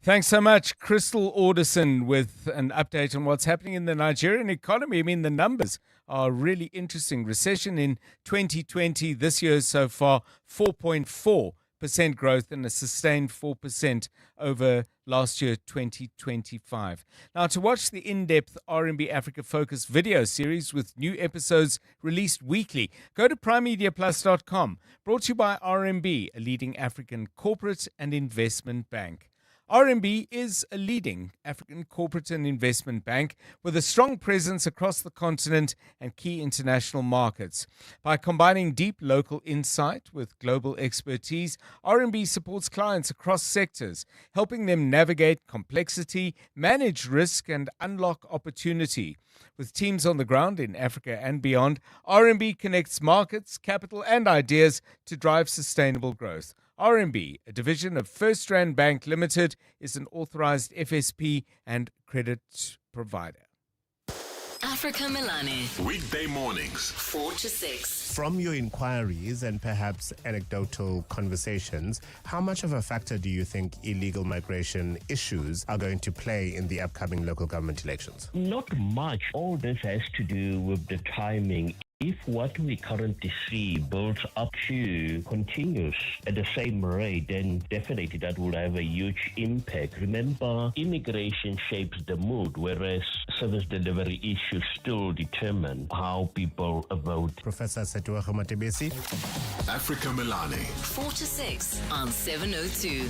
Thanks so much, Crystal Alderson, with an update on what's happening in the Nigerian economy. I mean, the numbers are really interesting. Recession in 2020, this year so far, 4.4% growth and a sustained 4% over last year, 2025. Now, to watch the in-depth RMB Africa Focus video series with new episodes released weekly, go to primemediaplus.com. Brought to you by RMB, a leading African corporate and investment bank. RMB is a leading African corporate and investment bank with a strong presence across the continent and key international markets. By combining deep local insight with global expertise, RMB supports clients across sectors, helping them navigate complexity, manage risk, and unlock opportunity. With teams on the ground in Africa and beyond, RMB connects markets, capital, and ideas to drive sustainable growth. RMB, a division of First Rand Bank Limited, is an authorized FSP and credit provider. Africa Milani. Weekday mornings, 4 to 6. From your inquiries and perhaps anecdotal conversations, how much of a factor do you think illegal migration issues are going to play in the upcoming local government elections? Not much. All this has to do with the timing. If what we currently see builds up to continues at the same rate, then definitely that will have a huge impact. Remember, immigration shapes the mood, whereas service delivery issues still determine how people vote. Professor Setua Matebesi. Africa Milani. 4 to 6 on 702.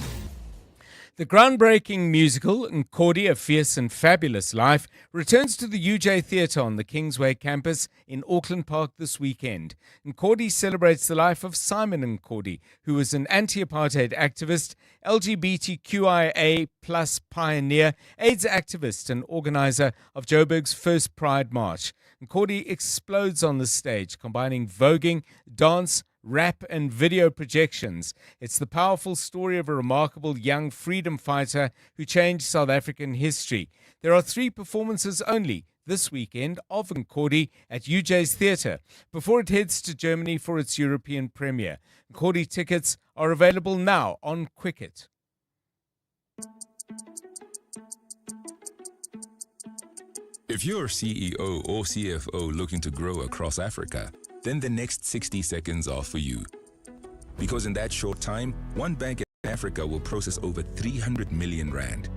The groundbreaking musical, Nkodi, A Fierce and Fabulous Life, returns to the UJ Theatre on the Kingsway campus in Auckland Park this weekend. Nkodi celebrates the life of Simon Nkodi, who was an anti-apartheid activist, LGBTQIA+ pioneer, AIDS activist and organizer of Joburg's first Pride March. Nkodi explodes on the stage, combining voguing, dance, rap and video projections. It's the powerful story of a remarkable young freedom fighter who changed South African history. There are 3 performances only this weekend of Nkodi at UJ's Theatre before it heads to Germany for its European premiere. Nkodi tickets are available now on Quicket. If you're CEO or CFO looking to grow across Africa, then the next 60 seconds are for you. Because in that short time, one bank in Africa will process over 300 million rand.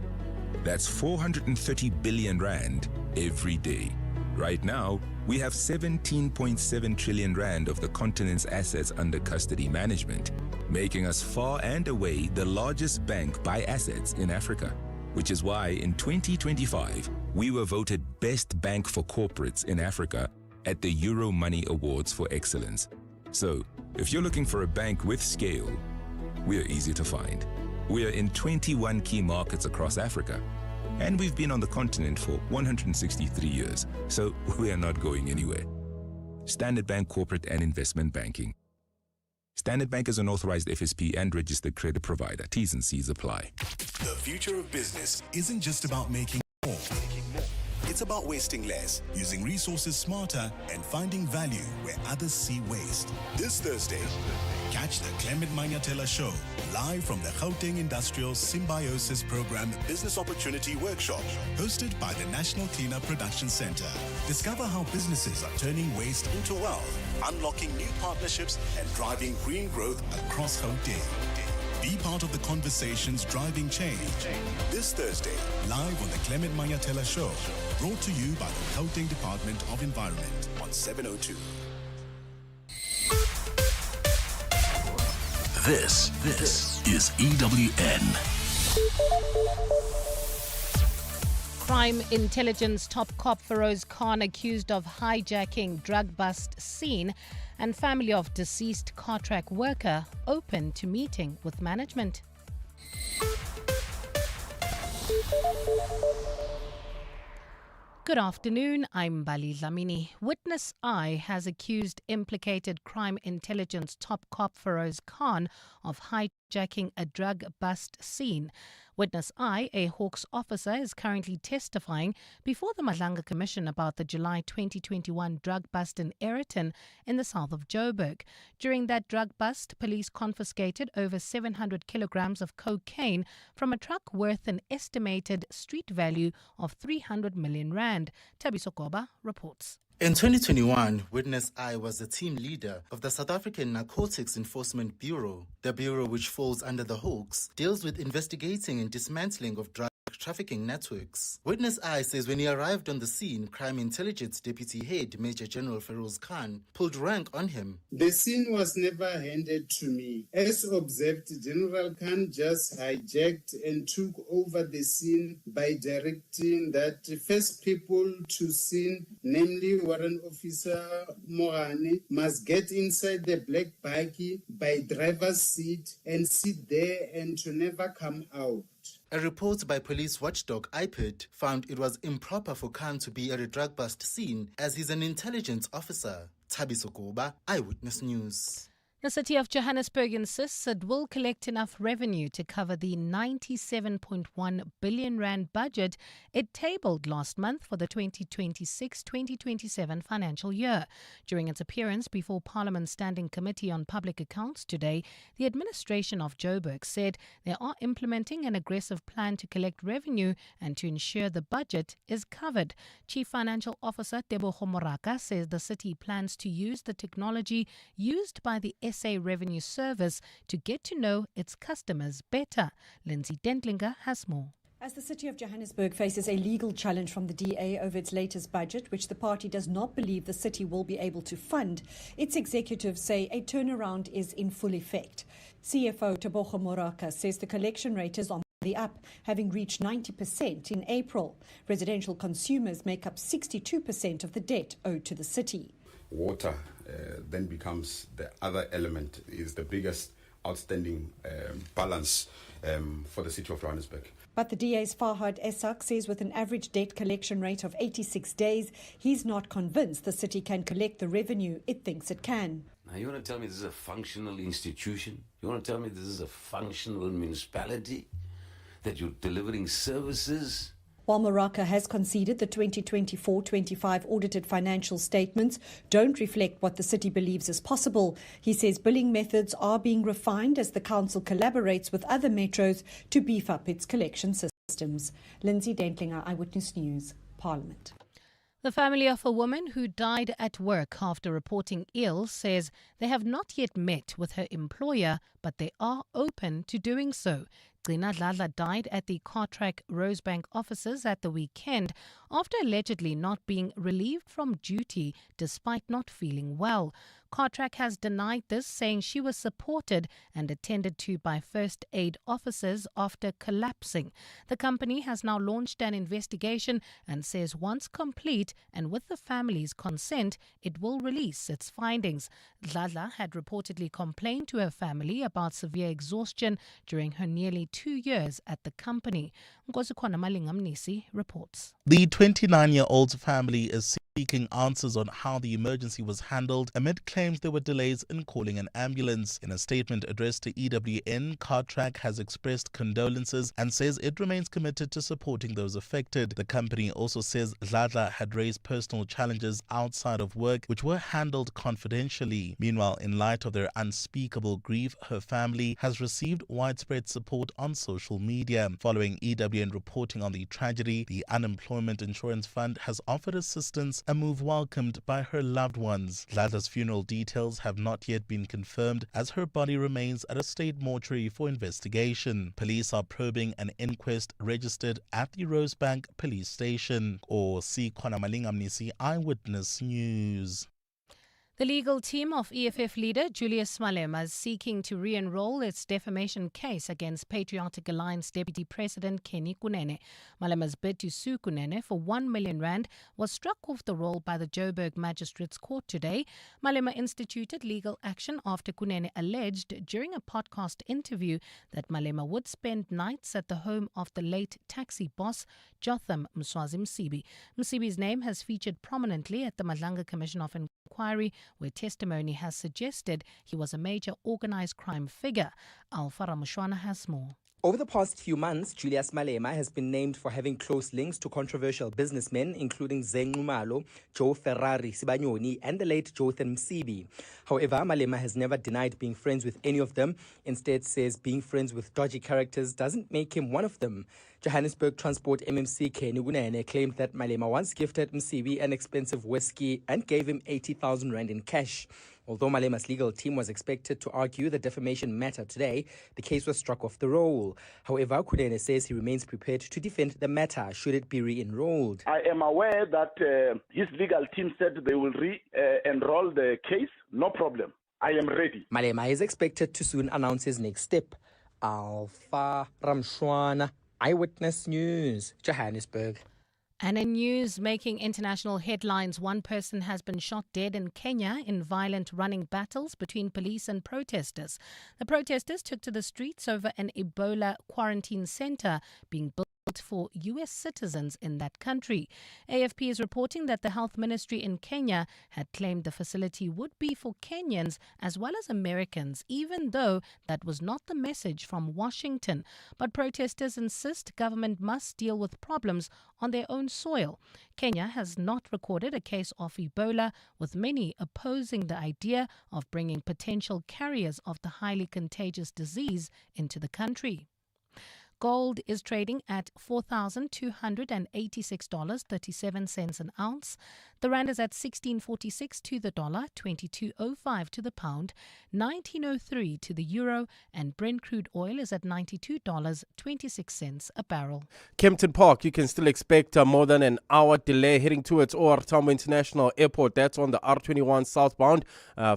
That's 430 billion rand every day. Right now, we have 17.7 trillion rand of the continent's assets under custody management, making us far and away the largest bank by assets in Africa. Which is why in 2025, we were voted Best Bank for Corporates in Africa at the Euro Money Awards for Excellence. So, if you're looking for a bank with scale, we're easy to find. We are in 21 key markets across Africa. And we've been on the continent for 163 years, so we are not going anywhere. Standard Bank Corporate and Investment Banking. Standard Bank is an authorized FSP and registered credit provider. T's and C's apply. The future of business isn't just about making more. It's about wasting less, using resources smarter, and finding value where others see waste. This Thursday, catch the Clement Manyatela Show, live from the Gauteng Industrial Symbiosis Program Business Opportunity Workshop, hosted by the National Cleanup Production Center. Discover how businesses are turning waste into wealth, unlocking new partnerships, and driving green growth across Gauteng. Be part of the conversations driving change. This Thursday, live on the Clement Manyatela Show, brought to you by the Gauteng Department of Environment on 702. This is EWN. Crime intelligence top cop Feroz Khan accused of hijacking drug bust scene, and family of deceased Cartrack worker open to meeting with management. Good afternoon, I'm Bali Dlamini. Witness I has accused implicated crime intelligence top cop Feroz Khan of hijacking a drug bust scene. Witness I, a Hawks officer, is currently testifying before the Madlanga Commission about the July 2021 drug bust in Ayrton in the south of Joburg. During that drug bust, police confiscated over 700 kilograms of cocaine from a truck worth an estimated street value of 300 million rand. Tabiso Koba reports. In 2021, Witness I was the team leader of the South African Narcotics Enforcement Bureau. The bureau, which falls under the Hawks, deals with investigating and dismantling of drug trafficking networks. Witness I says when he arrived on the scene, Crime Intelligence Deputy Head Major General Feroz Khan pulled rank on him. The scene was never handed to me. As observed, General Khan just hijacked and took over the scene by directing that the first people to scene, namely Warrant Officer Morane, must get inside the black buggy by driver's seat and sit there and to never come out. A report by police watchdog IPID found it was improper for Khan to be at a drug bust scene as he's an intelligence officer. Tabiso Koba, Eyewitness News. The City of Johannesburg insists it will collect enough revenue to cover the 97.1 billion rand budget it tabled last month for the 2026-2027 financial year. During its appearance before Parliament's Standing Committee on Public Accounts today, the administration of Joburg said they are implementing an aggressive plan to collect revenue and to ensure the budget is covered. Chief Financial Officer Tebogo Moraka says the city plans to use the technology used by the SA Revenue Service to get to know its customers better. Lindsay Dentlinger has more. As the City of Johannesburg faces a legal challenge from the DA over its latest budget, which the party does not believe the city will be able to fund, its executives say a turnaround is in full effect. CFO Tebogo Moraka says the collection rate is on the up, having reached 90% in April. Residential consumers make up 62% of the debt owed to the city. Water then becomes the other element, is the biggest outstanding balance for the City of Johannesburg. But the DA's Farhad Esak says with an average debt collection rate of 86 days, he's not convinced the city can collect the revenue it thinks it can. Now you want to tell me this is a functional institution? You want to tell me this is a functional municipality? That you're delivering services? While Moraka has conceded the 2024-25 audited financial statements don't reflect what the city believes is possible, he says billing methods are being refined as the council collaborates with other metros to beef up its collection systems. Lindsay Dentlinger, Eyewitness News, Parliament. The family of a woman who died at work after reporting ill says they have not yet met with her employer, but they are open to doing so. Gcina Dladla died at the Cartrack Rosebank offices at the weekend after allegedly not being relieved from duty despite not feeling well. Cartrack has denied this, saying she was supported and attended to by first aid officers after collapsing. The company has now launched an investigation and says once complete and with the family's consent, it will release its findings. Dladla had reportedly complained to her family about severe exhaustion during her nearly 2 years at the company. Nkosikhona Malingamnisi reports. The 29-year-old's family is seeking answers on how the emergency was handled amid claims there were delays in calling an ambulance. In a statement addressed to EWN, Cartrack has expressed condolences and says it remains committed to supporting those affected. The company also says Dladla had raised personal challenges outside of work which were handled confidentially. Meanwhile, in light of their unspeakable grief, her family has received widespread support on social media. Following EWN reporting on the tragedy, the Unemployment Insurance Fund has offered assistance, a move welcomed by her loved ones. Dladla's funeral details have not yet been confirmed as her body remains at a state mortuary for investigation. Police are probing an inquest registered at the Rosebank police station. Nkosikhona Malingamnisi, Eyewitness News. The legal team of EFF leader Julius Malema is seeking to re-enroll its defamation case against Patriotic Alliance Deputy President Kenny Kunene. Malema's bid to sue Kunene for R1 million was struck off the roll by the Joburg Magistrates Court today. Malema instituted legal action after Kunene alleged during a podcast interview that Malema would spend nights at the home of the late taxi boss Jotham Mswazi Msibi. Msibi's name has featured prominently at the Madlanga Commission of Inquiry, where testimony has suggested he was a major organized crime figure. Alpha Ramushwana has more. Over the past few months, Julius Malema has been named for having close links to controversial businessmen, including Zengumalo, Joe Ferrari Sibanyoni, and the late Jotham Msibi. However, Malema has never denied being friends with any of them, instead says being friends with dodgy characters doesn't make him one of them. Johannesburg Transport MMC Kenny Kunene claimed that Malema once gifted Msibi an expensive whiskey and gave him 80,000 rand in cash. Although Malema's legal team was expected to argue the defamation matter today, the case was struck off the roll. However, Kunene says he remains prepared to defend the matter should it be re-enrolled. I am aware that his legal team said they will re-enroll the case. No problem. I am ready. Malema is expected to soon announce his next step. Alpha Ramshwana, Eyewitness News, Johannesburg. And in news making international headlines, one person has been shot dead in Kenya in violent running battles between police and protesters. The protesters took to the streets over an Ebola quarantine center being built for U.S. citizens in that country. AFP is reporting that the health ministry in Kenya had claimed the facility would be for Kenyans as well as Americans, even though that was not the message from Washington. But protesters insist government must deal with problems on their own soil. Kenya has not recorded a case of Ebola, with many opposing the idea of bringing potential carriers of the highly contagious disease into the country. Gold is trading at $4,286.37 an ounce. The rand is at 16.46 to the dollar, 22.05 to the pound, 19.03 to the euro, and Brent crude oil is at $92.26 a barrel. Kempton Park, you can still expect more than an hour delay heading towards OR Tambo International Airport. That's on the R21 southbound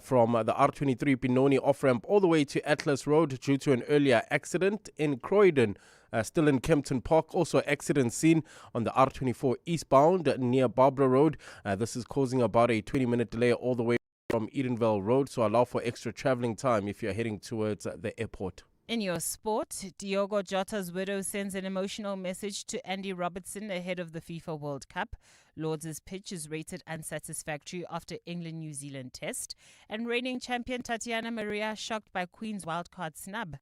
from the R23 Benoni off-ramp all the way to Atlas Road due to an earlier accident in Croydon. Still in Kempton Park, also accident seen on the R24 eastbound near Barbara Road. This is causing about a 20-minute delay all the way from Edenvale Road, so allow for extra traveling time if you're heading towards the airport. In your sport, Diogo Jota's widow sends an emotional message to Andy Robertson ahead of the FIFA World Cup. Lords' pitch is rated unsatisfactory after England-New Zealand test. And reigning champion Tatiana Maria shocked by Queen's wildcard snub.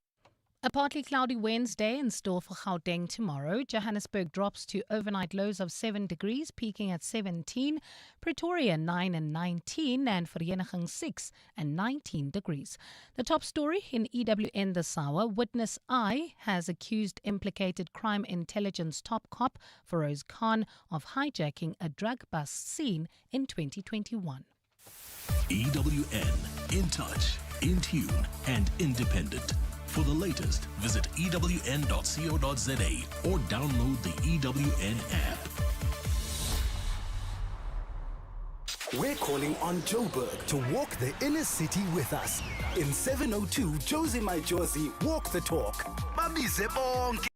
A partly cloudy Wednesday in store for Gauteng tomorrow. Johannesburg drops to overnight lows of 7 degrees, peaking at 17. Pretoria 9 and 19, and Vereeniging 6 and 19 degrees. The top story in EWN this hour: Witness I has accused implicated crime intelligence top cop Feroz Khan of hijacking a drug bust scene in 2021. EWN, in touch, in tune, and independent. For the latest, visit ewn.co.za or download the EWN app. We're calling on Joburg to walk the inner city with us. In 702 Josie My Josie Walk the Talk. Babize bonke.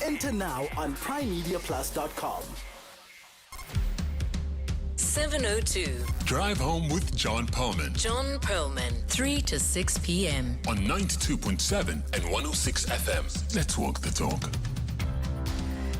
Enter now on primemediaplus.com. 702. Drive home with John Perlman. John Perlman, 3 to 6 p.m. On 92.7 and 106 FM. Let's walk the talk.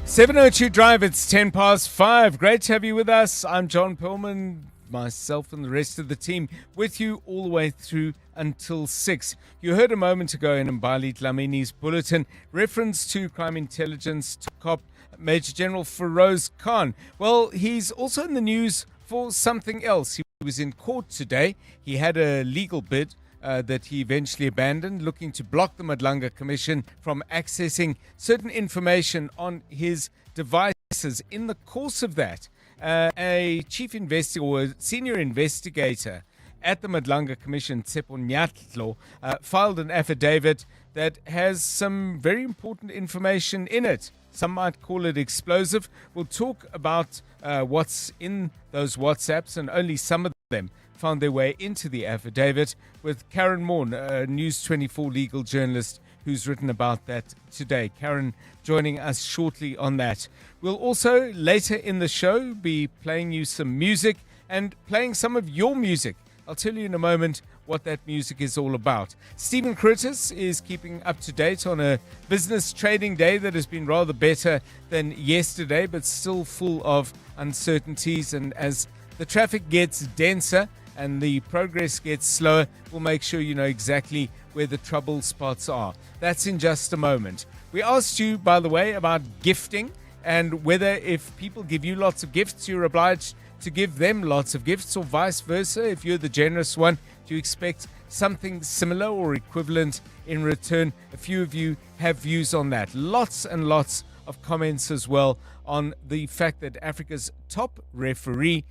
702 Drive, it's 10 past 5. Great to have you with us. I'm John Perlman, myself and the rest of the team with you all the way through until 6. You heard a moment ago in Mbali Dlamini's bulletin reference to crime intelligence cop Major General Feroz Khan. Well, he's also in the news for something else. He was in court today. He had a legal bid that he eventually abandoned, looking to block the Madlanga Commission from accessing certain information on his devices. In the course of that, a chief investigator or senior investigator at the Madlanga Commission, Tsepo Nyatlo, filed an affidavit that has some very important information in it. Some might call it explosive. We'll talk about what's in those WhatsApps, and only some of them found their way into the affidavit, with Karen Morn, a News 24 legal journalist who's written about that today. Karen joining us shortly on that. We'll also, later in the show, be playing you some music and playing some of your music. I'll tell you in a moment what that music is all about. Stephen Critters is keeping up to date on a business trading day that has been rather better than yesterday, but still full of uncertainties. And as the traffic gets denser and the progress gets slower, we'll make sure you know exactly where the trouble spots are. That's in just a moment. We asked you, by the way, about gifting and whether if people give you lots of gifts, you're obliged to give them lots of gifts, or vice versa. If you're the generous one, do you expect something similar or equivalent in return? A few of you have views on that. Lots and lots of comments as well on the fact that Africa's top referee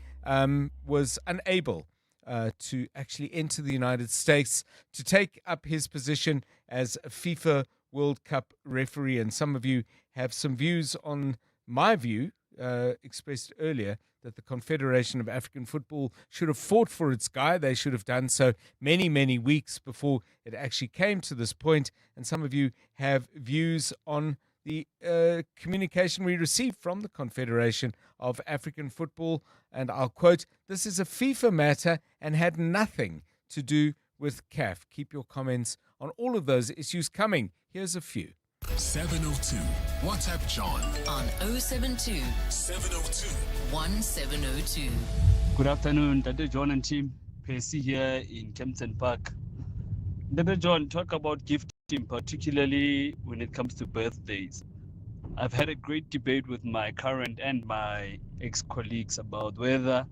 was unable to actually enter the United States to take up his position as a FIFA World Cup referee. And some of you have some views on my view expressed earlier, that the Confederation of African Football should have fought for its guy. They should have done so many, many weeks before it actually came to this point. And some of you have views on the communication we received from the Confederation of African Football. And I'll quote, "This is a FIFA matter and had nothing to do with CAF." Keep your comments on all of those issues coming. Here's a few. 702. WhatsApp John on 072 702 1702. Good afternoon, Dr. John and team. Percy here in Kempton Park. Dr. John, talk about gifting, particularly when it comes to birthdays. I've had a great debate with my current and my ex-colleagues about whether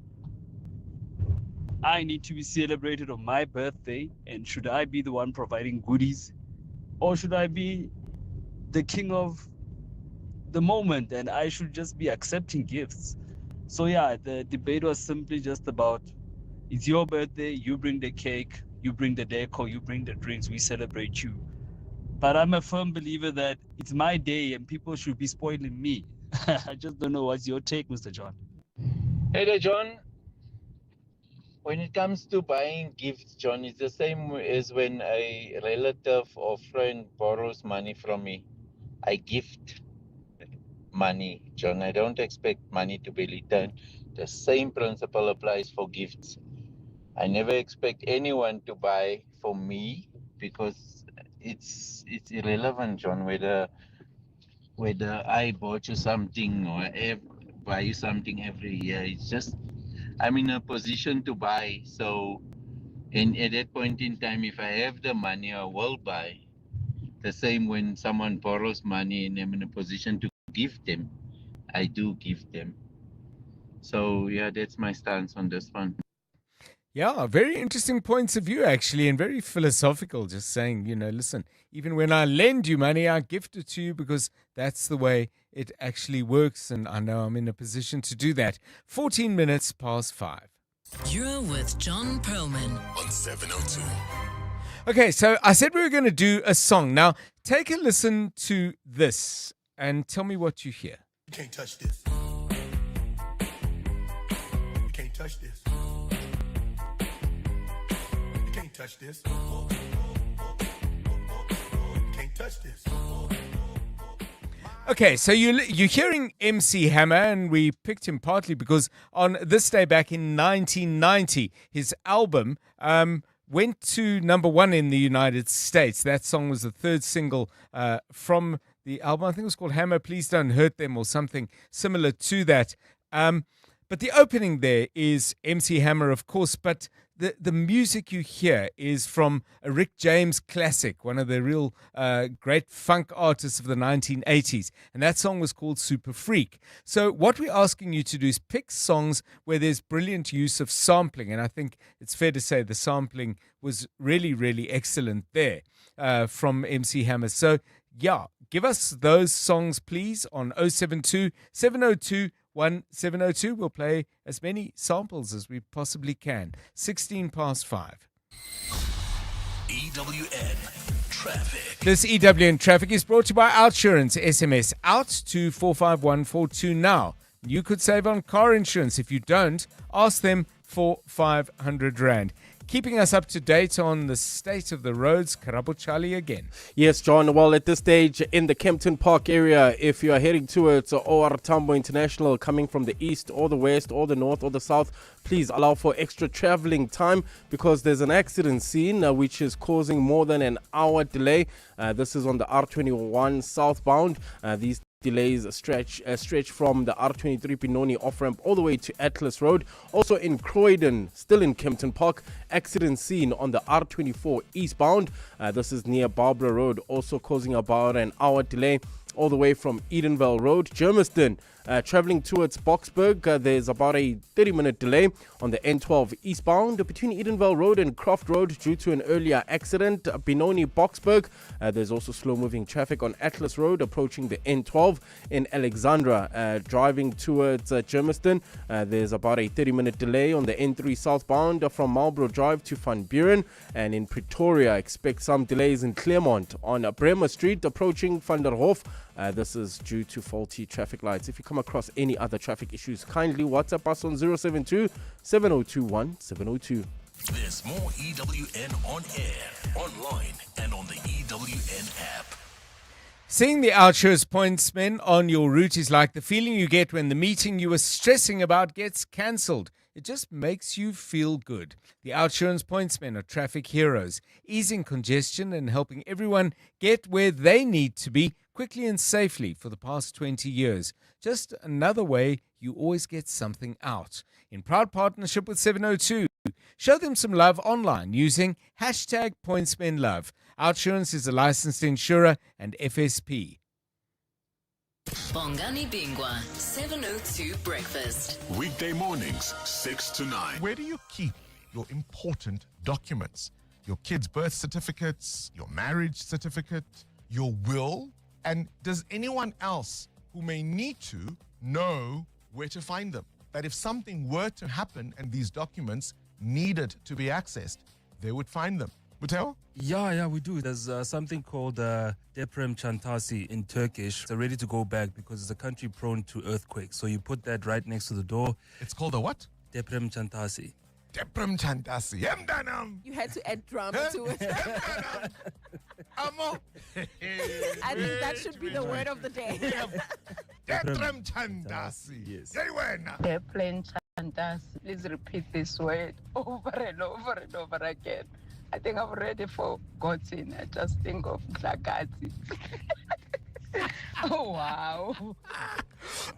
I need to be celebrated on my birthday, and should I be the one providing goodies, or should I be the king of the moment and I should just be accepting gifts? So yeah, the debate was simply just about, it's your birthday, you bring the cake, you bring the decor, you bring the drinks, we celebrate you. But I'm a firm believer that it's my day and people should be spoiling me. I just don't know, what's your take, Mr. John? Hey there, John. When it comes to buying gifts, John, it's the same as when a relative or friend borrows money from me. I gift money, John. I don't expect money to be returned. The same principle applies for gifts. I never expect anyone to buy for me, because it's irrelevant, John, whether I bought you something or I buy you something every year. It's just I'm in a position to buy. So, and at that point in time, if I have the money, I will buy. The same when someone borrows money and I'm in a position to give them, I do give them. So yeah, that's my stance on this one. Yeah, very interesting points of view, actually, and very philosophical. Just saying, listen, even when I lend you money, I gift it to you because that's the way it actually works. And I know I'm in a position to do that. 14 minutes past 5. You're with John Perlman on 702. Okay, so I said we were going to do a song. Now, take a listen to this and tell me what you hear. You can't touch this. You can't touch this. touch this. Can't touch this. Okay, so you're hearing MC Hammer, and we picked him partly because on this day back in 1990, his album went to #1 in the United States. That song was the third single from the album. I think it was called Hammer, Please Don't Hurt Them, or something similar to that. But the opening there is MC Hammer, of course, but the music you hear is from a Rick James classic, one of the real great funk artists of the 1980s. And that song was called Super Freak. So what we're asking you to do is pick songs where there's brilliant use of sampling. And I think it's fair to say the sampling was really, really excellent there from MC Hammer. So, yeah, give us those songs, please, on 072 702 1702. We'll play as many samples as we possibly can. 5:16. EWN Traffic. This EWN Traffic is brought to you by Outsurance. SMS out to 45142 now. You could save on car insurance. If you don't, ask them for 500 Rand. Keeping us up to date on the state of the roads, Karabo Charlie again. Yes, John. Well, at this stage in the Kempton Park area, if you are heading towards OR Tambo International, coming from the east or the west or the north or the south, please allow for extra traveling time because there's an accident scene which is causing more than an hour delay. This is on the R21 southbound. These delays stretch from the R23 Pinoni off-ramp all the way to Atlas Road. Also in Croydon, still in Kempton Park, accident scene on the R24 eastbound. This is near Barbara Road, also causing about an hour delay all the way from Edenvale Road. Germiston, traveling towards Boksburg, there's about a 30-minute delay on the N12 eastbound between Edenvale Road and Croft Road due to an earlier accident. Benoni, Boksburg, there's also slow-moving traffic on Atlas Road approaching the N12 in Alexandra. Driving towards Germiston, there's about a 30-minute delay on the N3 southbound from Marlborough Drive to Van Buren. And in Pretoria, expect some delays in Claremont on Bremer Street approaching Van der Hof. This is due to faulty traffic lights. If you come across any other traffic issues, kindly WhatsApp us on 072 7021 702. There's more EWN on air, online, and on the EWN app. Seeing the Outsurance pointsmen on your route is like the feeling you get when the meeting you were stressing about gets cancelled. It just makes you feel good. The Outsurance pointsmen are traffic heroes, easing congestion and helping everyone get where they need to be quickly and safely for the past 20 years. Just another way you always get something out. In proud partnership with 702, show them some love online using #PointsmenLove. Outsurance is a licensed insurer and FSP. Bongani Bingwa, 702 Breakfast. Weekday mornings, 6 to 9. Where do you keep your important documents? Your kids' birth certificates, your marriage certificate, your will? And does anyone else who may need to know where to find them? That if something were to happen and these documents needed to be accessed, they would find them. Mateo? Yeah, we do. There's something called deprem çantası in Turkish. It's a ready to go bag because it's a country prone to earthquakes. So you put that right next to the door. It's called a what? Deprem çantası. Deprem çantası. You had to add drama to it. Amo. I think that should be the word of the day. Deprem çantası. Yes. Deprem çantası. Please repeat this word over and over and over again. I think I've already forgotten. I just think of Glagati. Oh, wow.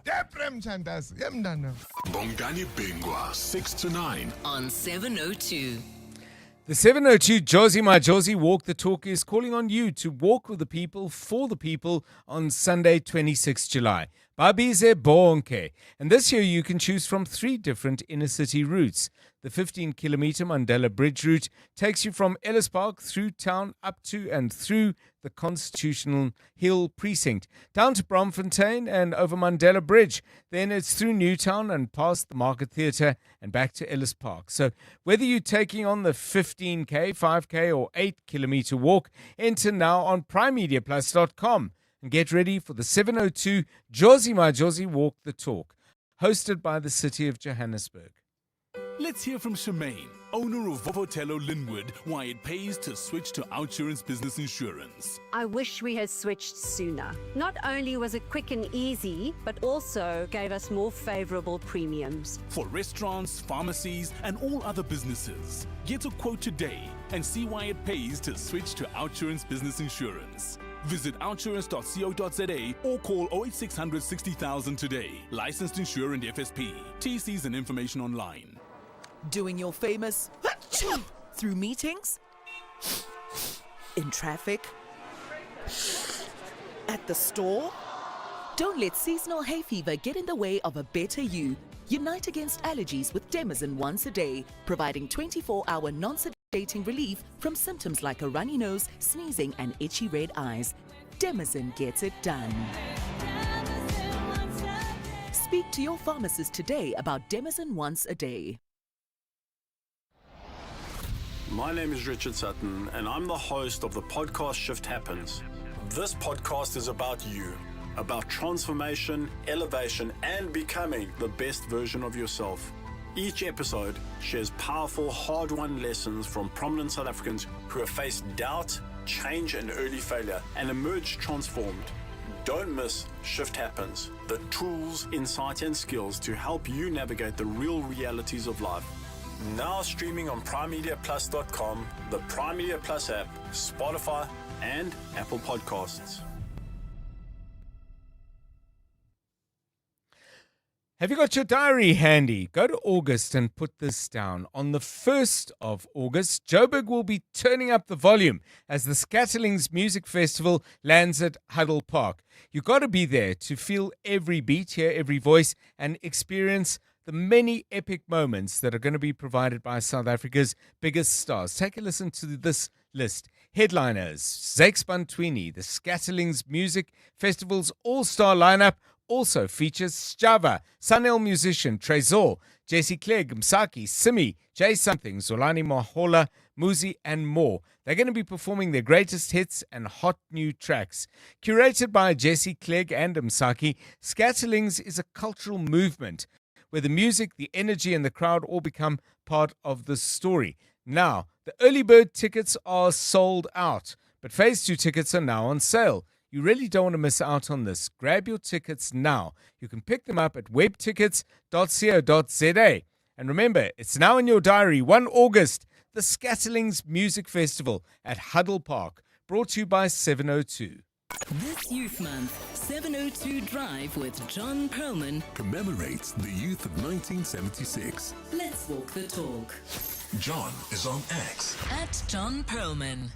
Deprem çantası. Bongani Bingwa, 6 to 9. On 702. The 702 Josie My Josie Walk the Talk is calling on you to walk with the people for the people on Sunday, 26 July. Babize bonke. And this year you can choose from 3 different inner city routes. The 15-kilometer Mandela Bridge route takes you from Ellis Park through town up to and through the Constitutional Hill precinct, down to Bromfontein and over Mandela Bridge. Then it's through Newtown and past the Market Theatre and back to Ellis Park. So whether you're taking on the 15K, 5K or 8-kilometer walk, enter now on primemediaplus.com and get ready for the 702 Josie My Josie Walk the Talk, hosted by the City of Johannesburg. Let's hear from Shemaine owner of Vovotello Linwood, why it pays to switch to Outsurance Business Insurance. I wish we had switched sooner. Not only was it quick and easy, but also gave us more favourable premiums. For restaurants, pharmacies, and all other businesses. Get a quote today and see why it pays to switch to Outsurance Business Insurance. Visit outsurance.co.za or call 08600 60,000 today. Licensed insurer and FSP. TCs and information online. Doing your famous through meetings, in traffic, at the store. Don't let seasonal hay fever get in the way of a better you. Unite against allergies with Demazin once a day, providing 24-hour non-sedating relief from symptoms like a runny nose, sneezing, and itchy red eyes. Demazin gets it done. Speak to your pharmacist today about Demazin once a day. My name is Richard Sutton, and I'm the host of the podcast Shift Happens. This podcast is about you, about transformation, elevation, and becoming the best version of yourself. Each episode shares powerful, hard-won lessons from prominent South Africans who have faced doubt, change, and early failure, and emerged transformed. Don't miss Shift Happens, the tools, insight, and skills to help you navigate the real realities of life. Now streaming on primemediaplus.com, the Prime Media Plus app, Spotify, and Apple Podcasts. Have you got your diary handy? Go to August and put this down. On the 1st of August, Joburg will be turning up the volume as the Scatterlings Music Festival lands at Huddle Park. You've got to be there to feel every beat, hear every voice, and experience the many epic moments that are going to be provided by South Africa's biggest stars. Take a listen to this list. Headliners, Zakes Bantwini, the Scatterlings Music Festival's all-star lineup also features Sjava, Sanel musician, Trezor, Jesse Clegg, Msaki, Simi, Jay Something, Zolani Mahola, Muzi, and more. They're going to be performing their greatest hits and hot new tracks. Curated by Jesse Clegg and Msaki, Scatterlings is a cultural movement where the music, the energy, and the crowd all become part of the story. Now, the early bird tickets are sold out, but Phase 2 tickets are now on sale. You really don't want to miss out on this. Grab your tickets now. You can pick them up at webtickets.co.za. And remember, it's now in your diary, 1 August, the Scatterlings Music Festival at Huddle Park, brought to you by 702. This Youth Month, 702 Drive with John Perlman Commemorates the youth of 1976. Let's walk the talk. John is on X. At John Perlman.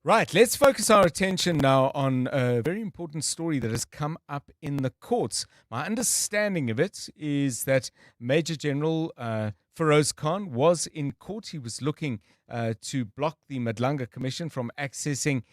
Right, let's focus our attention now on a very important story that has come up in the courts. My understanding of it is that Major General Feroz Khan was in court. He was looking to block the Madlanga Commission from accessing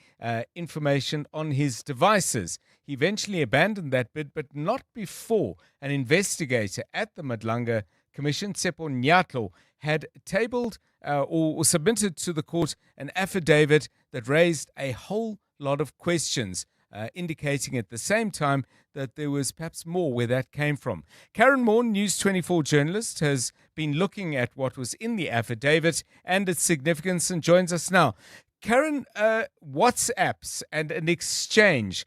information on his devices. He eventually abandoned that bid, but not before an investigator at the Madlanga Commission, Tsepo Nyatlo, had tabled or submitted to the court an affidavit that raised a whole lot of questions, indicating at the same time that there was perhaps more where that came from. Karen Morn, News 24 journalist, has been looking at what was in the affidavit and its significance and joins us now. Karen, WhatsApps and an exchange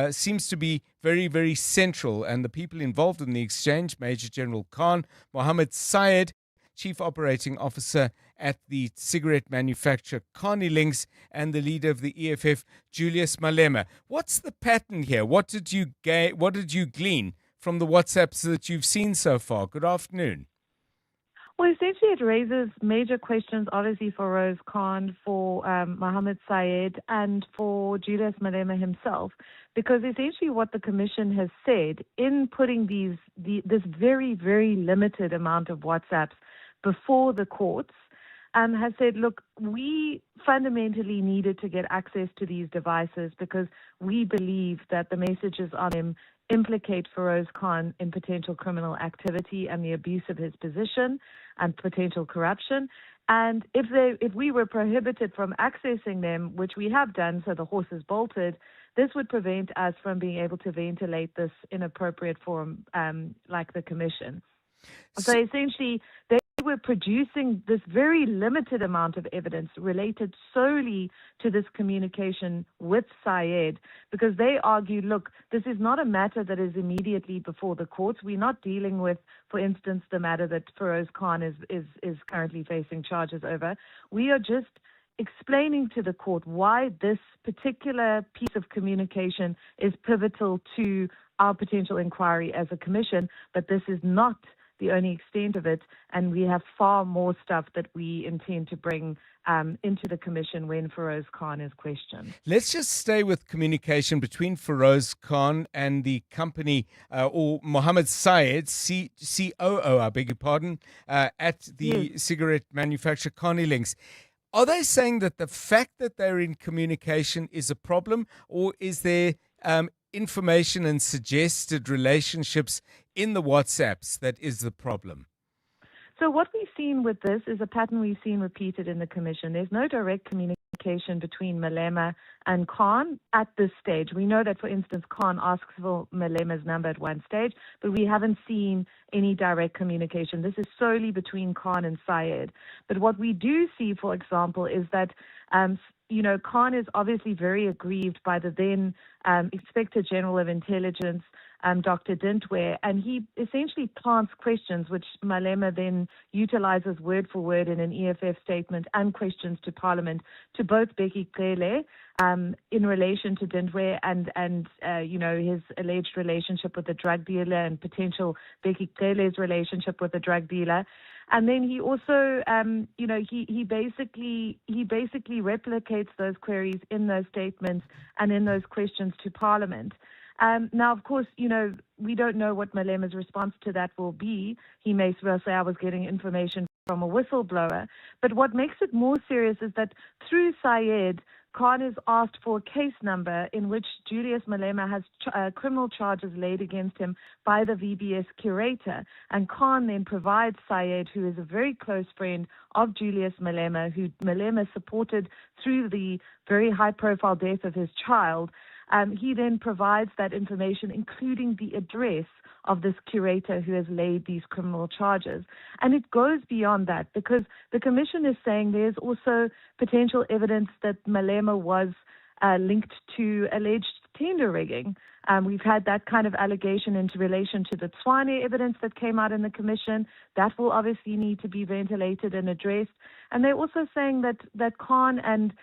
seems to be very, very central, and the people involved in the exchange, Major General Khan, Mohammed Syed, Chief Operating Officer at the cigarette manufacturer Carney Links, and the leader of the EFF, Julius Malema. What's the pattern here? What did you glean from the WhatsApps that you've seen so far? Good afternoon. Well, essentially, it raises major questions, obviously, for Rose Khan, for Mohammed Syed, and for Julius Malema himself, because essentially what the Commission has said in putting this very, very limited amount of WhatsApps before the courts, has said, look, we fundamentally needed to get access to these devices because we believe that the messages on them implicate Feroz Khan in potential criminal activity and the abuse of his position and potential corruption. And if we were prohibited from accessing them, which we have done, so the horse is bolted, this would prevent us from being able to ventilate this in appropriate forum like the Commission. So essentially, they were producing this very limited amount of evidence related solely to this communication with Syed, because they argued, look, this is not a matter that is immediately before the courts. We're not dealing with, for instance, the matter that Feroz Khan is currently facing charges over. We are just explaining to the court why this particular piece of communication is pivotal to our potential inquiry as a commission, but this is not the only extent of it, and we have far more stuff that we intend to bring into the commission when Feroz Khan is questioned. Let's just stay with communication between Feroz Khan and the company, or Mohammed Syed, COO, I beg your pardon, at the cigarette manufacturer Carney Links. Are they saying that the fact that they're in communication is a problem, or is there information and suggested relationships in the WhatsApps that is the problem? So what we've seen with this is a pattern we've seen repeated in the commission. There's no direct communication between Malema and Khan at this stage. We know that, for instance, Khan asks for Malema's number at one stage, but we haven't seen any direct communication. This is solely between Khan and Syed. But what we do see, for example, is that Khan is obviously very aggrieved by the then Inspector General of Intelligence, Dr. Dintwe, and he essentially plants questions which Malema then utilizes word for word in an EFF statement and questions to Parliament to both Becky Cele in relation to Dintwe and his alleged relationship with the drug dealer and potential Becky Cele's relationship with the drug dealer. And then he also, he basically replicates those queries in those statements and in those questions to Parliament. Now, of course, we don't know what Malema's response to that will be. He may well say, I was getting information from a whistleblower. But what makes it more serious is that through Syed, Khan is asked for a case number in which Julius Malema has criminal charges laid against him by the VBS curator. And Khan then provides Syed, who is a very close friend of Julius Malema, who Malema supported through the very high-profile death of his child. He then provides that information, including the address of this curator who has laid these criminal charges. And it goes beyond that, because the commission is saying there's also potential evidence that Malema was linked to alleged tender rigging. We've had that kind of allegation in relation to the Tswane evidence that came out in the commission. That will obviously need to be ventilated and addressed. And they're also saying that Khan and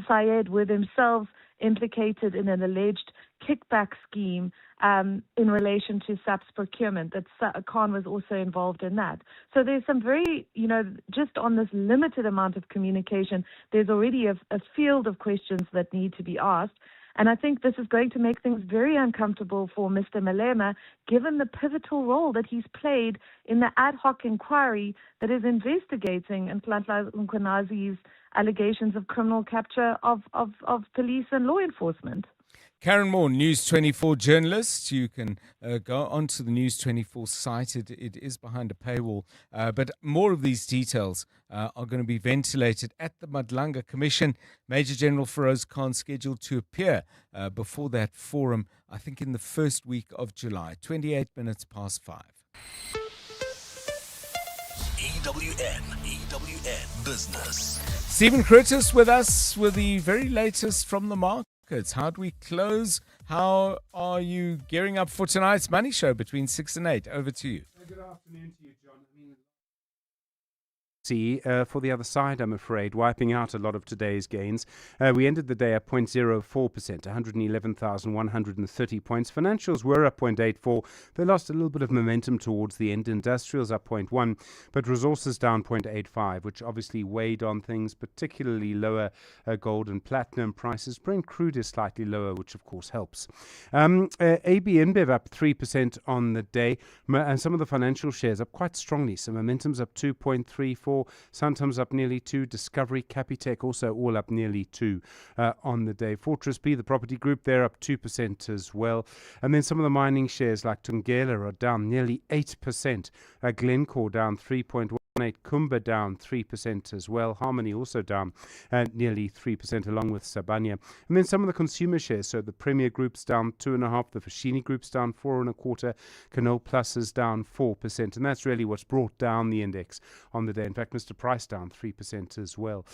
Syed were themselves implicated in an alleged kickback scheme in relation to SAP's procurement, that Khan was also involved in that. So there's some very, just on this limited amount of communication, there's already a field of questions that need to be asked. And I think this is going to make things very uncomfortable for Mr. Malema, given the pivotal role that he's played in the ad hoc inquiry that is investigating Nhlanhla Mkhwenazi's allegations of criminal capture of police and law enforcement. Karen Moore, News 24 journalist. You can go onto the News 24 site. It is behind a paywall. But more of these details are going to be ventilated at the Madlanga Commission. Major General Feroz Khan scheduled to appear before that forum, I think in the first week of July, 28 minutes past 5. EWN Business. Stephen Curtis with us with the very latest from the markets. How do we close? How are you gearing up for tonight's money show between 6 and 8? Over to you. Good afternoon to you, John. For the other side, I'm afraid, wiping out a lot of today's gains. We ended the day at 0.04%, 111,130 points. Financials were up 0.84. They lost a little bit of momentum towards the end. Industrials up 0.1, but resources down 0.85, which obviously weighed on things, particularly lower gold and platinum prices. Brent crude is slightly lower, which of course helps. AB InBev up 3% on the day, and some of the financial shares up quite strongly. So momentum's up 2.34. Santam's up nearly 2. Discovery, Capitec also all up nearly 2 on the day. Fortress B, the property group, they're up 2% as well. And then some of the mining shares like Tungela are down nearly 8%. Glencore down 3.1%. Kumba down 3% as well. Harmony also down nearly 3% along with Sabania. And then some of the consumer shares. So the Premier Group's down 2.5%, the Foschini Group's down 4.25%, Canol Plus is down 4%. And that's really what's brought down the index on the day. In fact, Mr. Price down 3% as well.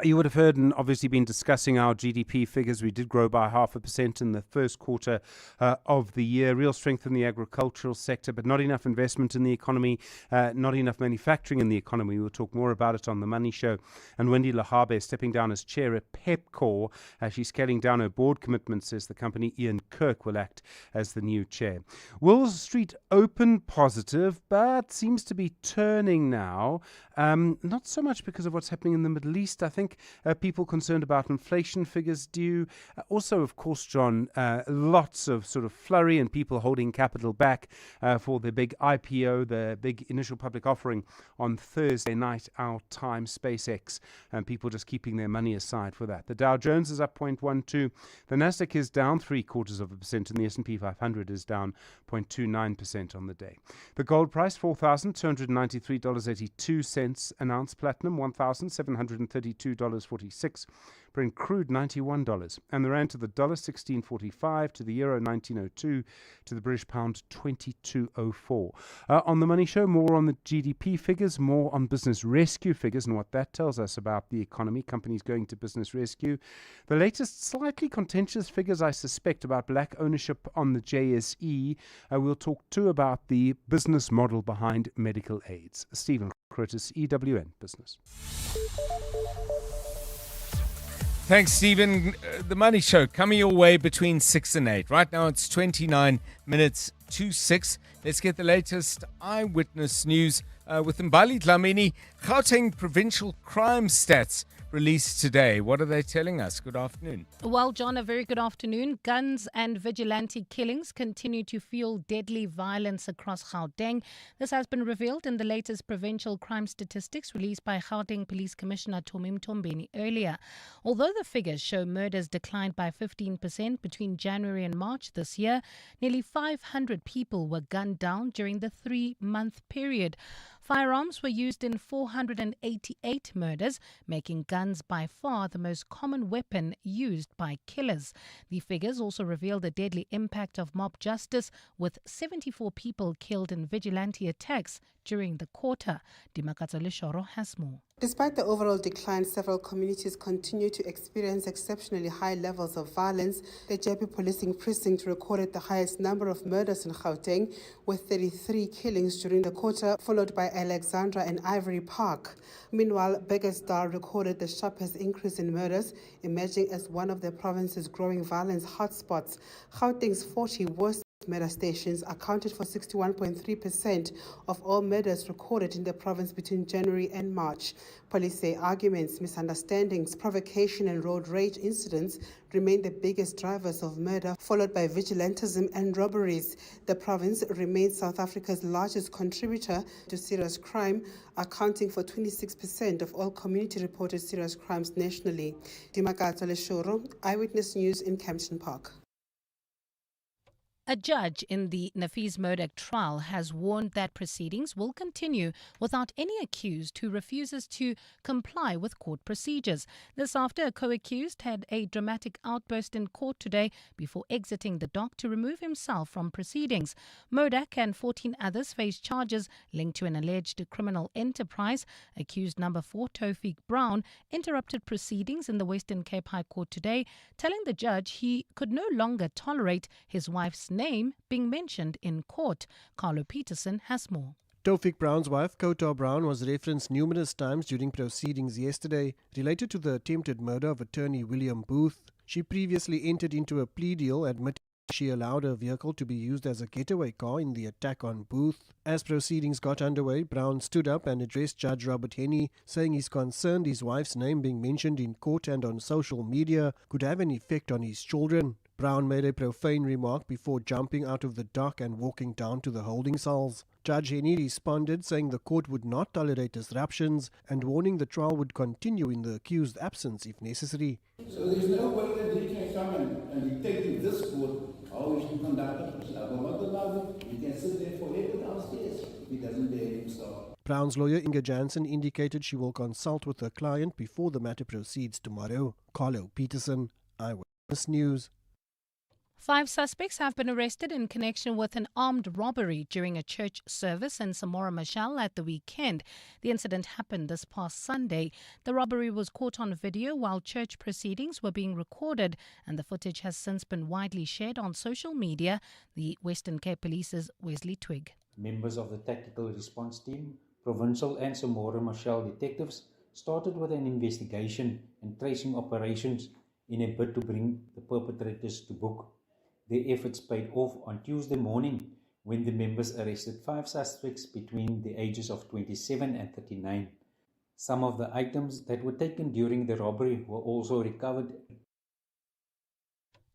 You would have heard and obviously been discussing our GDP figures. We did grow by 0.5% in the first quarter of the year. Real strength in the agricultural sector, but not enough investment in the economy, not enough manufacturing in the economy. We'll talk more about it on the Money Show. And Wendy Lahabe stepping down as chair at Pepkor. She's scaling down her board commitment, says the company. Ian Kirk will act as the new chair. Wall Street opened positive, but seems to be turning now. Not so much because of what's happening in the Middle East. I think people concerned about inflation figures due. Also, of course, John, lots of sort of flurry and people holding capital back for the big IPO, the big initial public offering on Thursday night, our time, SpaceX, and people just keeping their money aside for that. The Dow Jones is up 0.12. The Nasdaq is down 0.75%, and the S&P 500 is down 0.29% on the day. The gold price, $4,293.82 an ounce. Platinum, $1,732.46. Brent crude, $91. And the rand to the dollar, 16.45. To the euro, 19.02. To the British pound, 22.04. On the Money Show, more on the GDP figures, more on business rescue figures and what that tells us about the economy, companies going to business rescue. The latest slightly contentious figures, I suspect, about black ownership on the JSE. We'll talk too about the business model behind medical aids. Stephen Curtis, EWN Business. Thanks, Stephen. The Money Show coming your way between 6 and 8. Right now it's 29 minutes to 6. Let's get the latest eyewitness news with Mbali Dlamini. Gauteng provincial crime stats released today. What are they telling us? Good afternoon. Well, John, a very good afternoon. Guns and vigilante killings continue to fuel deadly violence across Gauteng. This has been revealed in the latest provincial crime statistics released by Gauteng Police Commissioner Tommy Mtombeni earlier. Although the figures show murders declined by 15% between January and March this year, nearly 500 people were gunned down during the 3-month period. Firearms were used in 488 murders, making guns by far the most common weapon used by killers. The figures also reveal the deadly impact of mob justice, with 74 people killed in vigilante attacks during the quarter. Dimakatso Leshoro has more. Despite the overall decline, several communities continue to experience exceptionally high levels of violence. The JP Policing Precinct recorded the highest number of murders in Gauteng, with 33 killings during the quarter, followed by Alexandra and Ivory Park. Meanwhile, Beggersdal recorded the sharpest increase in murders, emerging as one of the province's growing violence hotspots. Gauteng's 40 worst murder stations accounted for 61.3% of all murders recorded in the province between January and March. Police say arguments, misunderstandings, provocation and road rage incidents remain the biggest drivers of murder, followed by vigilantism and robberies. The province remains South Africa's largest contributor to serious crime, accounting for 26% of all community-reported serious crimes nationally. Dimakatso Leshoro, Eyewitness News in Kempton Park. A judge in the Nafis Murdoch trial has warned that proceedings will continue without any accused who refuses to comply with court procedures. This after a co-accused had a dramatic outburst in court today before exiting the dock to remove himself from proceedings. Murdoch and 14 others face charges linked to an alleged criminal enterprise. Accused number 4, Taufik Brown, interrupted proceedings in the Western Cape High Court today, telling the judge he could no longer tolerate his wife's name being mentioned in court. Carlo Peterson has more. Taufik Brown's wife, Kota Brown, was referenced numerous times during proceedings yesterday related to the attempted murder of attorney William Booth. She previously entered into a plea deal admitting she allowed her vehicle to be used as a getaway car in the attack on Booth. As proceedings got underway, Brown stood up and addressed Judge Robert Henney, saying he's concerned his wife's name being mentioned in court and on social media could have an effect on his children. Brown made a profane remark before jumping out of the dock and walking down to the holding cells. Judge Henney responded, saying the court would not tolerate disruptions and warning the trial would continue in the accused's absence if necessary. So there's no way that he can come and dictate to this court how he should conduct the proceedings. I will not allow him. He can sit there forever downstairs if he doesn't behave himself. Brown's lawyer Inga Jansen indicated she will consult with her client before the matter proceeds tomorrow. Carlo Peterson, Eyewitness News. 5 suspects have been arrested in connection with an armed robbery during a church service in Samora Machel at the weekend. The incident happened this past Sunday. The robbery was caught on video while church proceedings were being recorded, and the footage has since been widely shared on social media. The Western Cape Police's Wesley Twigg. Members of the Tactical Response Team, Provincial and Samora Machel detectives started with an investigation and tracing operations in a bid to bring the perpetrators to book. Their efforts paid off on Tuesday morning when the members arrested 5 suspects between the ages of 27 and 39. Some of the items that were taken during the robbery were also recovered.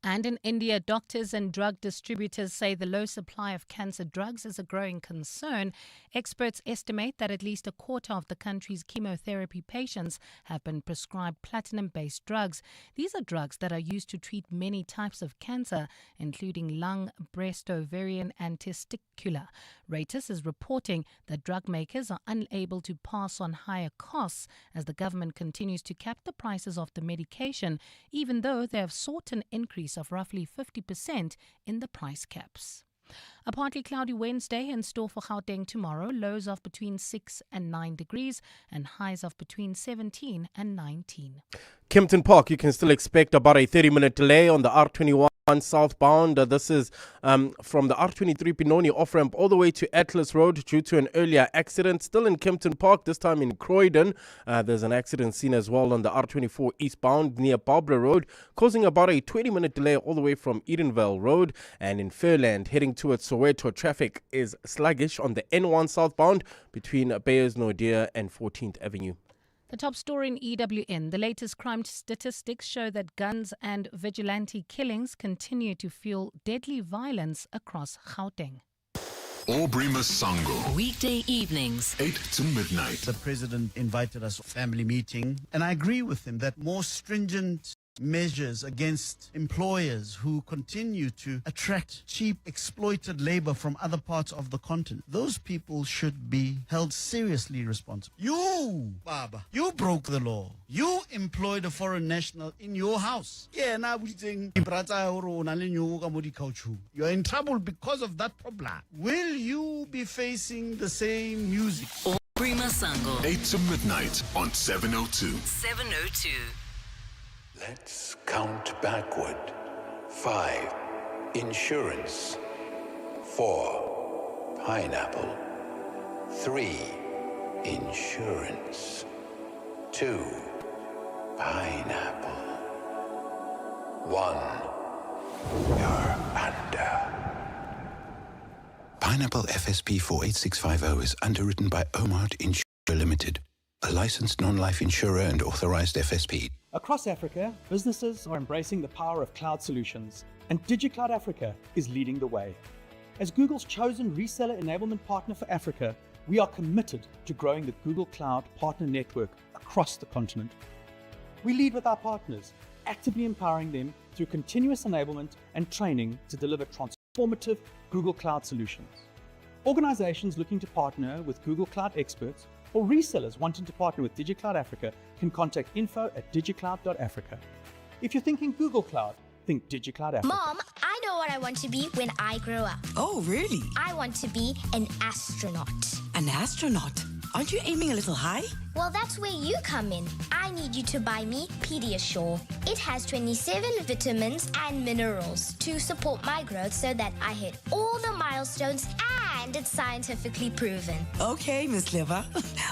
And in India, doctors and drug distributors say the low supply of cancer drugs is a growing concern. Experts estimate that at least a quarter of the country's chemotherapy patients have been prescribed platinum-based drugs. These are drugs that are used to treat many types of cancer, including lung, breast, ovarian, and testicular. Reuters is reporting that drug makers are unable to pass on higher costs as the government continues to cap the prices of the medication, even though they have sought an increase of roughly 50% in the price caps. A partly cloudy Wednesday in store for Gauteng tomorrow, lows of between 6 and 9 degrees and highs of between 17 and 19. Kempton Park, you can still expect about a 30-minute delay on the R21 southbound. This is from the R23 Pinoni off-ramp all the way to Atlas Road due to an earlier accident. Still in Kempton Park, this time in Croydon. There's an accident seen as well on the R24 eastbound near Barbara Road, causing about a 20-minute delay all the way from Edenvale Road. And in Fairland, heading towards Soweto, traffic is sluggish on the N1 southbound between Bayers Nordia and 14th Avenue. The top story in EWN. The latest crime statistics show that guns and vigilante killings continue to fuel deadly violence across Gauteng. Aubrey Masango. Weekday evenings. 8 to midnight. The president invited us to a family meeting, and I agree with him that more stringent measures against employers who continue to attract cheap, exploited labor from other parts of the continent. Those people should be held seriously responsible. You, Baba, you broke the law. You employed a foreign national in your house. Yeah, now we're saying you're in trouble because of that problem. Will you be facing the same music? Aubrey Masango. 8 to midnight on 702. 702. Let's count backward. 5. Insurance. 4. Pineapple. 3. Insurance. 2. Pineapple. 1. You're under. Pineapple FSP 48650 is underwritten by Omart Insurance Limited, a licensed non-life insurer and authorized FSP. Across Africa, businesses are embracing the power of cloud solutions, and DigiCloud Africa is leading the way. As Google's chosen reseller enablement partner for Africa, we are committed to growing the Google Cloud Partner Network across the continent. We lead with our partners, actively empowering them through continuous enablement and training to deliver transformative Google Cloud solutions. Organizations looking to partner with Google Cloud experts or resellers wanting to partner with DigiCloud Africa can contact info@digicloud.africa. If you're thinking Google Cloud, think DigiCloud Africa. Mom, I know what I want to be when I grow up. Oh, really? I want to be an astronaut. An astronaut? Aren't you aiming a little high? Well, that's where you come in. I need you to buy me Pediasure. It has 27 vitamins and minerals to support my growth so that I hit all the milestones, and it's scientifically proven. Okay, Miss Clever.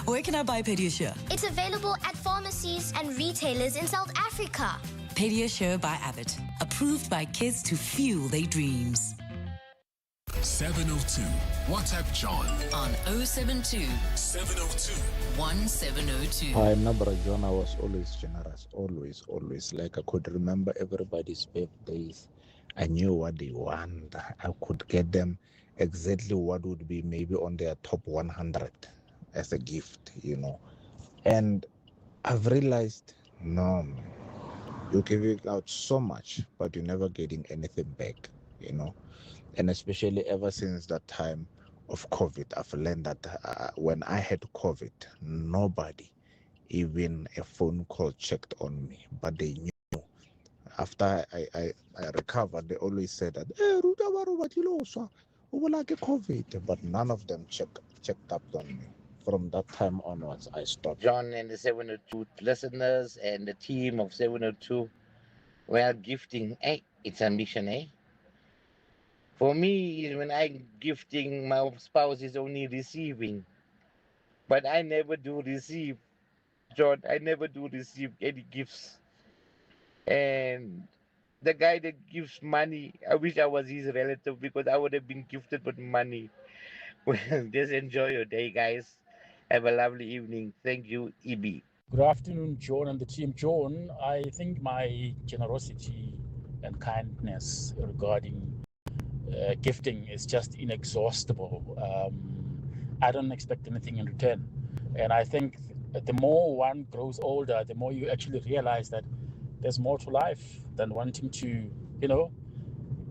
Where can I buy Pediasure? It's available at pharmacies and retailers in South Africa. Pediasure by Abbott. Approved by kids to fuel their dreams. 702. WhatsApp John on 072 702 1702. Hi, Nabra John. I was always generous. Always. Like I could remember everybody's birthdays. I knew what they want. I could get them exactly what would be maybe on their top 100 as a gift, And I've realized, no, you're giving out so much, but you're never getting anything back, And especially ever since that time of COVID. I've learned that when I had COVID, nobody, even a phone call, checked on me, but they knew. After I recovered, they always said that, COVID, but none of them checked up on me. From that time onwards, I stopped. John and the 702 listeners and the team of 702, well, gifting, it's a mission, For me, when I'm gifting, my spouse is only receiving. But I never do receive, John. I never do receive any gifts. And the guy that gives money, I wish I was his relative because I would have been gifted with money. Well, just enjoy your day, guys. Have a lovely evening. Thank you, EB. Good afternoon, John and the team. John, I think my generosity and kindness regarding gifting is just inexhaustible. I don't expect anything in return. And I think the more one grows older, the more you actually realize that there's more to life than wanting to,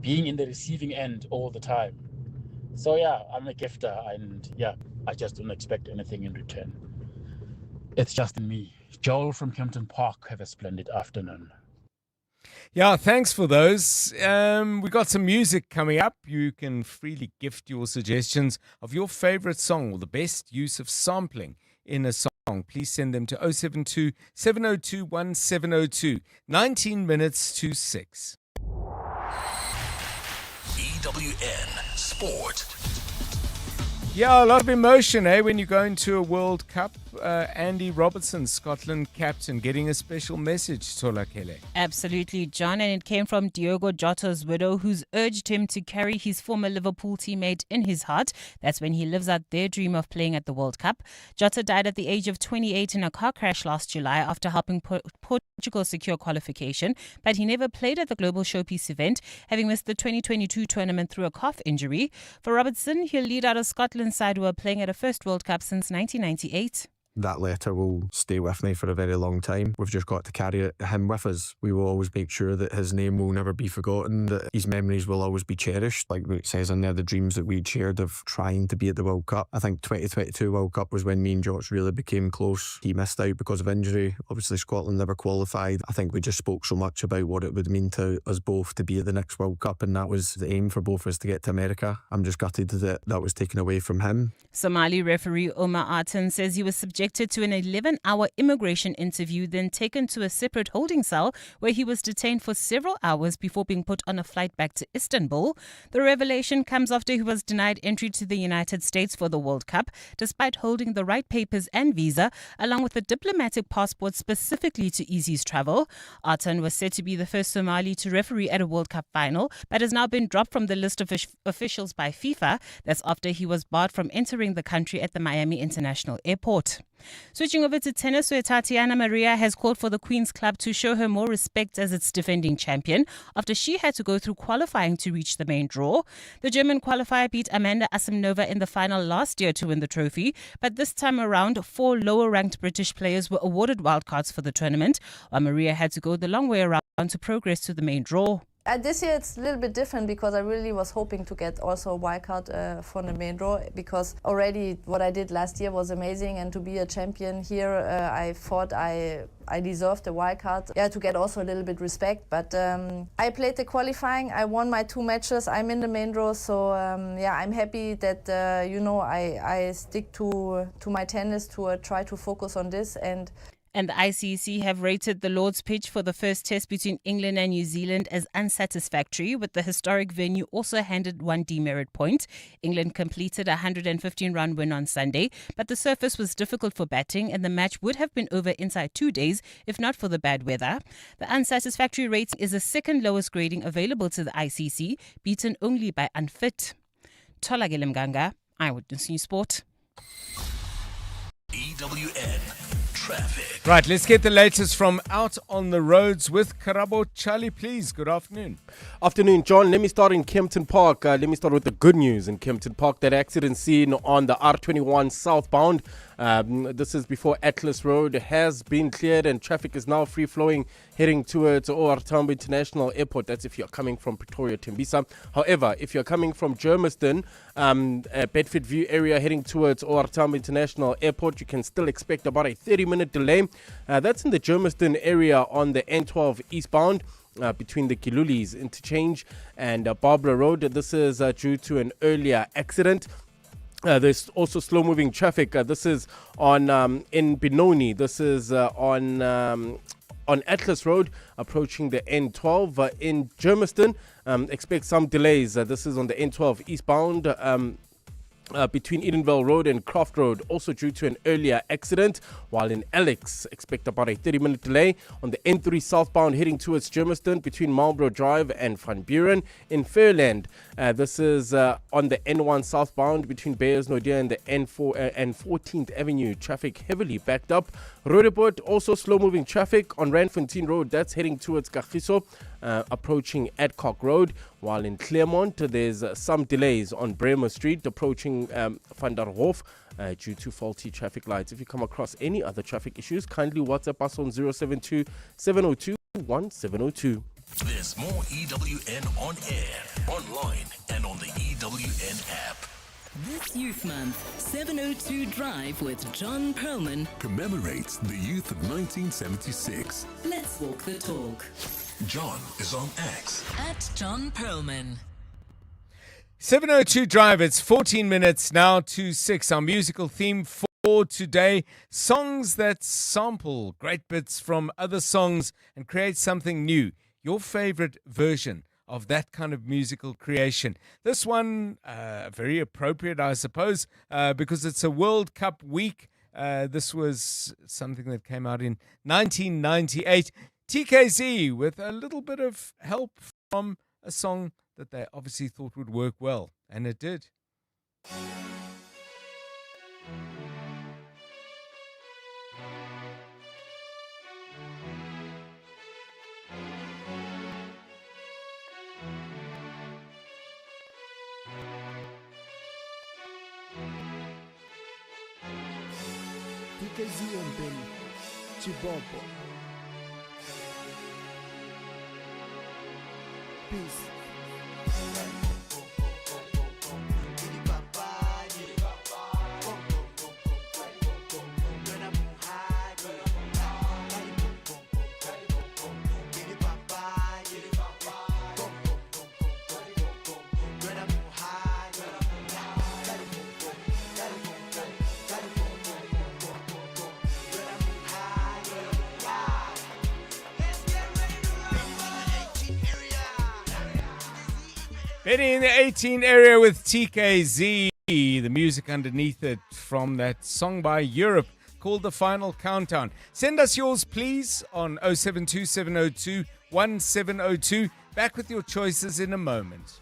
being in the receiving end all the time. So yeah, I'm a gifter, and yeah, I just don't expect anything in return. It's just in me. Joel from Kempton Park, have a splendid afternoon. Yeah, thanks for those. We got some music coming up. You can freely gift your suggestions of your favorite song or the best use of sampling in a song. Please send them to 072 702 1702. 19 minutes to 6. EWN Sport. Yeah, a lot of emotion, when you go into a World Cup. Andy Robertson, Scotland captain, getting a special message, Tola Kele. Absolutely, John, and it came from Diogo Jota's widow, who's urged him to carry his former Liverpool teammate in his heart. That's when he lives out their dream of playing at the World Cup. Jota died at the age of 28 in a car crash last July after helping Portugal secure qualification, but he never played at the Global Showpiece event, having missed the 2022 tournament through a calf injury. For Robertson, he'll lead out a Scotland side who are playing at a first World Cup since 1998. That letter will stay with me for a very long time. We've just got to carry him with us. We will always make sure that his name will never be forgotten, that his memories will always be cherished. Like it says in there, the dreams that we'd shared of trying to be at the World Cup. I think 2022 World Cup was when me and Josh really became close. He missed out because of injury. Obviously, Scotland never qualified. I think we just spoke so much about what it would mean to us both to be at the next World Cup, and that was the aim for both of us to get to America. I'm just gutted that that was taken away from him. Somali referee Omar Artan says he was subjected to an 11-hour immigration interview, then taken to a separate holding cell where he was detained for several hours before being put on a flight back to Istanbul. The revelation comes after he was denied entry to the United States for the World Cup, despite holding the right papers and visa, along with a diplomatic passport specifically to ease his travel. Artan was said to be the first Somali to referee at a World Cup final, but has now been dropped from the list of officials by FIFA. That's after he was barred from entering the country at the Miami International Airport. Switching over to tennis, where Tatiana Maria has called for the Queen's Club to show her more respect as its defending champion after she had to go through qualifying to reach the main draw. The German qualifier beat Amanda Asimnova in the final last year to win the trophy, but this time around, 4 lower-ranked British players were awarded wildcards for the tournament, while Maria had to go the long way around to progress to the main draw. This year it's a little bit different because I really was hoping to get also a wildcard for the main draw, because already what I did last year was amazing, and to be a champion here, I thought I deserved a wildcard. Yeah, to get also a little bit respect. But I played the qualifying. I won my 2 matches. I'm in the main draw, so yeah, I'm happy that I stick to my tennis to try to focus on this. And the ICC have rated the Lord's pitch for the first test between England and New Zealand as unsatisfactory, with the historic venue also handed 1 demerit point. England completed a 115-run win on Sunday, but the surface was difficult for batting and the match would have been over inside 2 days if not for the bad weather. The unsatisfactory rating is the second lowest grading available to the ICC, beaten only by unfit. Tolagile Mganga, Eyewitness News Sport. EWN traffic. Right, let's get the latest from out on the roads with Karabo Charlie, please. Good afternoon. Afternoon, John. Let me start in Kempton Park. Let me start with the good news in Kempton Park. That accident scene on the R21 southbound. This is before Atlas Road has been cleared and traffic is now free flowing heading towards OR Tambo International Airport. That's if you're coming from Pretoria, Tembisa. However, if you're coming from Germiston, Bedford View area heading towards OR Tambo International Airport, you can still expect about a 30-minute delay. That's in the Germiston area on the N12 eastbound. Between the Kilulis interchange and Barbara Road. This is due to an earlier accident. There's also slow-moving traffic. This is on in Benoni. This is on Atlas Road, approaching the N12 in Germiston. Expect some delays. This is on the N12 eastbound. Between Edenvale Road and Croft Road, also due to an earlier accident, while in Alex, expect about a 30-minute delay on the N3 southbound heading towards Germiston between Marlborough Drive and Van Buren. In Fairland, this is on the N1 southbound between Beyers Naudé and the N4 and 14th Avenue, traffic heavily backed up. Roodepoort, also slow-moving traffic on Randfontein Road, that's heading towards Kagiso, approaching Adcock Road, while in Claremont there's some delays on Bremer Street approaching Van der Hof due to faulty traffic lights. If you come across any other traffic issues, kindly WhatsApp us on 072 702 1702. There's more EWN on air, online, and on the EWN app. This Youth Month, 702 Drive with John Perlman Commemorates the youth of 1976. Let's walk the talk. John is on X. At John Perlman. 702 Drive, it's 14 minutes now to 6. Our musical theme for today, songs that sample great bits from other songs and create something new. Your favorite version of that kind of musical creation. This one, very appropriate, I suppose, because it's a World Cup week. This was something that came out in 1998. TKZ with a little bit of help from a song that they obviously thought would work well, and it did. TKZ and Ben Chibombo. Peace. Benny in the 18 area with TKZ. The music underneath it from that song by Europe called The Final Countdown. Send us yours, please, on 072 702 1702. Back with your choices in a moment.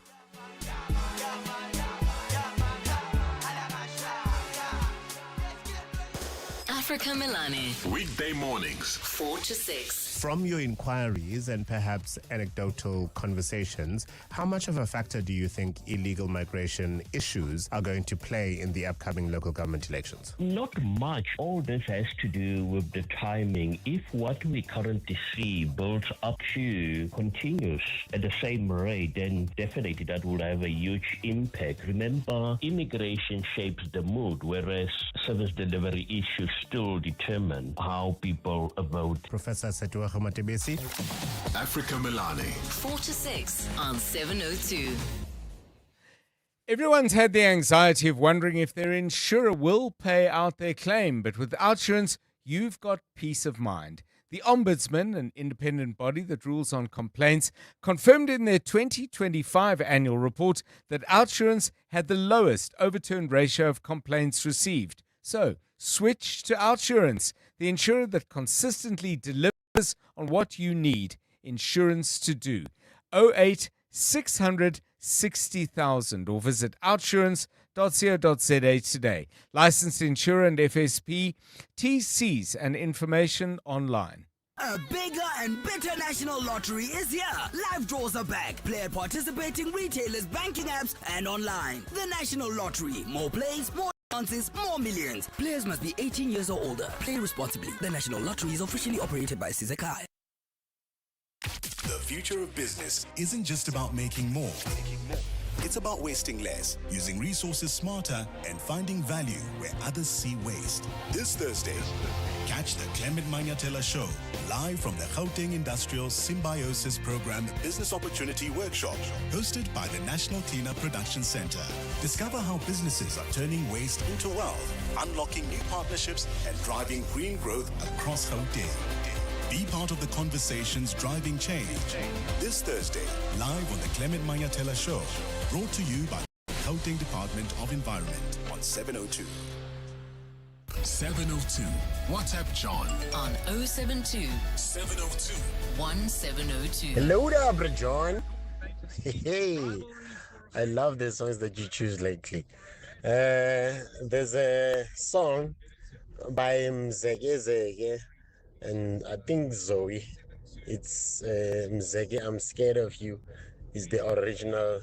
Africa Milani. Weekday mornings, 4 to 6. From your inquiries and perhaps anecdotal conversations, how much of a factor do you think illegal migration issues are going to play in the upcoming local government elections? Not much. All this has to do with the timing. If what we currently see builds up to continues at the same rate, then definitely that will have a huge impact. Remember, immigration shapes the mood, whereas service delivery issues still determine how people vote. Professor Setua Matebesi. Africa Milani. 4 to 6 on 702. Everyone's had the anxiety of wondering if their insurer will pay out their claim, but with Outsurance, you've got peace of mind. The Ombudsman, an independent body that rules on complaints, confirmed in their 2025 annual report that Outsurance had the lowest overturned ratio of complaints received. So, switch to Outsurance, the insurer that consistently delivers on what you need insurance to do. 08 600 60,000 or visit outsurance.co.za today. Licensed insurer and FSP, TCs and information online. A bigger and better national lottery is here. Live draws are back. Play at participating retailers, banking apps, and online. The National Lottery. More plays, more chances, more millions. Players must be 18 years or older. Play responsibly. The National Lottery is officially operated by Sizakai. The future of business isn't just about making more. It's about wasting less, using resources smarter, and finding value where others see waste. This Thursday, catch the Clement Manyatela Show live from the Gauteng Industrial Symbiosis Program Business Opportunity Workshop, hosted by the National Cleanup Production Center. Discover how businesses are turning waste into wealth, unlocking new partnerships, and driving green growth across Gauteng. Be part of the conversations driving change. This Thursday, live on the Clement Manyatela Show, brought to you by the Gauteng Department of Environment on 702. 702. WhatsApp John on 072 702 1702. Hello there, Bro John. Hey, I love the songs that you choose lately. There's a song by Mzeke and I think Zoe. It's Mzeke, I'm Scared of You is the original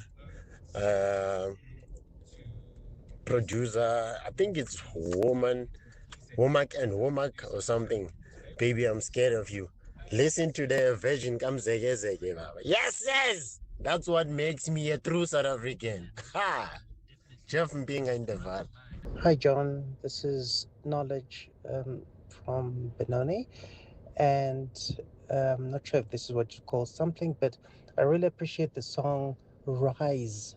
producer. I think it's Womack and Womack or something. Baby, I'm Scared of You. Listen to the version. Come Zeke, Baba. Yes! That's what makes me a true South African. Ha! Jeff Mpinga in the VAR. Hi, John. This is Knowledge from Benoni. And I'm not sure if this is what you call sampling, but I really appreciate the song Rise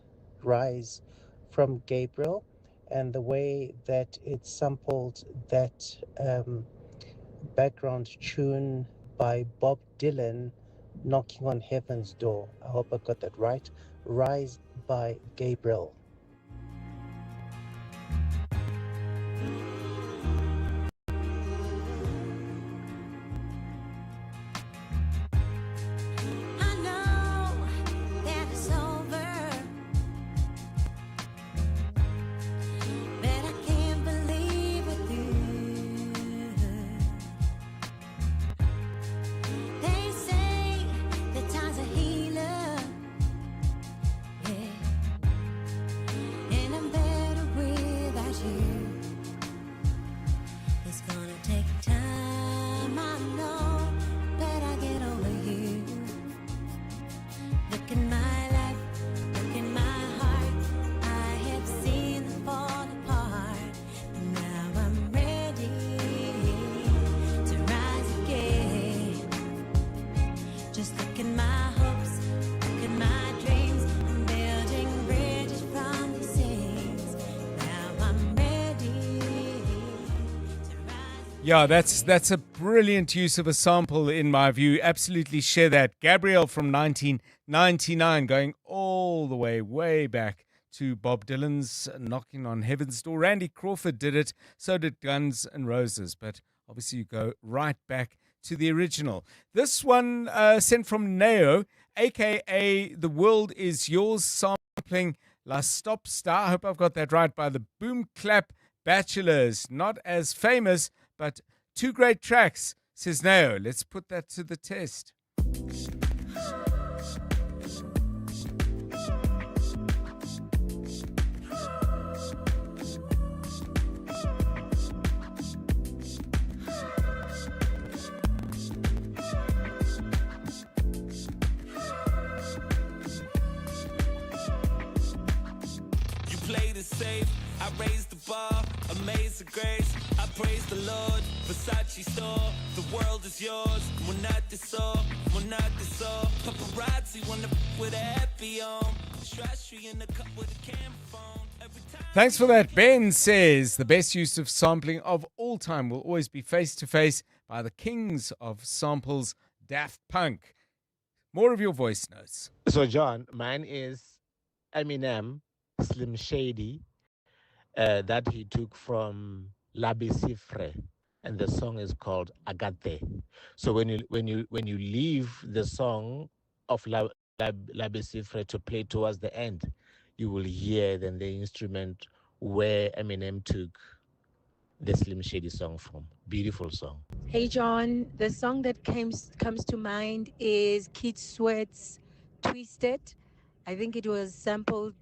from Gabriel and the way that it sampled that background tune by Bob Dylan, Knocking on Heaven's Door. I hope I got that right. Rise by Gabriel. Yeah, that's a brilliant use of a sample in my view. Absolutely share that. Gabrielle from 1999 going all the way back to Bob Dylan's Knocking on Heaven's Door. Randy Crawford did it, so did Guns N' Roses, but obviously you go right back to the original. This one sent from Neo, aka The World Is Yours, sampling La Stop Star. I hope I've got that right, by the Boom Clap Bachelors. Not as famous, but two great tracks, says Neo. Let's put that to the test. You played it safe, I raised the bar, amazing grace. I praise the Lord, Versace store. The world is yours, Monate so. Paparazzi wanna with a happy on. Strashy in the cup with a camera phone. Thanks for that. Ben says the best use of sampling of all time will always be Face to Face by the kings of samples, Daft Punk. More of your voice notes. So, John, mine is Eminem, Slim Shady, that he took from Labi Cifre, and the song is called Agate. So when you leave the song of Labesifre to play towards the end, you will hear then the instrument where Eminem took the Slim Shady song from. Beautiful song. Hey John, the song that comes to mind is Keith Sweat's "Twisted." I think it was sampled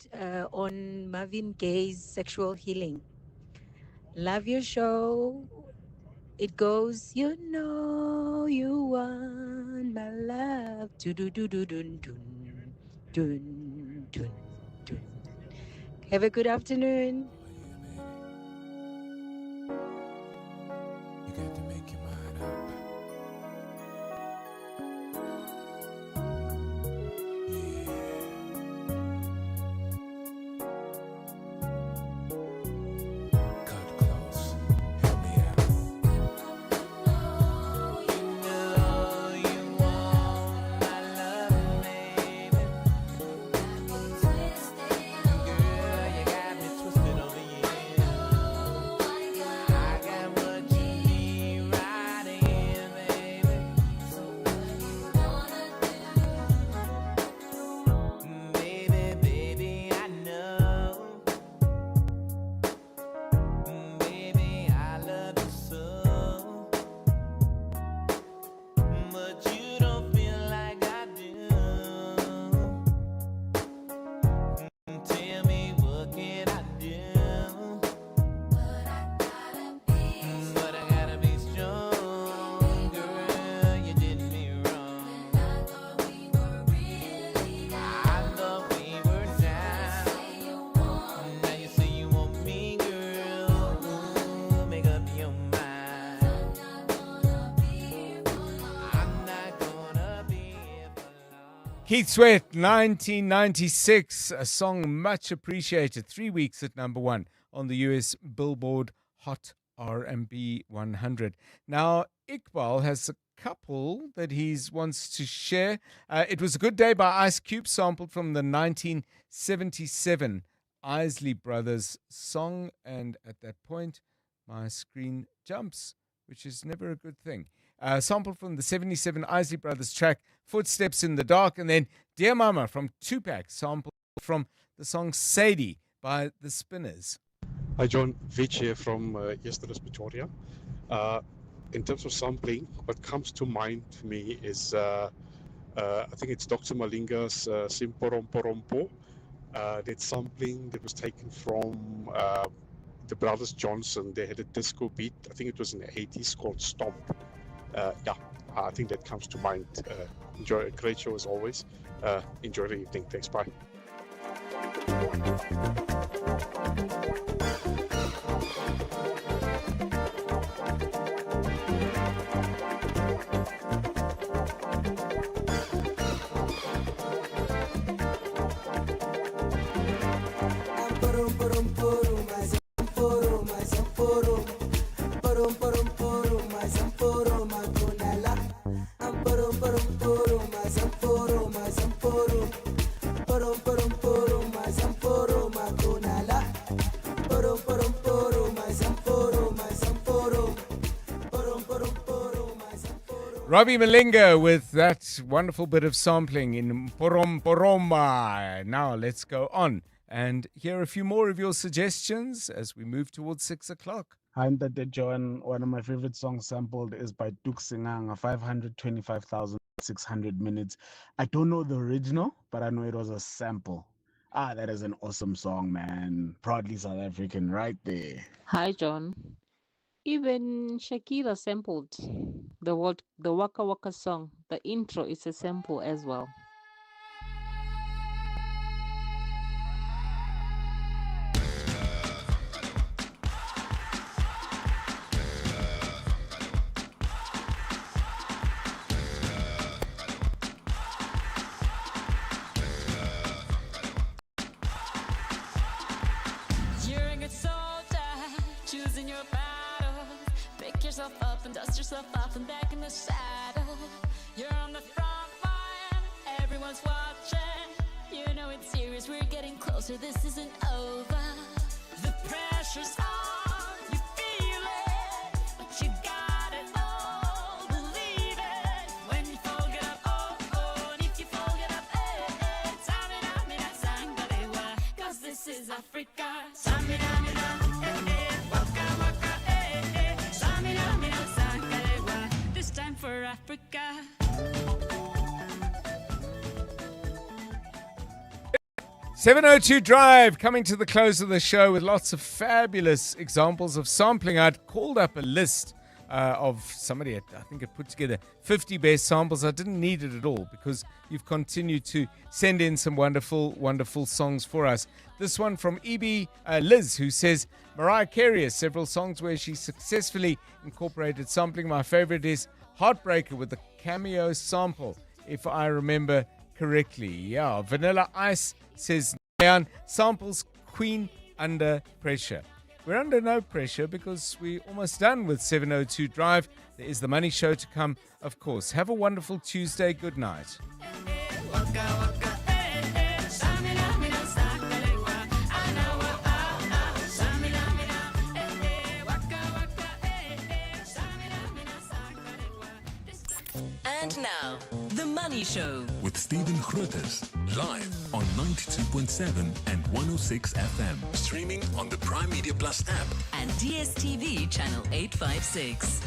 on Marvin Gaye's "Sexual Healing." Love your show. It goes, you know you want my love. Do do do do dun dun dun dun dun. Have a good afternoon. You got to make your mind up. Cut close. Help me out. Keith Sweat, 1996, a song much appreciated. 3 weeks at number one on the US Billboard Hot R&B 100. Now, Iqbal has a couple that he wants to share. It Was a Good Day by Ice Cube, sampled from the 1977 Isley Brothers song. And at that point, my screen jumps, which is never a good thing. Sampled from the 77 Isley Brothers track, Footsteps in the Dark, and then Dear Mama from Tupac, sampled from the song Sadie by The Spinners. Hi John, Vich here from yesterday's Pretoria. In terms of sampling, what comes to mind for me is, I think it's Dr. Malinga's Simporomporompo. That sampling that was taken from the Brothers Johnson. They had a disco beat, I think it was in the 80s, called Stomp. I think that comes to mind. Enjoy a great show as always. Enjoy the evening. Thanks. Bye. Robbie Malinga with that wonderful bit of sampling in Porom Poroma. Now let's go on and hear a few more of your suggestions as we move towards 6 o'clock. Hi, Ndate John. One of my favorite songs sampled is by Duke Singanga, 525,600 minutes. I don't know the original, but I know it was a sample. That is an awesome song, man. Proudly South African right there. Hi, John. Even Shakira sampled the Waka Waka song. The intro is a sample as well. You're a good soldier, choosing your battle. Pick yourself up and dust yourself off and back in the saddle. You're on the front line, everyone's watching. You know it's serious, we're getting closer, this isn't over. The pressure's on, you feel it, but you got it all, believe it. When you fold it up, oh, oh, and if you fold it up, eh, Africa. Samina, mina, waka, waka, Samina, mina, sakalewa. This time for Africa. .702 Drive, coming to the close of the show with lots of fabulous examples of sampling. I'd called up a list of somebody, I think it put together 50 best samples. I didn't need it at all because you've continued to send in some wonderful, wonderful songs for us. This one from Liz, who says, Mariah Carey has several songs where she successfully incorporated sampling. My favorite is Heartbreaker with the cameo sample, if I remember correctly. Yeah, Vanilla Ice says, Nayan samples Queen Under Pressure. We're under no pressure because we're almost done with 702 Drive. There is the Money Show to come, of course. Have a wonderful Tuesday. Good night. And now, The Money Show. With Stephen Grootes, live on 92.7 and 106 FM. Streaming on the Prime Media Plus app. And DSTV channel 856.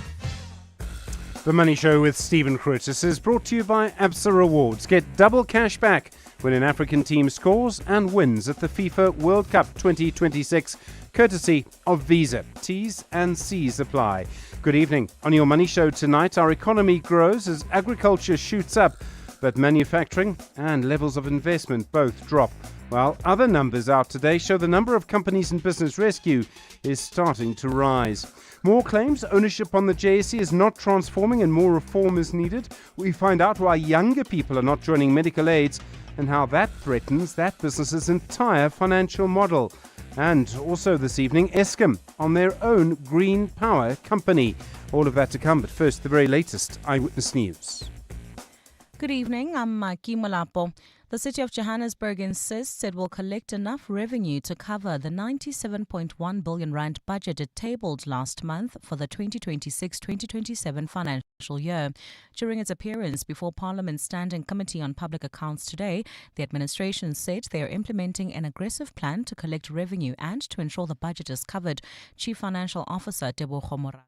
The Money Show with Stephen Grootes is brought to you by ABSA Rewards. Get double cash back when an African team scores and wins at the FIFA World Cup 2026, courtesy of Visa. T's and C's apply. Good evening. On your Money Show tonight, our economy grows as agriculture shoots up, but manufacturing and levels of investment both drop. While other numbers out today show the number of companies in business rescue is starting to rise. More claims ownership on the JSE is not transforming and more reform is needed. We find out why younger people are not joining medical aids and how that threatens that business's entire financial model. And also this evening, Eskom on their own green power company. All of that to come, but first, the very latest Eyewitness News. Good evening, I'm Maki Molapo. The city of Johannesburg insists it will collect enough revenue to cover the 97.1 billion rand budget it tabled last month for the 2026-2027 financial year. During its appearance before Parliament's Standing Committee on Public Accounts today, the administration said they are implementing an aggressive plan to collect revenue and to ensure the budget is covered. Chief Financial Officer Tebogo Mora